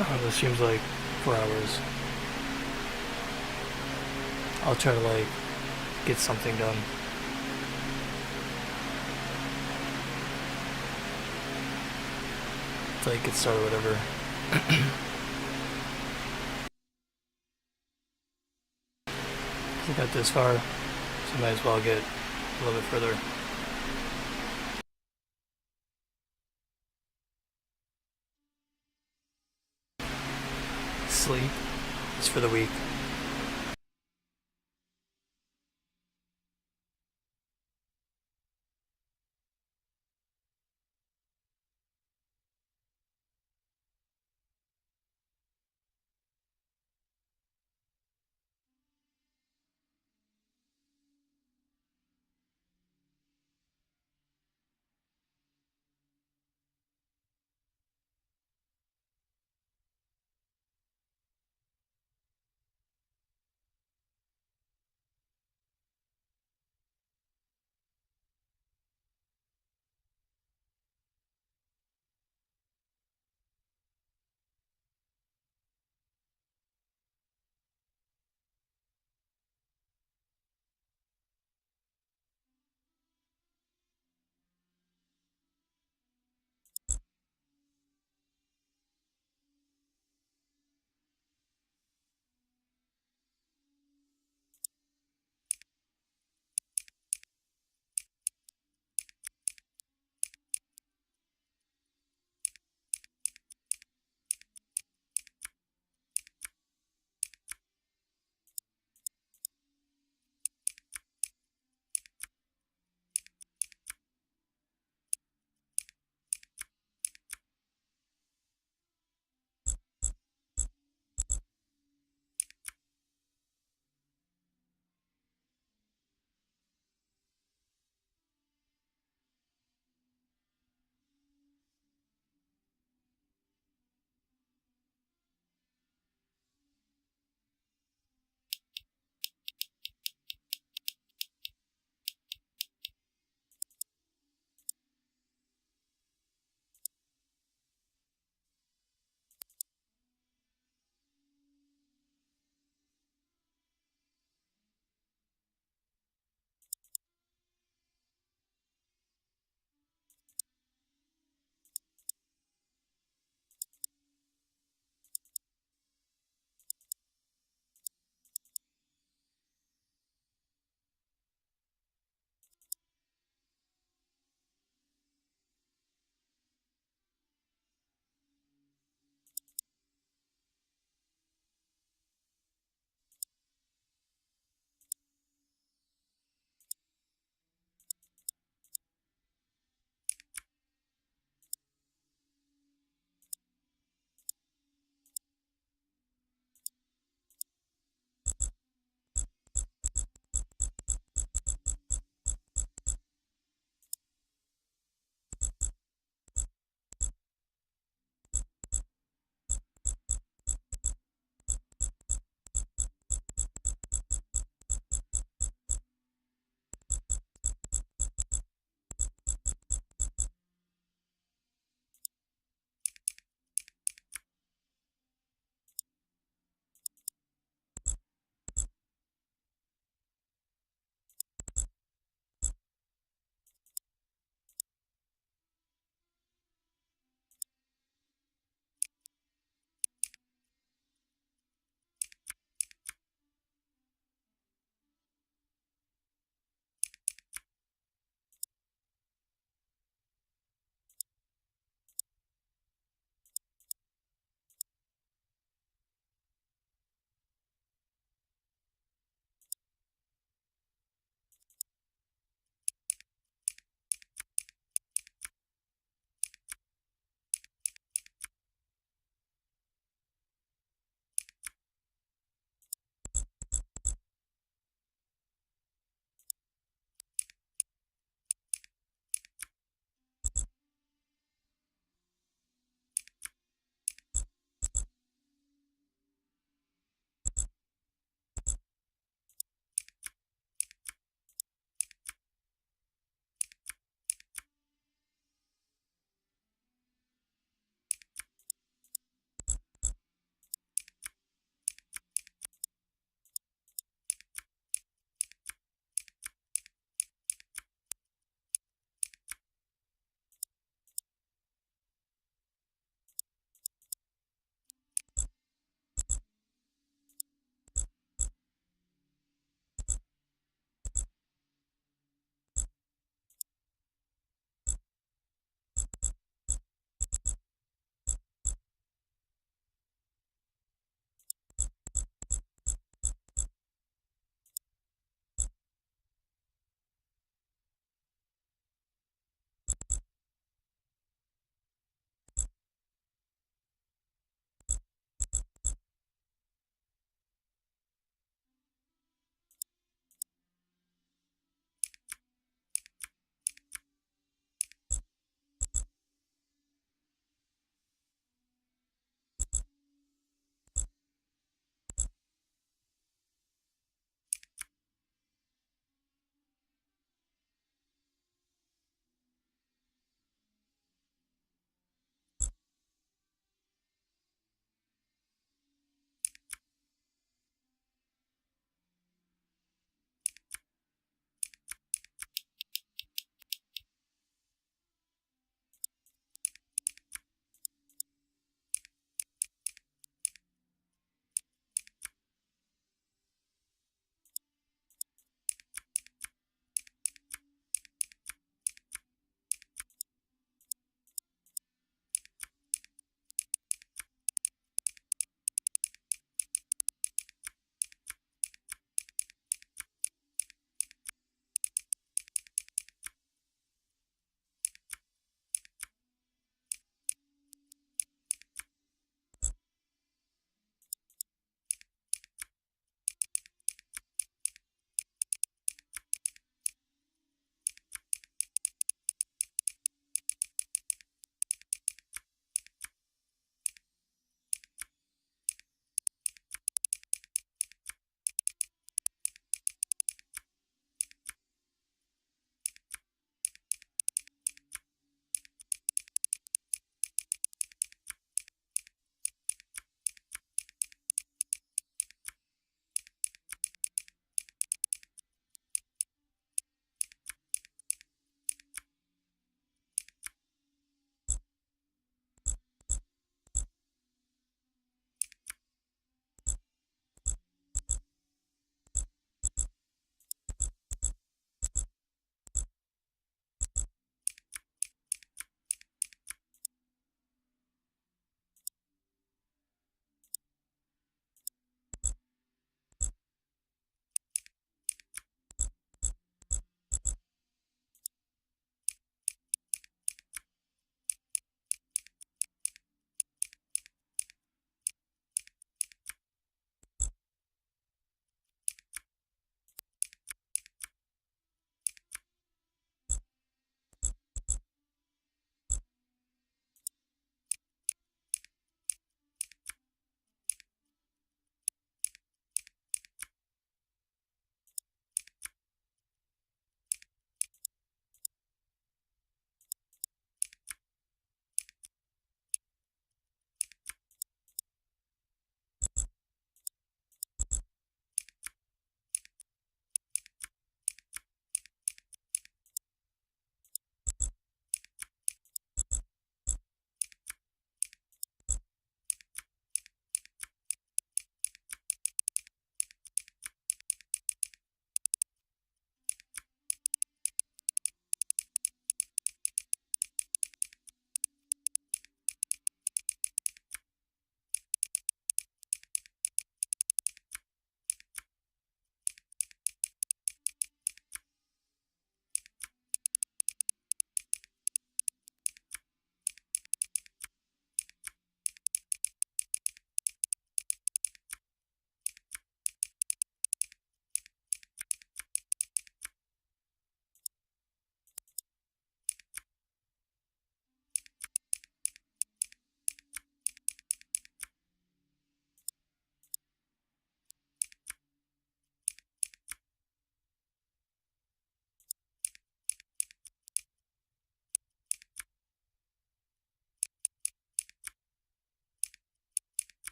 Oh, this seems like 4 hours. I'll try to like get something done. To like get started, whatever. I got this far, so might as well get a little bit further. Sleep is for the weak.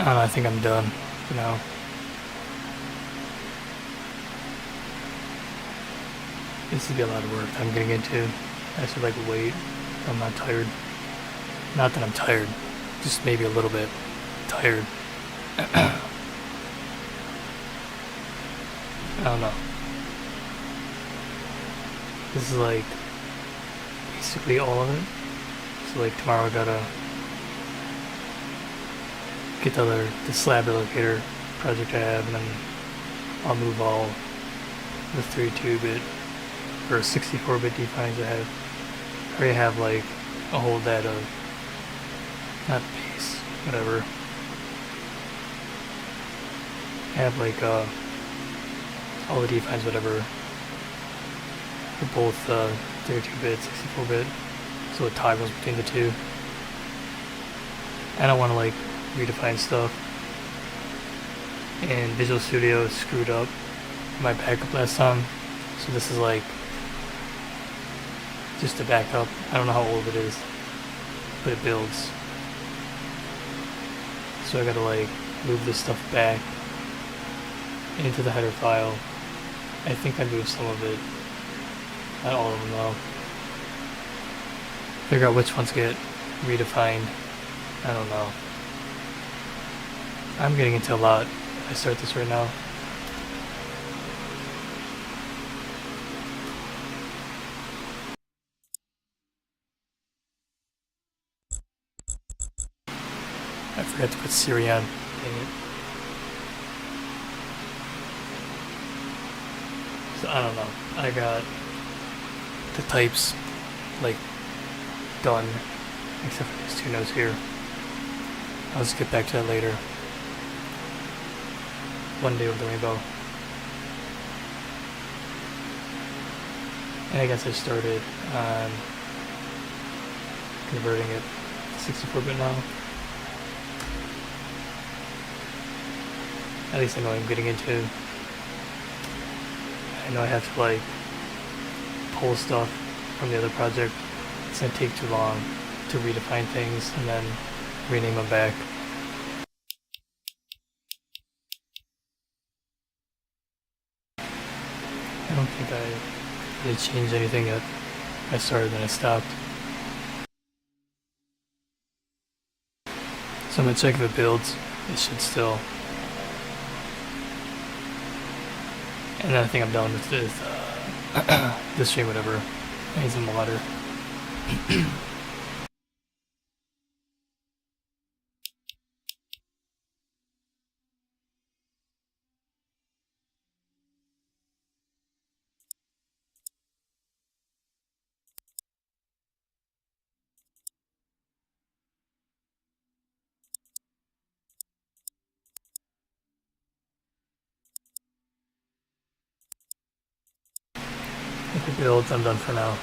don't know, I think I'm done for now. This would be a lot of work that I'm getting into. I should like wait. I'm not tired. Not that I'm tired, just maybe a little bit tired. I don't know. This is like basically all of it. So like tomorrow I gotta get the slab relocator project I have, and then I'll move all the 32-bit or 64-bit defines I have. I already have like a whole data of, not base, whatever. I have like all the defines, whatever, for both 32-bit, 64-bit, so it toggles between the two. I don't want to like redefine stuff. And Visual Studio screwed up my backup last time, so this is like just a backup. I don't know how old it is, but it builds. So I gotta like move this stuff back into the header file. I think I moved some of it, not all of them though. Figure out which ones get redefined. I don't know. I'm getting into a lot. I start this right now. I forgot to put Siri on. Dang it. So I don't know. I got the types like done, except for these two nodes here. I'll just get back to that later. One day with the rainbow. And I guess I started on converting it to 64-bit now. At least I know what I'm getting into. I know I have to like pull stuff from the other project. It's gonna take too long to redefine things and then rename them back. I don't think I really changed anything yet. I started and I stopped. So I'm gonna check if it builds. It should still. And then I think I'm done with this, this stream, whatever. I need some water. If it builds, I'm done for now.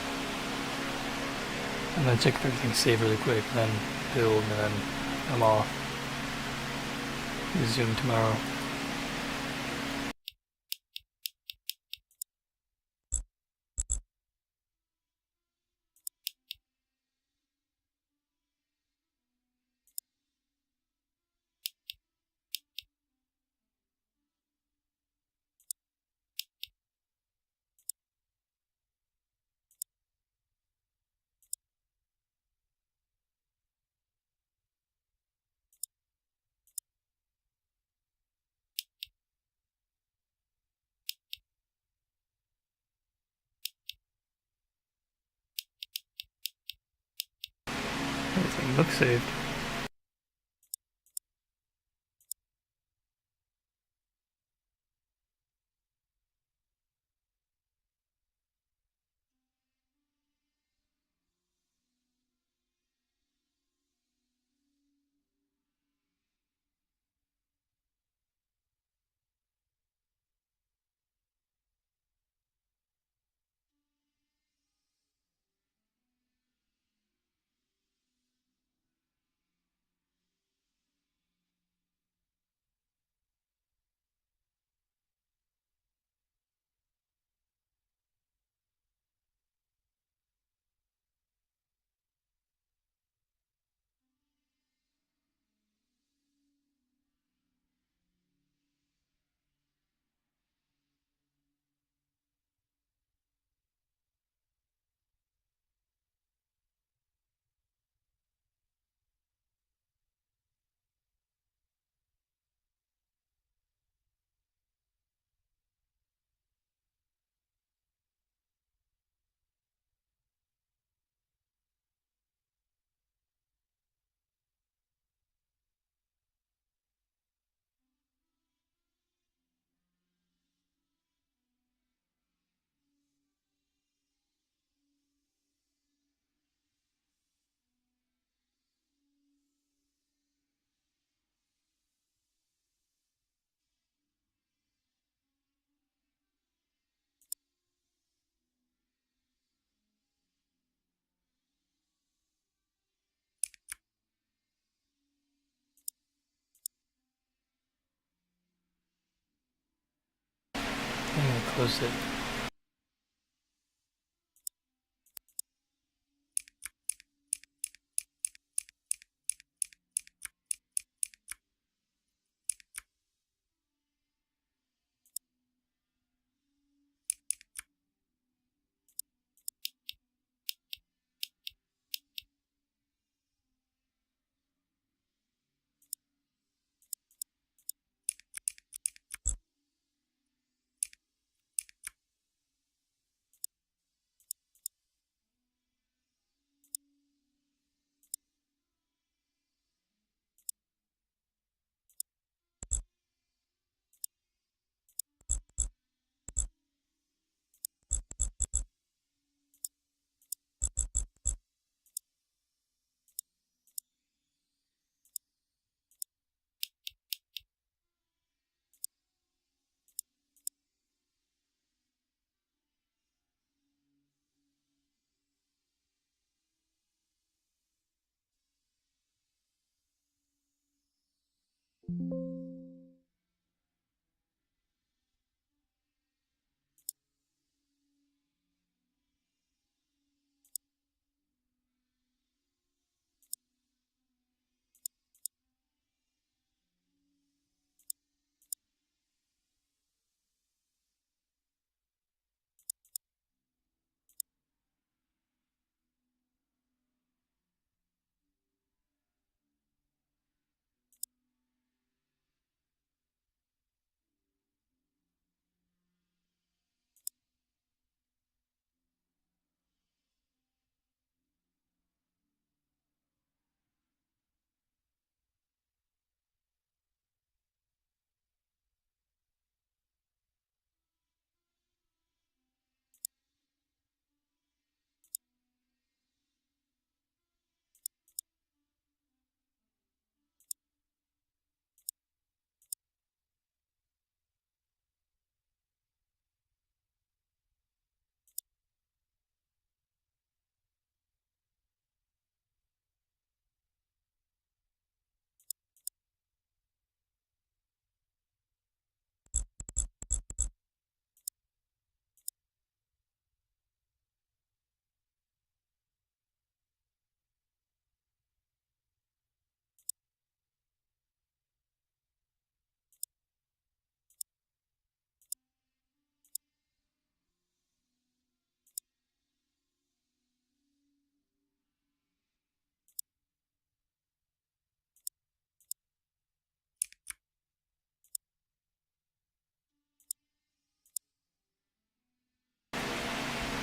I'm gonna check if everything's saved really quick, and then build, and then I'm off. Resume tomorrow. Everything looks saved. close it.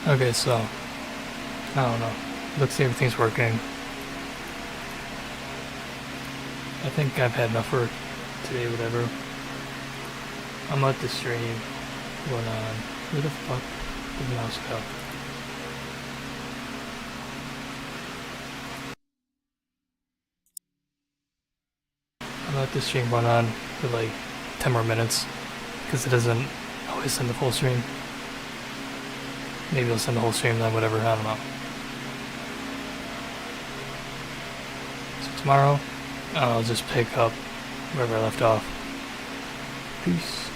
Okay, so I don't know. Let's see if everything's working. I think I've had enough for today, whatever. I'm at the stream. Going on. Where the fuck did the mouse go? I'm gonna let this stream run on for like 10 more minutes because it doesn't always send the full stream. Maybe it'll send the whole stream then, whatever, I don't know. So tomorrow, I'll just pick up wherever I left off. Peace.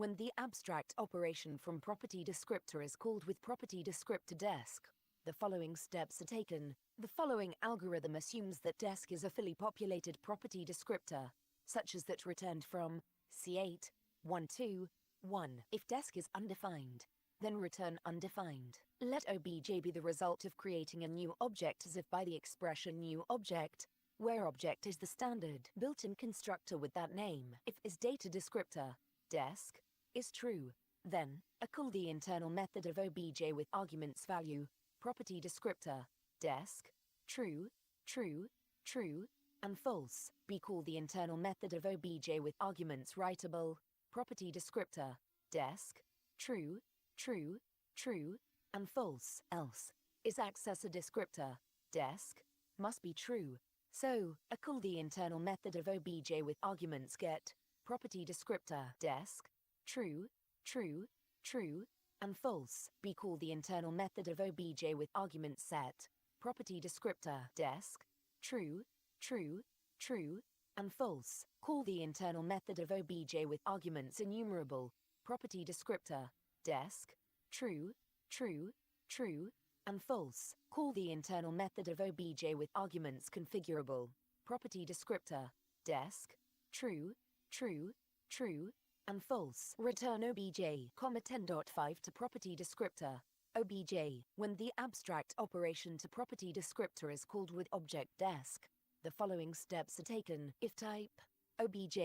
When the abstract operation from property descriptor is called with property descriptor desc, the following steps are taken. The following algorithm assumes that desc is a fully populated property descriptor, such as that returned from C8, 12, 1. If desc is undefined, then return undefined. Let obj be the result of creating a new object as if by the expression new object, where object is the standard built-in constructor with that name. If is data descriptor, desc, is true, then call the internal method of obj with arguments value, property descriptor, desc, true, true, true, and false. B. Call the internal method of obj with arguments writable, property descriptor, desk, true, true, true, and false. Else, is access a descriptor, desk, must be true. So, a call the internal method of obj with arguments get, property descriptor, desk, true, true, true, and false. B. Call the internal method of obj with arguments set, property descriptor, desk, true, true, true, and false. Call the internal method of obj with arguments enumerable, property descriptor, desk, true, true, true, and false. Call the internal method of obj with arguments configurable, property descriptor, desk, true, true, true, and false. Return obj, 10.5 to property descriptor. Obj, when the abstract operation to property descriptor is called with object desk, the following steps are taken. If type obj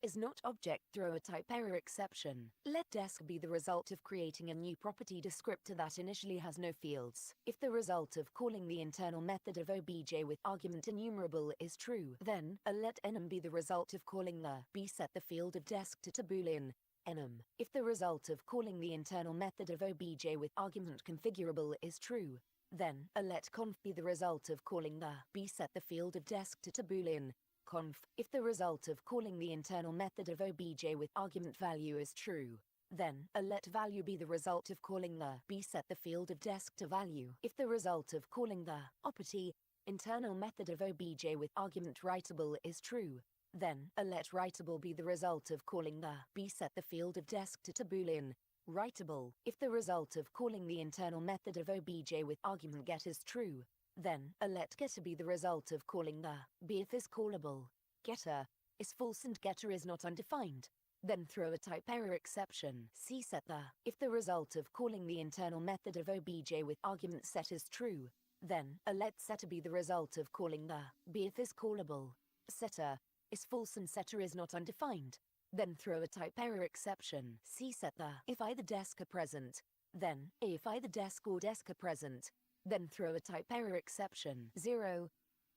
is not object, throw a type error exception. Let desk be the result of creating a new property descriptor that initially has no fields. If the result of calling the internal method of obj with argument enumerable is true, then let enum be the result of calling the b set the field of desk to boolean enum. If the result of calling the internal method of obj with argument configurable is true, then let conf be the result of calling the b set the field of desk to boolean conf. If the result of calling the internal method of obj with argument value is true, then let value be the result of calling the b set the field of desk to value. If the result of calling the operaty internal method of obj with argument writable is true, then let writable be the result of calling the b set the field of desk to boolean writable. If the result of calling the internal method of obj with argument get is true, then let getter be the result of calling the b if is callable getter is false and getter is not undefined, then throw a type error exception. C set the. If the result of calling the internal method of obj with argument set is true, then let setter be the result of calling the b if is callable setter is false and setter is not undefined, then throw a type error exception. C set the. If either desk are present, then if either desk or desk are present, then throw a type error exception. 0.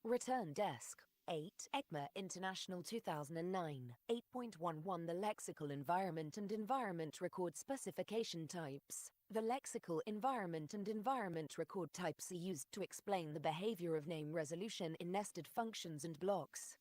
Return desk. 8. ECMA International 2009. 8.11 The lexical environment and environment record specification types. The lexical environment and environment record types are used to explain the behavior of name resolution in nested functions and blocks.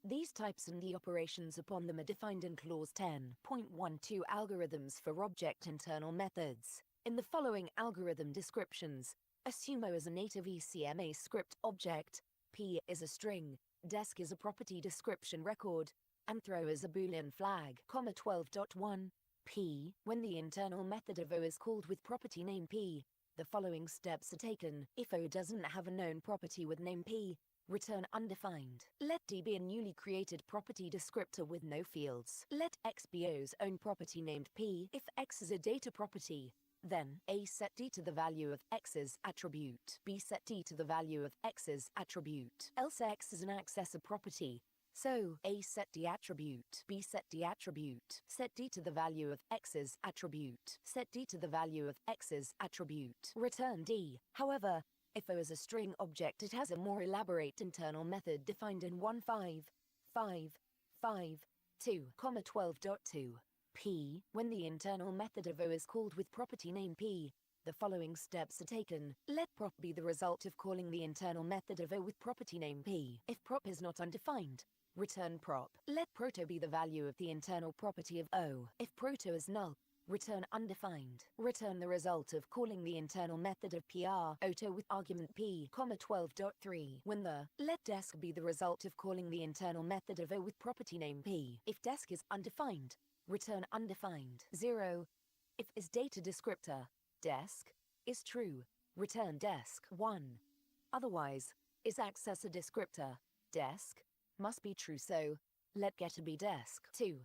These types and the operations upon them are defined in Clause 10.12 Algorithms for Object Internal Methods. In the following algorithm descriptions, assume O is a native ECMAScript object, P is a string, desk is a property description record, and throw is a boolean flag. 12.1 P. When the internal method of O is called with property name P, the following steps are taken. If O doesn't have a known property with name P, return undefined. Let D be a newly created property descriptor with no fields. Let X be O's own property named P. If X is a data property, then A set D to the value of X's attribute. B set D to the value of X's attribute. Else X is an accessor property, so A set D attribute. B set D attribute. Set D to the value of X's attribute. Set D to the value of X's attribute. Return D. However, if O is a string object, it has a more elaborate internal method defined in 1.5.5.2, 12.2. P. When the internal method of O is called with property name P, the following steps are taken. Let prop be the result of calling the internal method of O with property name P. If prop is not undefined, return prop. Let proto be the value of the internal property of O. If proto is null, return undefined. Return the result of calling the internal method of PR auto with argument P, 12.3. When the let desk be the result of calling the internal method of O with property name P. If desk is undefined, return undefined. 0. If is data descriptor, desk, is true, return desk. 1. Otherwise, is access a descriptor, desk, must be true, so let getter be desk. 2.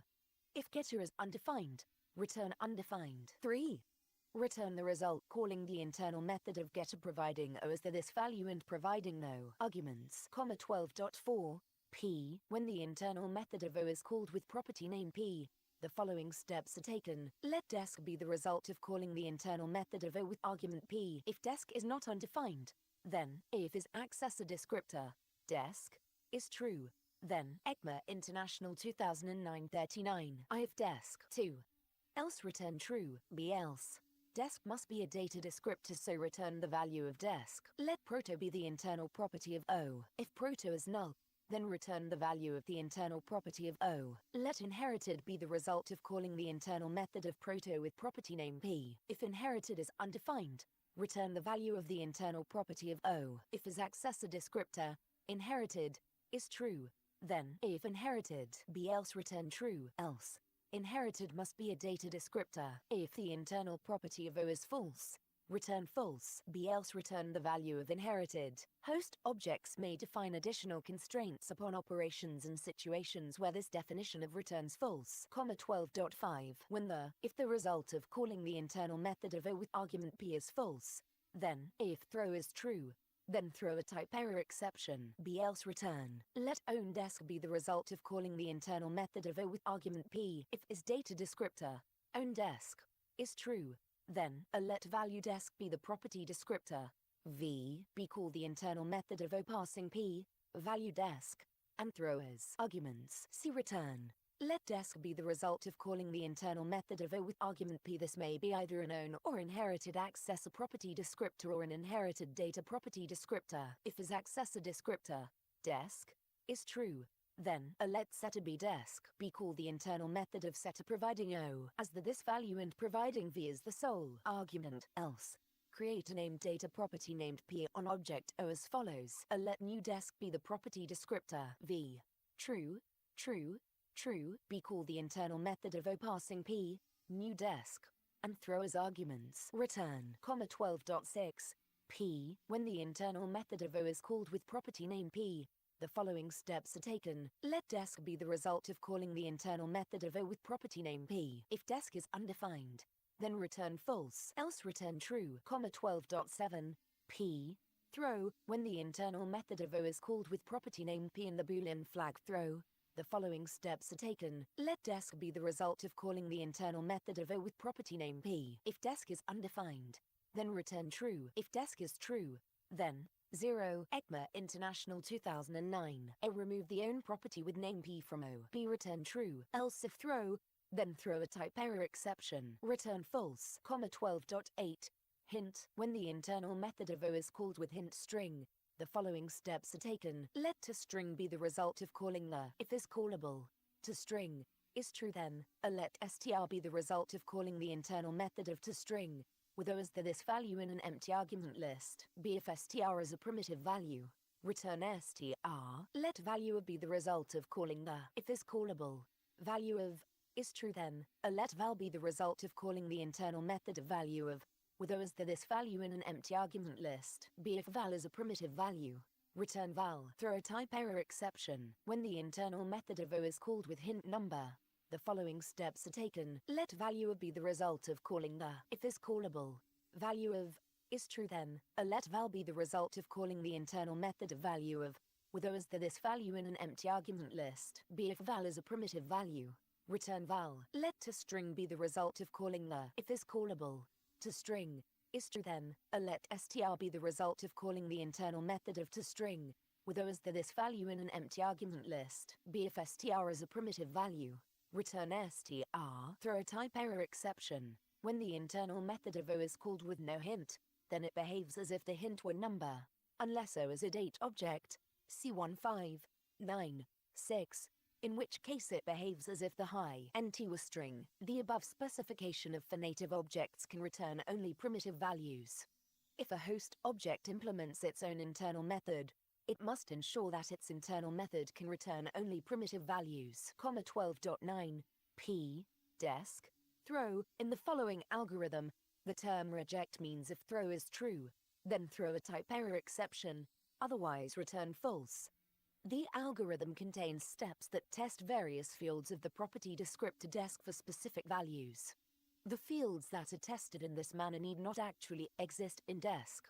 If getter is undefined, return undefined. 3. Return the result calling the internal method of getter providing O as the this value and providing no arguments. 12.4. P. When the internal method of O is called with property name P, the following steps are taken. Let desk be the result of calling the internal method of O with argument P. If desk is not undefined, then if is accessor descriptor, desk is true, then ECMA International 2009-39 if desk 2. Else return true, b else. Desk must be a data descriptor, so return the value of desk. Let proto be the internal property of O. If proto is null, then return the value of the internal property of O. Let inherited be the result of calling the internal method of proto with property name P. If inherited is undefined, return the value of the internal property of O. If is accessor descriptor, inherited, is true, then if inherited be else return true, else. Inherited must be a data descriptor. If the internal property of O is false, return false, b else return the value of inherited. Host objects may define additional constraints upon operations and situations where this definition of returns false, 12.5. When if the result of calling the internal method of O with argument P is false, then if throw is true, then throw a type error exception, b else return. Let ownDesk be the result of calling the internal method of O with argument P. If is data descriptor, ownDesk, is true, then let valueDesk be the property descriptor, v, be call the internal method of O passing P, valueDesk, and throw as arguments, c return. Let desk be the result of calling the internal method of O with argument P. This may be either an own or inherited accessor property descriptor or an inherited data property descriptor. If is accessor descriptor, desk, is true, then let setter be desk, be call the internal method of setter providing O as the this value and providing V as the sole argument, else. Create a named data property named P on object O as follows. Let new desk be the property descriptor, V, true, true, true, be call the internal method of O passing P, new desk, and throw as arguments, return, 12.6, P, when the internal method of O is called with property name P, the following steps are taken. Let desk be the result of calling the internal method of O with property name P. If desk is undefined, then return false, else return true, 12.7, P, throw, when the internal method of O is called with property name P and the boolean flag throw, the following steps are taken. Let desk be the result of calling the internal method of O with property name P. If desk is undefined, then return true. If desk is true, then 0. ECMA International 2009. A remove the own property with name P from O. P return true. Else if throw, then throw a type error exception. Return false, 12.8. Hint, when the internal method of O is called with hint string, the following steps are taken. Let toString be the result of calling the if is callable toString is true, then let str be the result of calling the internal method of toString with O as the this value in an empty argument list. B if str is a primitive value, return str. Let value of be the result of calling the if is callable value of is true, then let val be the result of calling the internal method of value of with O as the this value in an empty argument list. B if val is a primitive value, return val. Throw a type error exception. When the internal method of O is called with hint number, the following steps are taken. Let value of be the result of calling the if is callable value of is true, then let val be the result of calling the internal method of value of with O as the this value in an empty argument list. B if val is a primitive value, return val. Let toString be the result of calling the if is callable toString is true, then let str be the result of calling the internal method of toString with O as the this value in an empty argument list. B if str is a primitive value, return str. Throw a type error exception. When the internal method of O is called with no hint, then it behaves as if the hint were number, unless O is a date object, C1596, in which case it behaves as if the high nt was string. The above specification of for native objects can return only primitive values. If a host object implements its own internal method, it must ensure that its internal method can return only primitive values. 12.9 P, desk, throw. In the following algorithm, the term reject means if throw is true, then throw a type error exception, otherwise return false. The algorithm contains steps that test various fields of the property descriptor desk for specific values. The fields that are tested in this manner need not actually exist in desk.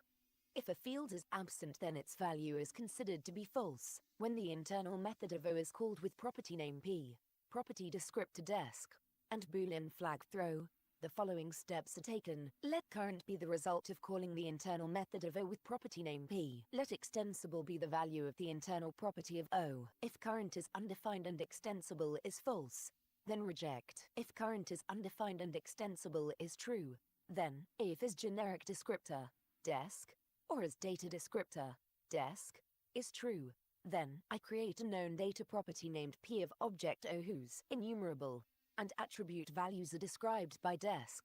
If a field is absent, then its value is considered to be false. When the internal method of O is called with property name P, property descriptor desk, and boolean flag throw, The following steps are taken. Let current be the result of calling the internal method of O with property name P. Let extensible be the value of the internal property of O. If current is undefined and extensible is false, then reject. If current is undefined and extensible is true, then if is generic descriptor, desc, or as data descriptor, desc, is true, then I create a known data property named P of object O whose enumerable and attribute values are described by desc.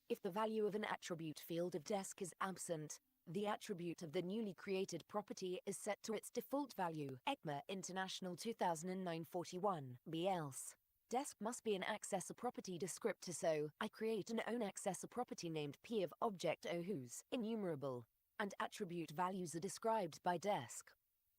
If the value of an attribute field of desc is absent, the attribute of the newly created property is set to its default value. ECMA International 2009-41. Else. Desc must be an accessor property descriptor, so I create an own accessor property named P of object O whose enumerable and attribute values are described by desc.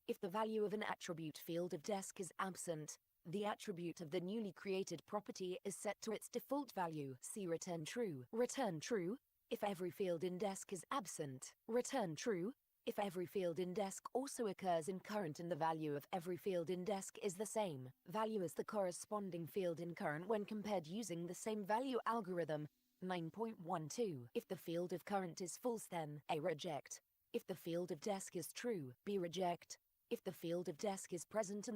If the value of an attribute field of desc is absent, the attribute of the newly created property is set to its default value. See return true. Return true if every field in desc is absent. Return true if every field in desc also occurs in current and the value of every field in desc is the same value as the corresponding field in current when compared using the same value algorithm. 9.12. If the field of current is false, then A reject. If the field of desc is true, B reject. If the field of desc is present and